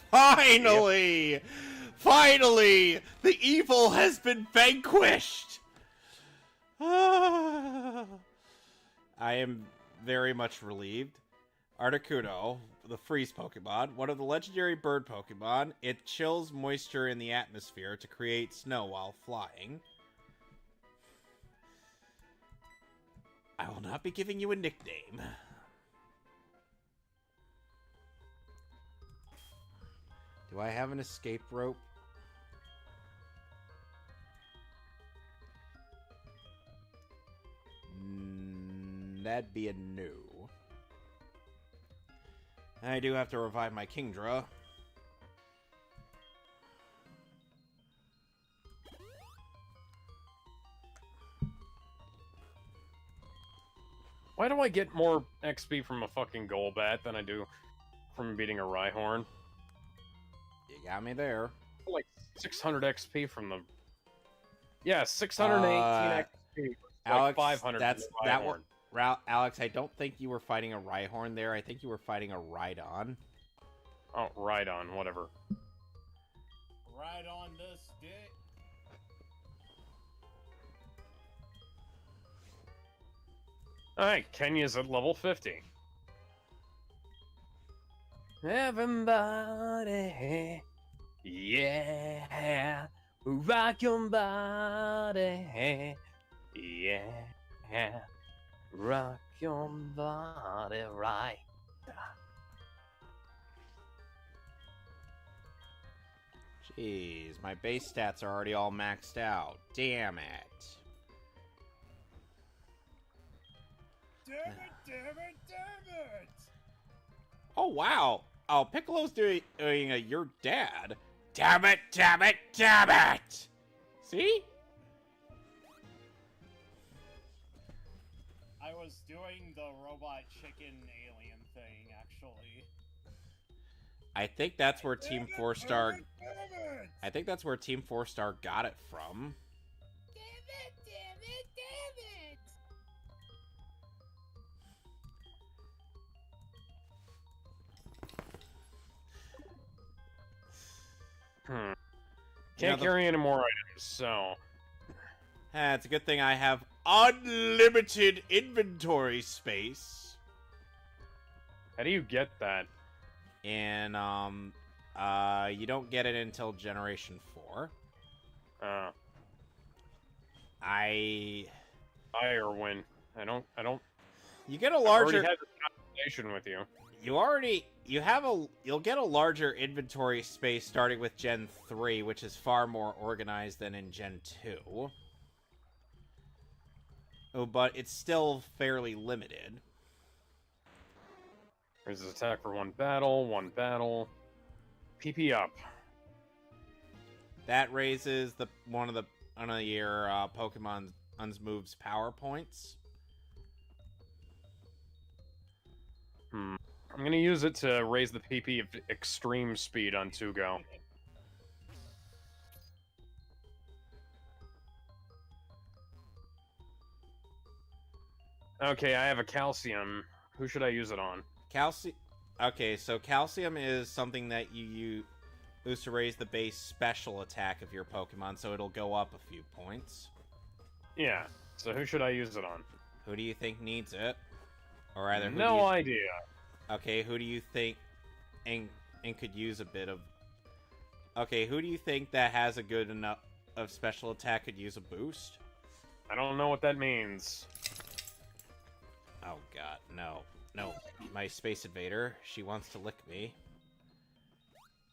Finally! Yep. Finally! The evil has been vanquished! I am very much relieved. Articuno, the freeze Pokemon, one of the legendary bird Pokemon. It chills moisture in the atmosphere to create snow while flying. I will not be giving you a nickname. Do I have an escape rope? That'd be a no. I do have to revive my Kingdra. Why do I get more XP from a fucking Golbat than I do from beating a Rhyhorn? You got me there. Like 600 XP from the... Yeah, 618 XP. Alex, like 500 that's from the that Rhyhorn. one. Alex, I don't think you were fighting a Rhyhorn there. I think you were fighting a Rhydon. Oh, Rhydon, whatever. Right on this dick. Alright, Kenya's at level 50. Everybody, yeah, rock your body, yeah, rock your body right. Jeez, my base stats are already all maxed out. Damn it. Damn it, damn it, damn it! Oh, wow. Oh, Piccolo's doing a your dad. Damn it, damn it, damn it! See? I was doing the robot chicken alien thing, actually. I think that's where Team 4-Star... I think that's where Team 4-Star got it from. Damn it, damn it, damn it! Can't carry any more items, so... It's a good thing I have unlimited inventory space. How do you get that? And, you don't get it until Generation 4. I or when? I don't... You get a larger... I've already had this conversation with you. You'll get a larger inventory space starting with Gen 3, which is far more organized than in Gen 2. Oh, but it's still fairly limited. Raises attack for one battle. PP up. That raises one of your Pokemon's move's power points. I'm gonna use it to raise the PP of extreme speed on Tugo. Okay, I have a calcium. Who should I use it on? Calcium. Okay, so calcium is something that you use to raise the base special attack of your Pokemon, so it'll go up a few points. Yeah. So who should I use it on? Who do you think needs it? Or either no idea. Okay, who do you think and could use a bit of... Okay, who do you think that has a good enough of special attack could use a boost? I don't know what that means. Oh god, no. No, my Space Invader, she wants to lick me.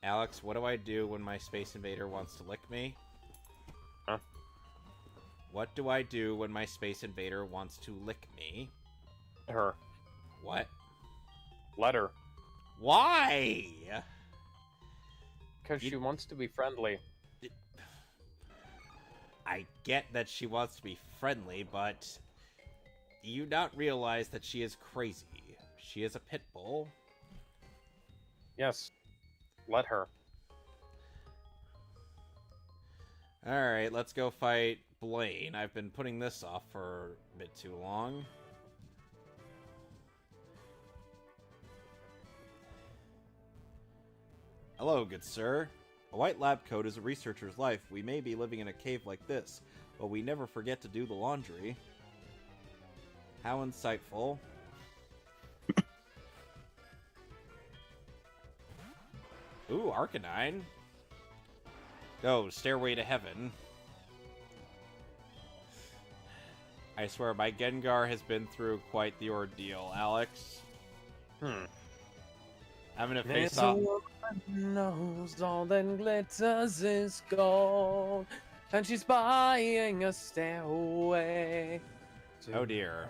Alex, what do I do when my Space Invader wants to lick me? Huh? What do I do when my Space Invader wants to lick me? Her. What? Let her. Why? Because she wants to be friendly. I get that she wants to be friendly, but do you not realize that she is crazy? She is a pit bull. Yes. Let her. Alright, let's go fight Blaine. I've been putting this off for a bit too long. Hello, good sir. A white lab coat is a researcher's life. We may be living in a cave like this, but we never forget to do the laundry. How insightful. Ooh, Arcanine. Go, Stairway to Heaven. I swear, my Gengar has been through quite the ordeal, Alex. Having to face off. Knows all that glitters is gold, and she's buying a stairway. Oh dear.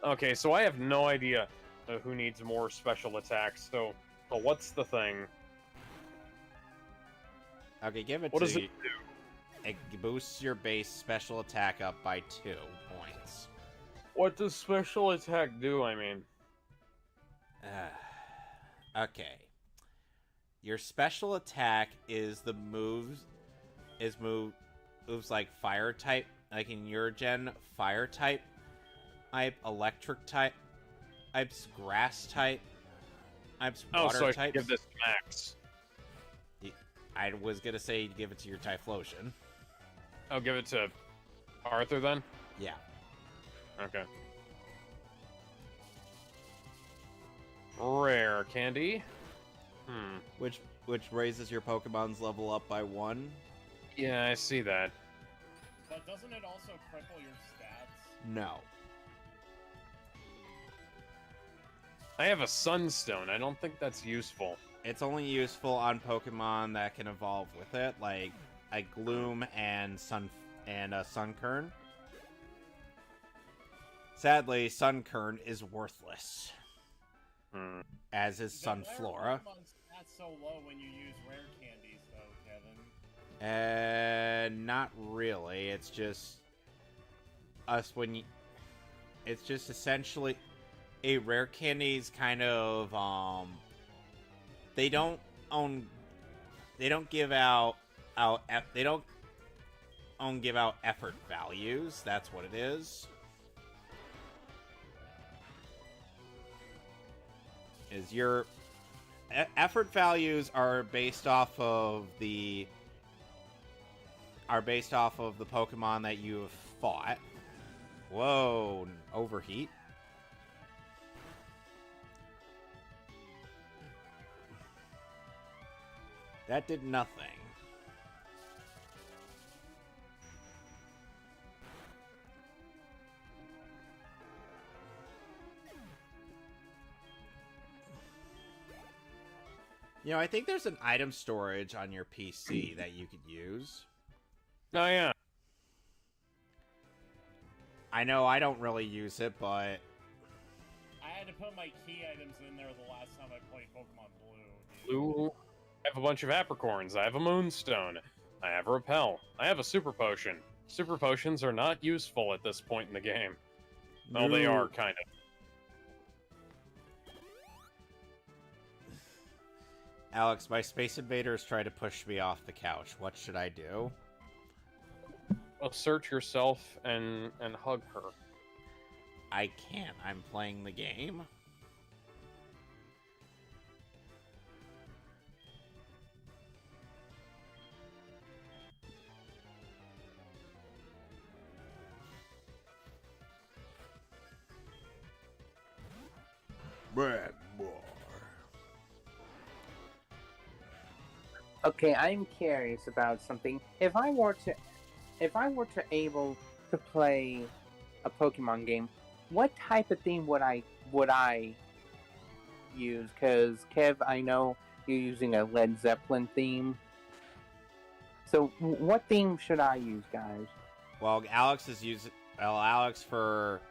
Okay, so I have no idea who needs more special attacks. So what's the thing? Okay, give it what to does it you. do? It boosts your base special attack up by 2 points. What does special attack do, I mean? Okay. Your special attack is the moves like fire type, like in your gen, fire type, electric type, grass type, water so I types. give this to Max. I was gonna say give it to your Typhlosion. I'll give it to Arthur then? Yeah. Okay. Rare candy. Which raises your Pokemon's level up by 1. Yeah, I see that. But doesn't it also cripple your stats? No. I have a Sunstone. I don't think that's useful. It's only useful on Pokemon that can evolve with it, like Gloom and Sunkern. Sadly, Sunkern is worthless. As is Sunflora. That's so low when you use rare candies, though, Kevin. Not really. It's just it's just essentially a rare candy's kind of they don't give out effort values. That's what it is. Is your effort values are based off of the Pokemon that you have fought. Whoa, overheat. That did nothing. You know, I think there's an item storage on your PC that you could use. Oh, yeah. I know I don't really use it, but... I had to put my key items in there the last time I played Pokemon Blue. Blue. I have a bunch of Apricorns. I have a Moonstone. I have a Repel. I have a Super Potion. Super Potions are not useful at this point in the game. Well, they are, kind of. Alex, my Space Invaders try to push me off the couch. What should I do? Assert yourself and hug her. I can't. I'm playing the game. Brad boy. Okay, I'm curious about something. If I were to able to play a Pokemon game, what type of theme would I use? Because Kev, I know you're using a Led Zeppelin theme. So, what theme should I use, guys? Well, Alex for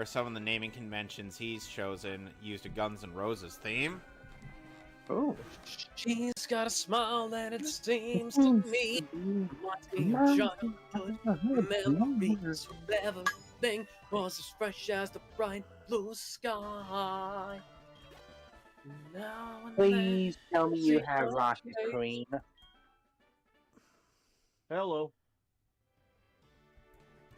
some of the naming conventions he's chosen used a Guns N' Roses theme. Oh. She's got a smile that it seems to me reminds me of childhood memories when everything was as fresh as the bright blue sky. Now and Please then, tell me you have she Rocket Cream. Hello.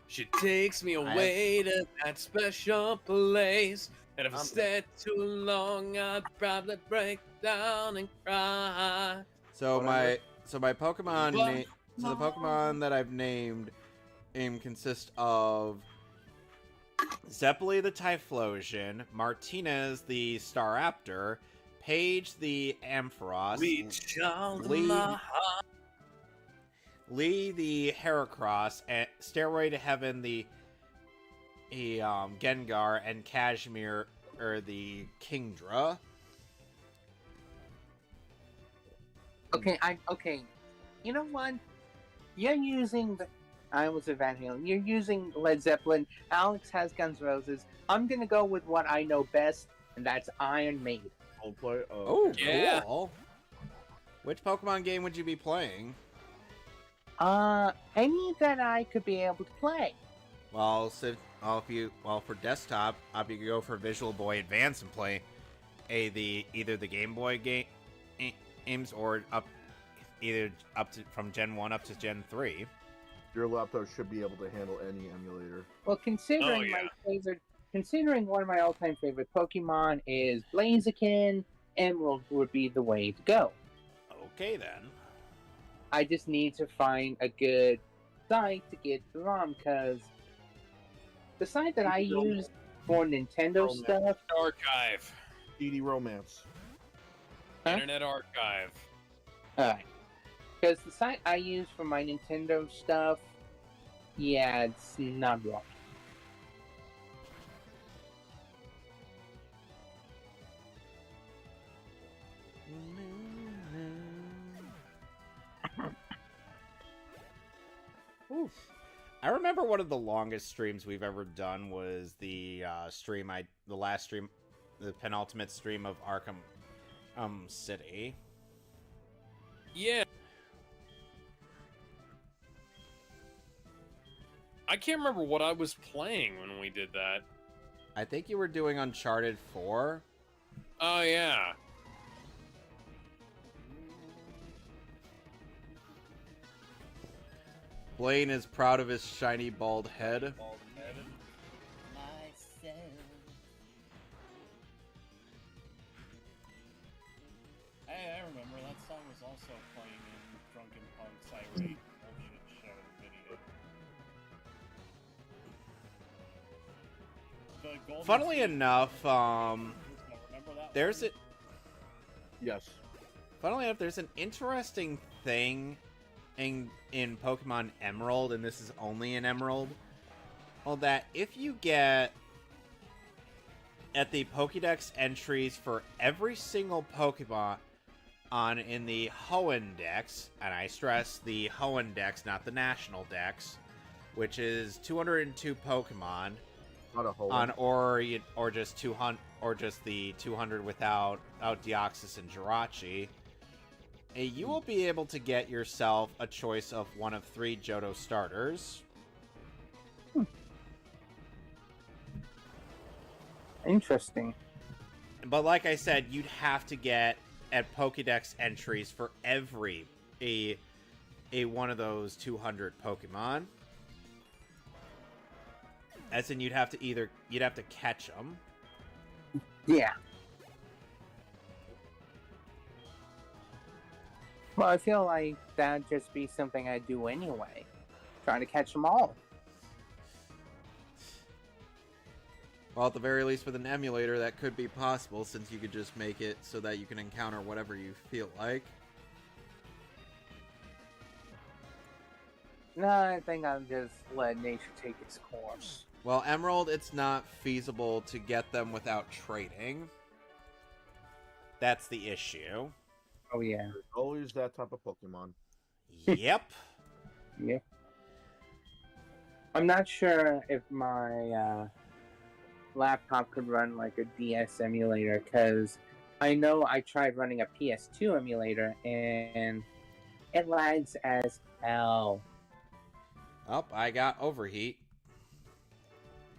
She takes me away to that special place. And if I stay too long, I'd probably break down and cry. So my Pokemon so the Pokemon that I've named consist of Zeppeli the Typhlosion, Martinez the Staraptor, Paige the Ampharos, Lee the Heracross, and Stairway to Heaven the Gengar, and Cashmere the Kingdra. Okay. You know what? You're using I was a Van Halen. You're using Led Zeppelin. Alex has Guns N' Roses. I'm gonna go with what I know best, and that's Iron Maiden. Oh, yeah. Cool. Which Pokemon game would you be playing? Any that I could be able to play. Well, for desktop, you could go for Visual Boy Advance and play either the Game Boy games or from Gen 1 up to Gen 3. Your laptop should be able to handle any emulator. Well, considering one of my all-time favorite Pokemon is Blaziken, Emerald would be the way to go. Okay, then. I just need to find a good site to get the ROM, because the site that I use for Nintendo stuff... Archive. DD Romance. Huh? Internet Archive. Alright. Because the site I use for my Nintendo stuff, yeah, it's not wrong. Oof. I remember one of the longest streams we've ever done was the penultimate stream of Arkham City. Yeah. I can't remember what I was playing when we did that. I think you were doing Uncharted 4. Oh, yeah. Blaine is proud of his shiny bald head. Hey, I remember that song was also playing in Drunken Punk's Irate Bullshit Show video. The Golden Funnily State enough, remember that there's one? Yes. Funnily enough, there's an interesting thing in Pokemon Emerald, and this is only in Emerald, well, that if you get at the Pokédex entries for every single Pokemon in the Hoenn Dex, and I stress the Hoenn Dex, not the National Dex, which is 202 Pokemon, not a Hoenn, or just 200, or just the 200 without Deoxys and Jirachi. You will be able to get yourself a choice of one of 3 Johto starters. Interesting. But like I said, you'd have to get at Pokédex entries for every a one of those 200 Pokemon. As in, you'd have to catch them. Yeah. Well, I feel like that'd just be something I'd do anyway. Trying to catch them all. Well, at the very least with an emulator, that could be possible, since you could just make it so that you can encounter whatever you feel like. No, I think I'll just let nature take its course. Well, Emerald, it's not feasible to get them without trading. That's the issue. Oh, yeah. There's always that type of Pokemon. Yep. Yeah. I'm not sure if my laptop could run like a DS emulator, because I know I tried running a PS2 emulator and it lags as hell. Oh, I got overheat.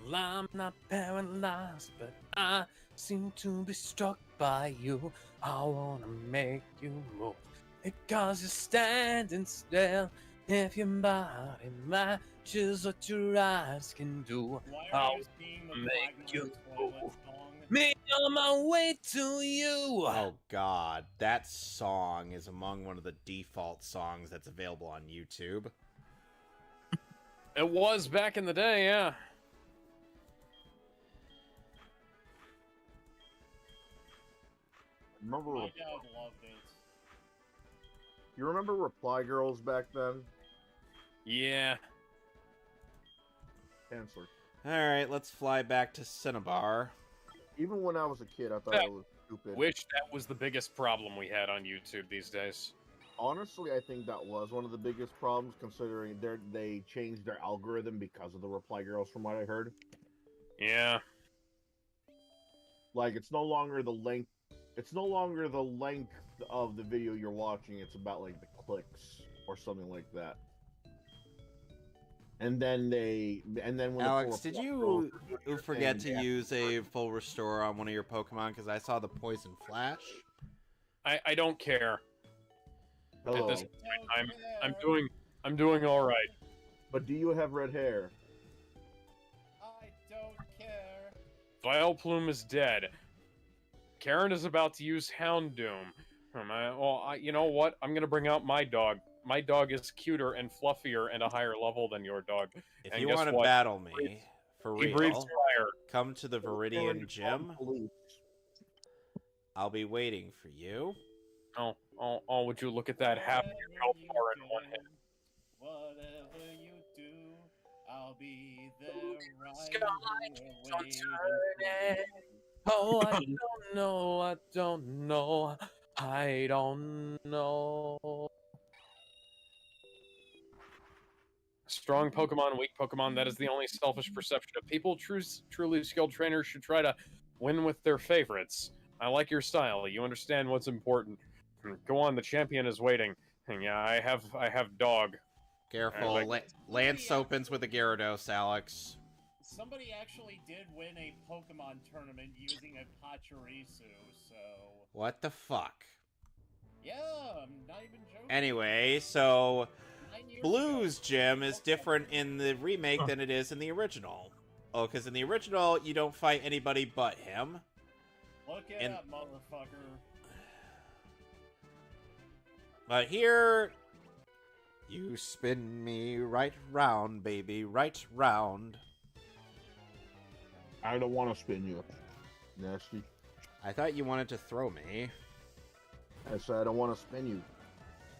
Well, I'm not paralyzed, but I seem to be struck by you. I wanna make you move because you're standing still. If your body matches what your eyes can do, Why are I'll you singing the make Black you Noise Toilet song? me on my way to you. Oh god, that song is among one of the default songs that's available on YouTube. It was back in the day, yeah. Remember, My dad loved it. you remember Reply Girls back then? Yeah. Cancer. Alright, let's fly back to Cinnabar. Even when I was a kid, I thought Yeah. it was stupid. Wish that was the biggest problem we had on YouTube these days. Honestly, I think that was one of the biggest problems, considering they changed their algorithm because of the Reply Girls, from what I heard. Yeah. Like, it's no longer the length. It's no longer the length of the video you're watching. It's about like the clicks or something like that. And then when Alex, did you forget to use a full restore on one of your Pokemon? Because I saw the Poison Flash. I don't care. Hello. At this point, I'm doing all right. But do you have red hair? I don't care. Vileplume is dead. Karen is about to use Houndoom. You know what? I'm gonna bring out my dog. My dog is cuter and fluffier and a higher level than your dog. If And you guess want to what? battle me, for He breathes real, fire. come to the Viridian Gym. I'll be waiting for you. Oh, would you look at that happy health bar in one hand? Whatever you do, I'll be there right Sky away. Oh, I don't know, I don't know, I don't know. Strong Pokemon, weak Pokemon, that is the only selfish perception of people. Truly skilled trainers should try to win with their favorites. I like your style. You understand what's important. Go on, the champion is waiting. Yeah, I have dog. Careful, Lance opens with a Gyarados, Alex. Somebody actually did win a Pokemon tournament using a Pachirisu, so... What the fuck? Yeah, I'm not even joking. Anyway, so 9 years Blue's ago. gym is different in the remake than it is in the original. Oh, because in the original, you don't fight anybody but him. Look at that motherfucker. But here, you spin me right round, baby, right round. I don't want to spin you. Nasty. I thought you wanted to throw me. I said I don't want to spin you.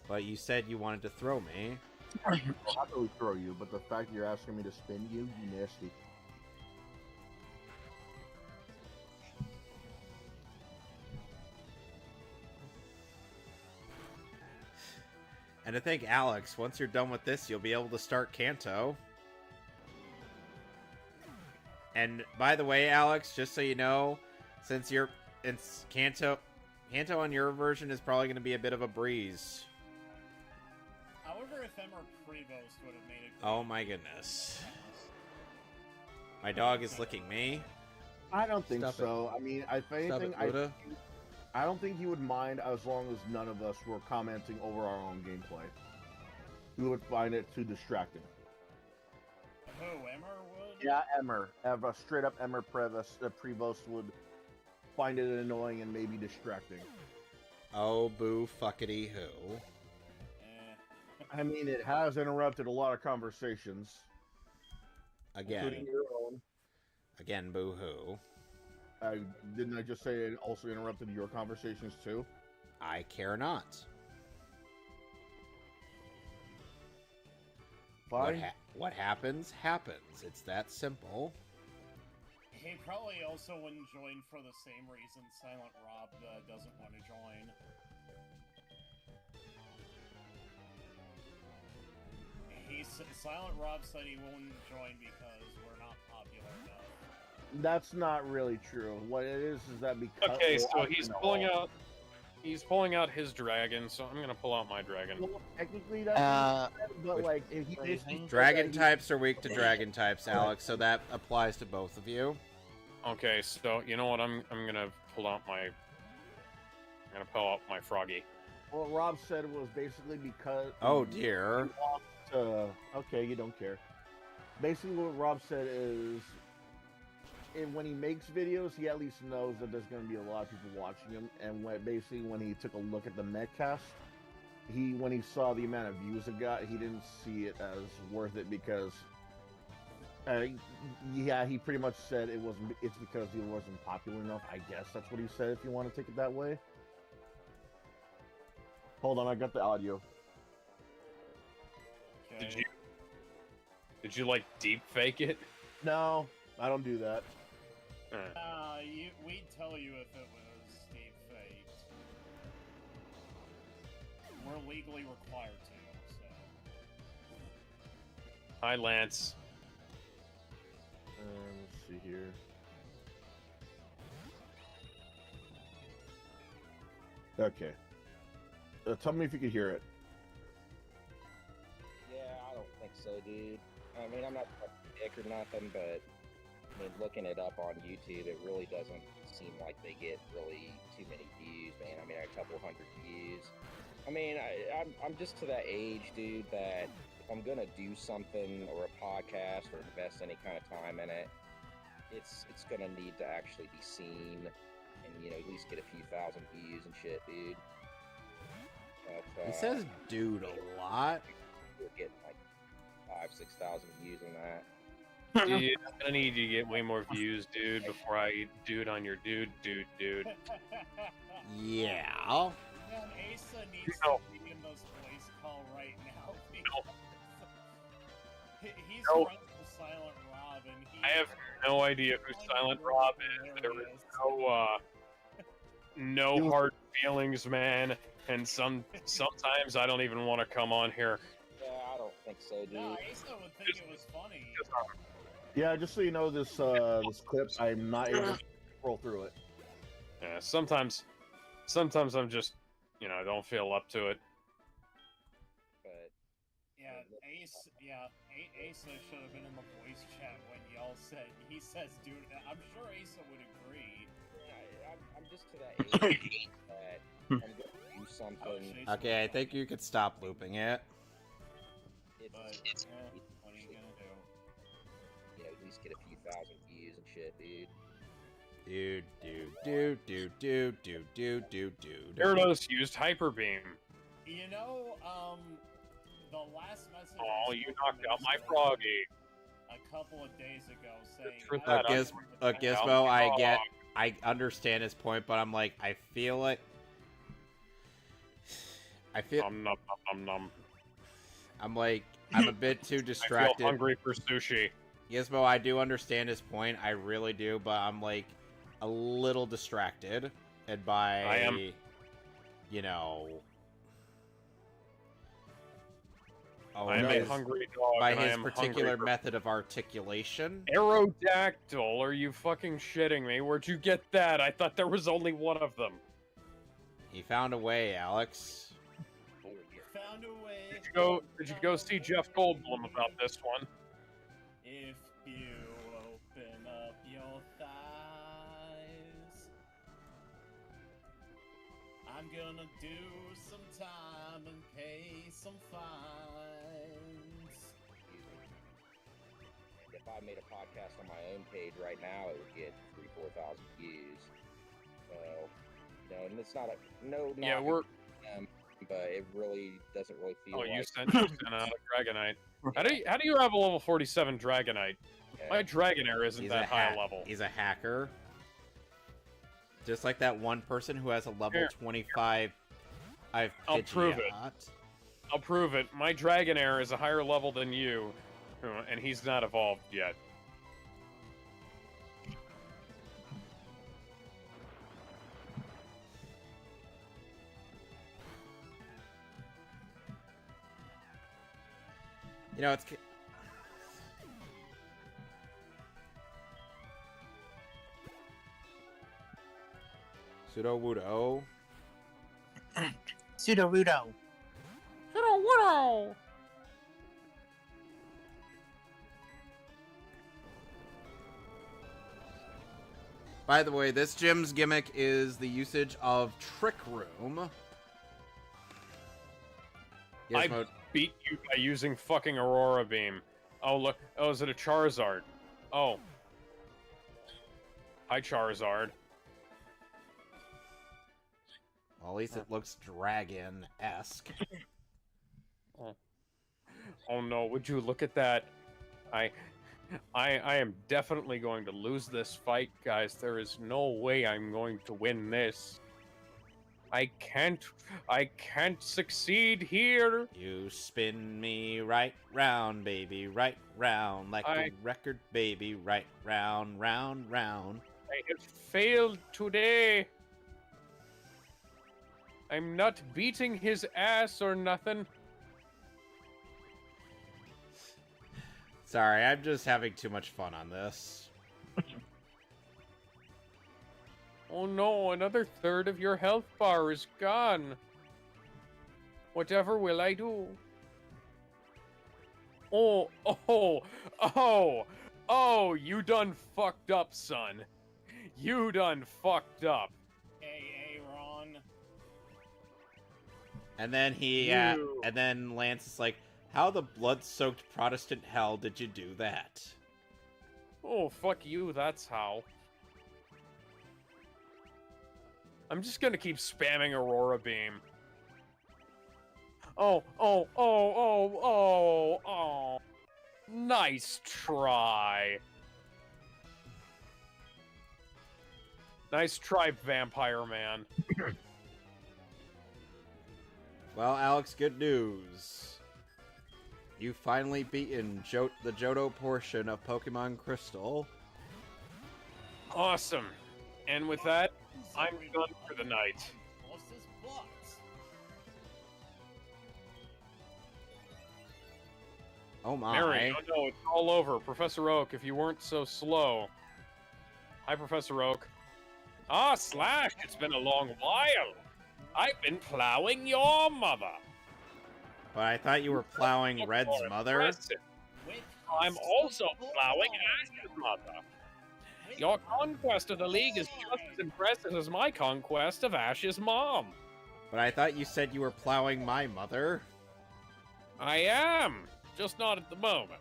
But you said you wanted to throw me. I'll happily throw you, but the fact you're asking me to spin you, you nasty. And I think, Alex, once you're done with this, you'll be able to start Kanto. And by the way, Alex, just so you know, since it's Kanto on your version is probably going to be a bit of a breeze. However, if Emmer Prevost would have made it... Oh my goodness. My dog is licking me. I don't think Stop so. I mean, if anything, I don't think he would mind as long as none of us were commenting over our own gameplay. We would find it too distracting. Who, Emmer would? Yeah, Emmer. Straight up Emmer Prevost would find it annoying and maybe distracting. Oh, boo fuckity who. I mean, it has interrupted a lot of conversations. Again. Including your own. Again, boo hoo. Didn't I just say it also interrupted your conversations too? I care not. Fine. What happens, happens. It's that simple. He probably also wouldn't join for the same reason Silent Rob doesn't want to join. Silent Rob said he won't join because we're not popular enough. That's not really true. What it is that because Okay, so he's pulling out his dragon, so I'm gonna pull out my dragon. Well, technically that's but like if he basically Dragon types are weak to dragon types, Alex, so that applies to both of you. Okay, so you know what? I'm gonna pull out my Froggy. what Rob said was basically because Oh dear. Okay, you don't care. Basically, what Rob said is, when he makes videos, he at least knows that there's going to be a lot of people watching him. And when he took a look at the Mehcast, when he saw the amount of views it got, he didn't see it as worth it because, he pretty much said it's because he wasn't popular enough. I guess that's what he said. If you want to take it that way. Hold on, I got the audio. Okay. Did you like deep fake it? No, I don't do that. We'd tell you if it was deep faked. We're legally required to, so. Hi, Lance. Let's see here. Okay. Tell me if you can hear it. Yeah, I don't think so, dude. I mean, I'm not a dick or nothing, but I mean, looking it up on YouTube, it really doesn't seem like they get really too many views, man. I mean, a couple hundred views. I mean, I'm just to that age, dude, that if I'm gonna do something or a podcast or invest any kind of time in it, it's gonna need to actually be seen and, you know, at least get a few thousand views and shit, dude. But, He says dude a lot. We're getting like 5,000-6,000 views on that. Dude, I'm gonna need you to get way more views, dude, before I dude on your dude. Yeah. Man, Asa needs to be in those voice call right now. He's friends with Silent Rob, and I have no idea who Silent Rob is. There is no hard feelings, man. And sometimes I don't even want to come on here. Yeah, I don't think so, dude. No, Asa would think it was funny. Yeah, just so you know, this clip, I'm not able to scroll through it. Yeah, sometimes I'm just, I don't feel up to it. But Asa should have been in the voice chat when y'all said, he says, dude, I'm sure Asa would agree. Yeah, I'm just to that age that I'm gonna do something. Okay, I think you could stop looping it. What are you gonna do? You know, at least get a few thousand views and shit, dude. Dude. Gyarados used Hyper Beam. You know, the last message. Oh, you knocked out my Froggy. A couple of days ago, saying. Gizmo, I understand his point, but I'm like, I feel. I'm like, I'm a bit too distracted. I feel hungry for sushi. Gizmo, I do understand his point. I really do, but I'm like a little distracted, and by I am. I am a hungry dog. By and I his am particular method of articulation. Aerodactyl? Are you fucking shitting me? Where'd you get that? I thought there was only one of them. He found a way, Alex. Found a way. Did you go see Jeff Goldblum about this one? If you open up your thighs, I'm gonna do some time and pay some fines. If I made a podcast on my own page right now, it would get 3,000-4,000 views. So, and it's not but it really doesn't really feel. You sent out a Dragonite. How do you have a level 47 Dragonite? Yeah. My Dragonair isn't that high level. He's a hacker. Just like that one person who has a level 25. I'll prove it. I'll prove it. My Dragonair is a higher level than you, and he's not evolved yet. It's... Pseudo-Wudo. Pseudo-Rudo. Pseudo-Wudo! By the way, this gym's gimmick is the usage of Trick Room. beat you by using fucking Aurora Beam. Oh, look. Oh, is it a Charizard? Oh. Hi, Charizard. Well, at least it looks dragon-esque. Oh no, would you look at that? I am definitely going to lose this fight, guys. There is no way I'm going to win this. I can't succeed here. You spin me right round, baby, right round, like a record, baby, right round, round, round. I have failed today. I'm not beating his ass or nothing. Sorry, I'm just having too much fun on this. Oh no, another third of your health bar is gone. Whatever will I do? Oh, you done fucked up, son. You done fucked up. Hey, Ron. And then and then Lance is like, how the blood-soaked Protestant hell did you do that? Oh, fuck you, that's how. I'm just gonna keep spamming Aurora Beam. Oh. Nice try. Nice try, Vampire Man. Well, Alex, good news. You've finally beaten the Johto portion of Pokemon Crystal. Awesome. And with that, I'm done for the night. Oh my. Mary, oh no, it's all over. Professor Oak, if you weren't so slow. Hi, Professor Oak. Ah, Slash, it's been a long while. I've been plowing your mother. But I thought you were plowing Red's mother. I'm also plowing Ash's mother. Your conquest of the League is just as impressive as my conquest of Ash's mom. But I thought you said you were plowing my mother. I am, just not at the moment.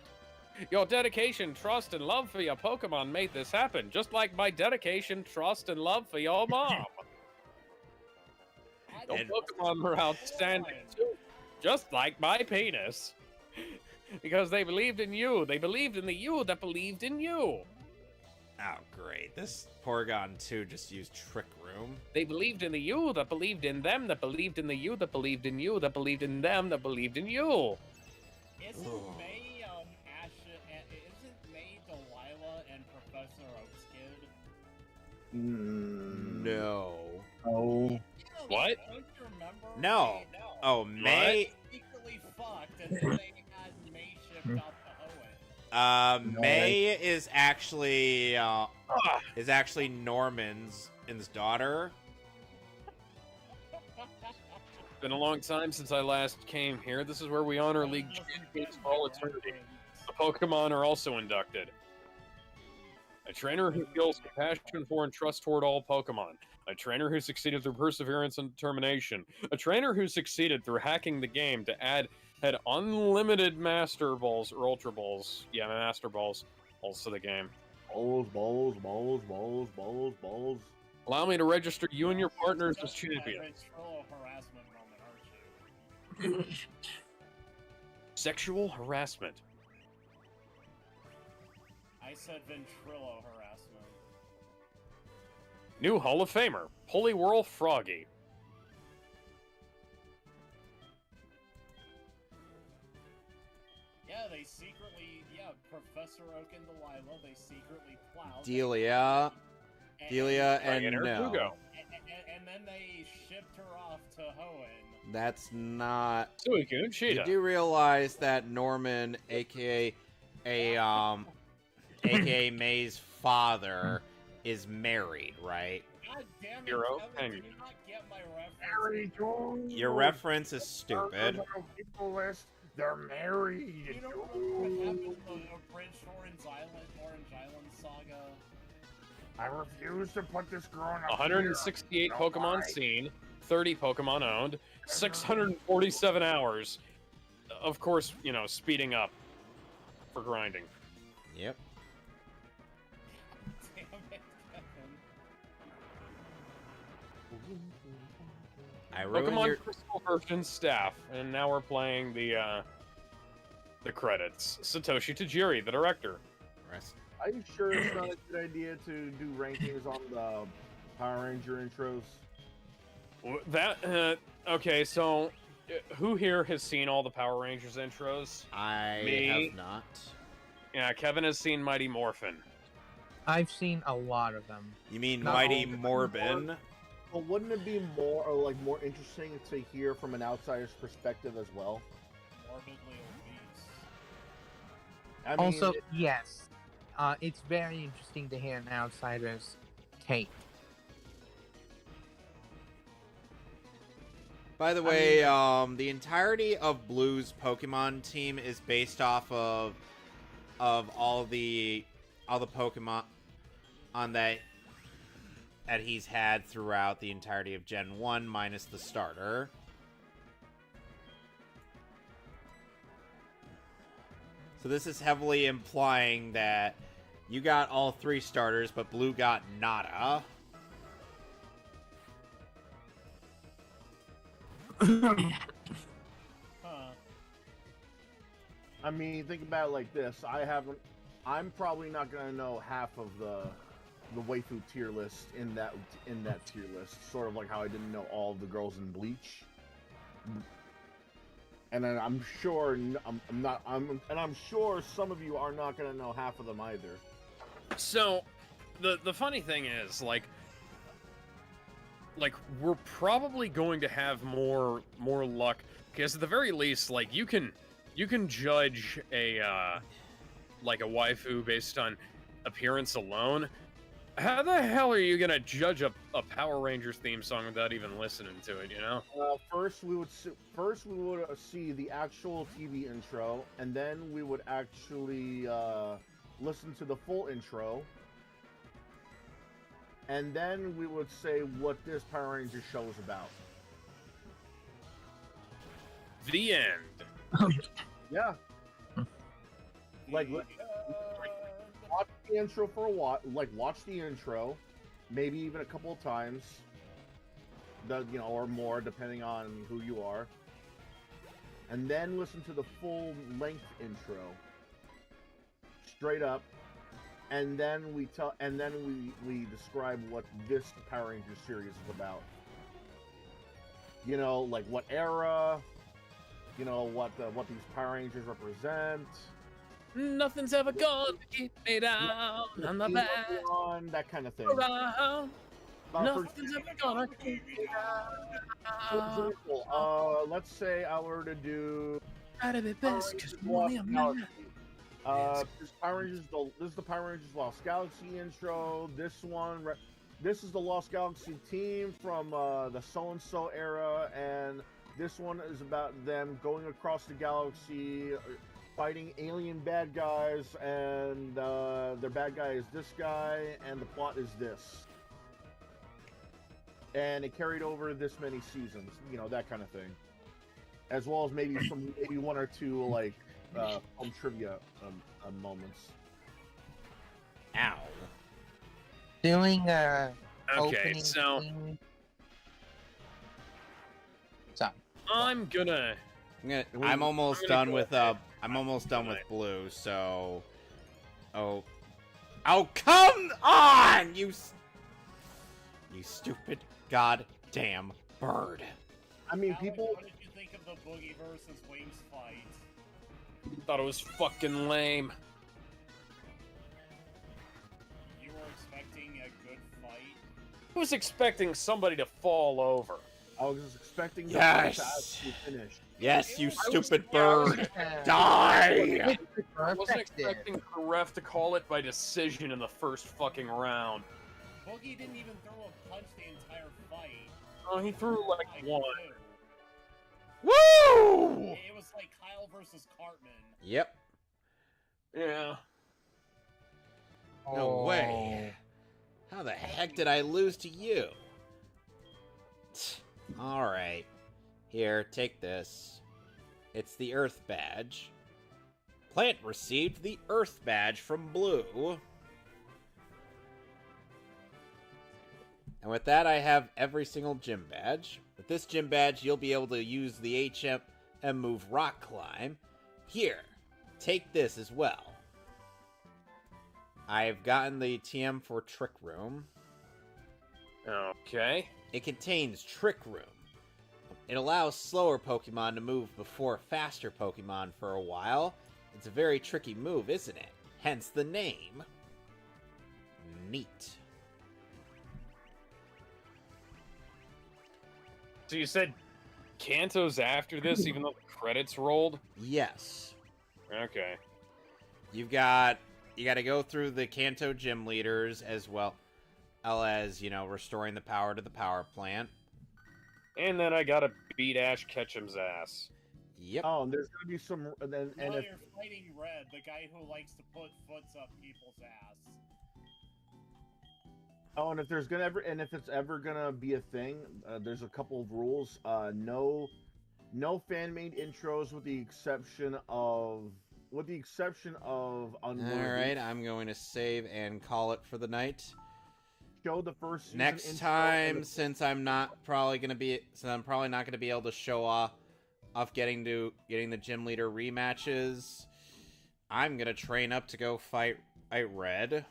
Your dedication, trust, and love for your Pokemon made this happen, just like my dedication, trust, and love for your mom. Your Pokemon were outstanding too, just like my penis. Because they believed in you. They believed in the you that believed in you. Oh, great. This Porygon 2 just used Trick Room. They believed in the you that believed in them, that believed in the you that believed in you, that believed in them, that believed in you. Isn't May Delilah and Professor Oak's kid? No. Oh. What? Don't you remember? No. Oh, May. Secretly fucked, and then they had May shipped out to Hoenn. May is actually Norman's daughter. It's been a long time since I last came here. This is where we honor League champions for all eternity. The Pokemon are also inducted. A trainer who feels compassion for and trust toward all Pokemon. A trainer who succeeded through perseverance and determination. A trainer who succeeded through hacking the game to had unlimited Master Balls or Ultra Balls. Yeah, Master Balls to the game. Balls. Allow me to register you and your partners as champions. Harassment moment, aren't you? Sexual harassment. I said Ventrilo harassment. New Hall of Famer, Poliwhirl Froggy. Yeah, they secretly, Professor Oak and Delilah, they secretly plowed. Delia and no. And then they shipped her off to Hoenn. That's not. Suicune Cheetah. You do realize that Norman, aka May's father, is married, right? God damn it, Hero, Kevin, and did you not get my reference? Your reference is stupid. They're married. You don't remember what happened in the Orange Island saga? I refuse to put this girl in a 168 fear. Pokemon Why? seen, 30 Pokemon owned, 647 hours. of course, you know, speeding up for grinding. Yep. Damn it, Kevin. I ruined Pokemon your... Crystal version staff, and now we're playing the credits. Satoshi Tajiri, the director. Rest. Are you sure it's not a good idea to do rankings on the Power Ranger intros? That okay, so who here has seen all the Power Rangers intros? I have not. Yeah, Kevin has seen Mighty Morphin. I've seen a lot of them. You mean Not Mighty all Morbin? But wouldn't it be more more interesting to hear from an outsider's perspective as well? Morbidly obese. I mean, Also, yes, it's very interesting to hear an outsider's take. By the way, the entirety of Blue's Pokemon team is based off of all the Pokemon on that he's had throughout the entirety of Gen 1 minus the starter. So this is heavily implying that you got all 3 starters, but Blue got nada. I mean, think about it like this. I'm probably not gonna know half of the waifu tier list in that tier list. Sort of like how I didn't know all of the girls in Bleach. And then I'm sure I'm sure some of you are not gonna know half of them either. So, the funny thing is, like we're probably going to have more luck, because at the very least, like you can judge a waifu based on appearance alone. How the hell are you gonna judge a Power Rangers theme song without even listening to it? You know. First we would see the actual TV intro, and then we would actually listen to the full intro, and then we would say what this Power Ranger show is about. The end. Yeah. Like, watch the intro for a while. Like, watch the intro, maybe even a couple of times, or more, depending on who you are, and then listen to the full length intro, straight up, and then we describe what this Power Rangers series is about. You know, like what era. You know, what these Power Rangers represent. Nothing's ever gonna keep me down. I'm the best. That kind of thing. Nothing's ever gonna keep me For down. example, let's say I were to do Gotta be best, 'cause Lost only I'm Galaxy. This is the Power Rangers Lost Galaxy intro. This is the Lost Galaxy team from the so-and-so era, and this one is about them going across the galaxy, fighting alien bad guys, and their bad guy is this guy, and the plot is this. And it carried over this many seasons, you know, that kind of thing. As well as maybe one or two, like, film trivia moments. Ow. Doing Okay, opening so theme. Sorry. I'm almost done with Blue, so oh come on, you stupid goddamn bird. I mean, Alex, what did you think of the Boogie versus Wings fight? thought it was fucking lame. You were expecting a good fight? I was expecting somebody to fall over. I was expecting the Yes. fight to actually finish. Yes, you I was- stupid yeah, I was- bird. Die! I wasn't expecting the ref to call it by decision in the first fucking round. Boogie didn't even throw a punch the entire fight. Oh, he threw like one. Good. Woo! It was like Kyle versus Cartman. Yep. Yeah. No way. How the heck did I lose to you? Alright. Here, take this. It's the Earth Badge. Plant received the Earth Badge from Blue. And with that, I have every single gym badge. With this gym badge, you'll be able to use the HM move Rock Climb. Here, take this as well. I've gotten the TM for Trick Room. Okay. It contains Trick Room. It allows slower Pokemon to move before faster Pokemon for a while. It's a very tricky move, isn't it? Hence the name. Neat. So you said Kanto's after this, even though the credits rolled? Yes. Okay. You got to go through the Kanto Gym Leaders as well as, restoring the power to the power plant. And then I gotta beat Ash Ketchum's ass. Yep. Oh, and there's gonna be some. And While if you're fighting Red, the guy who likes to put foots up people's ass. Oh, and if it's ever gonna be a thing, there's a couple of rules. No fan-made intros with the exception of Unworthy. All right, I'm going to save and call it for the night. Show the first season Next intro time, since I'm probably not going to be able to show off getting the gym leader rematches, I'm gonna train up to go fight Red.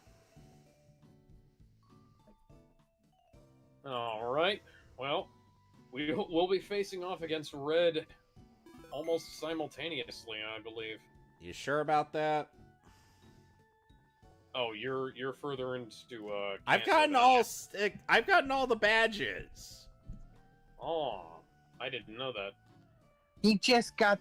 All right. Well, we'll be facing off against Red almost simultaneously, I believe. You sure about that? Oh, you're further into I've Kanto gotten all the badges. Oh, I didn't know that. He just got the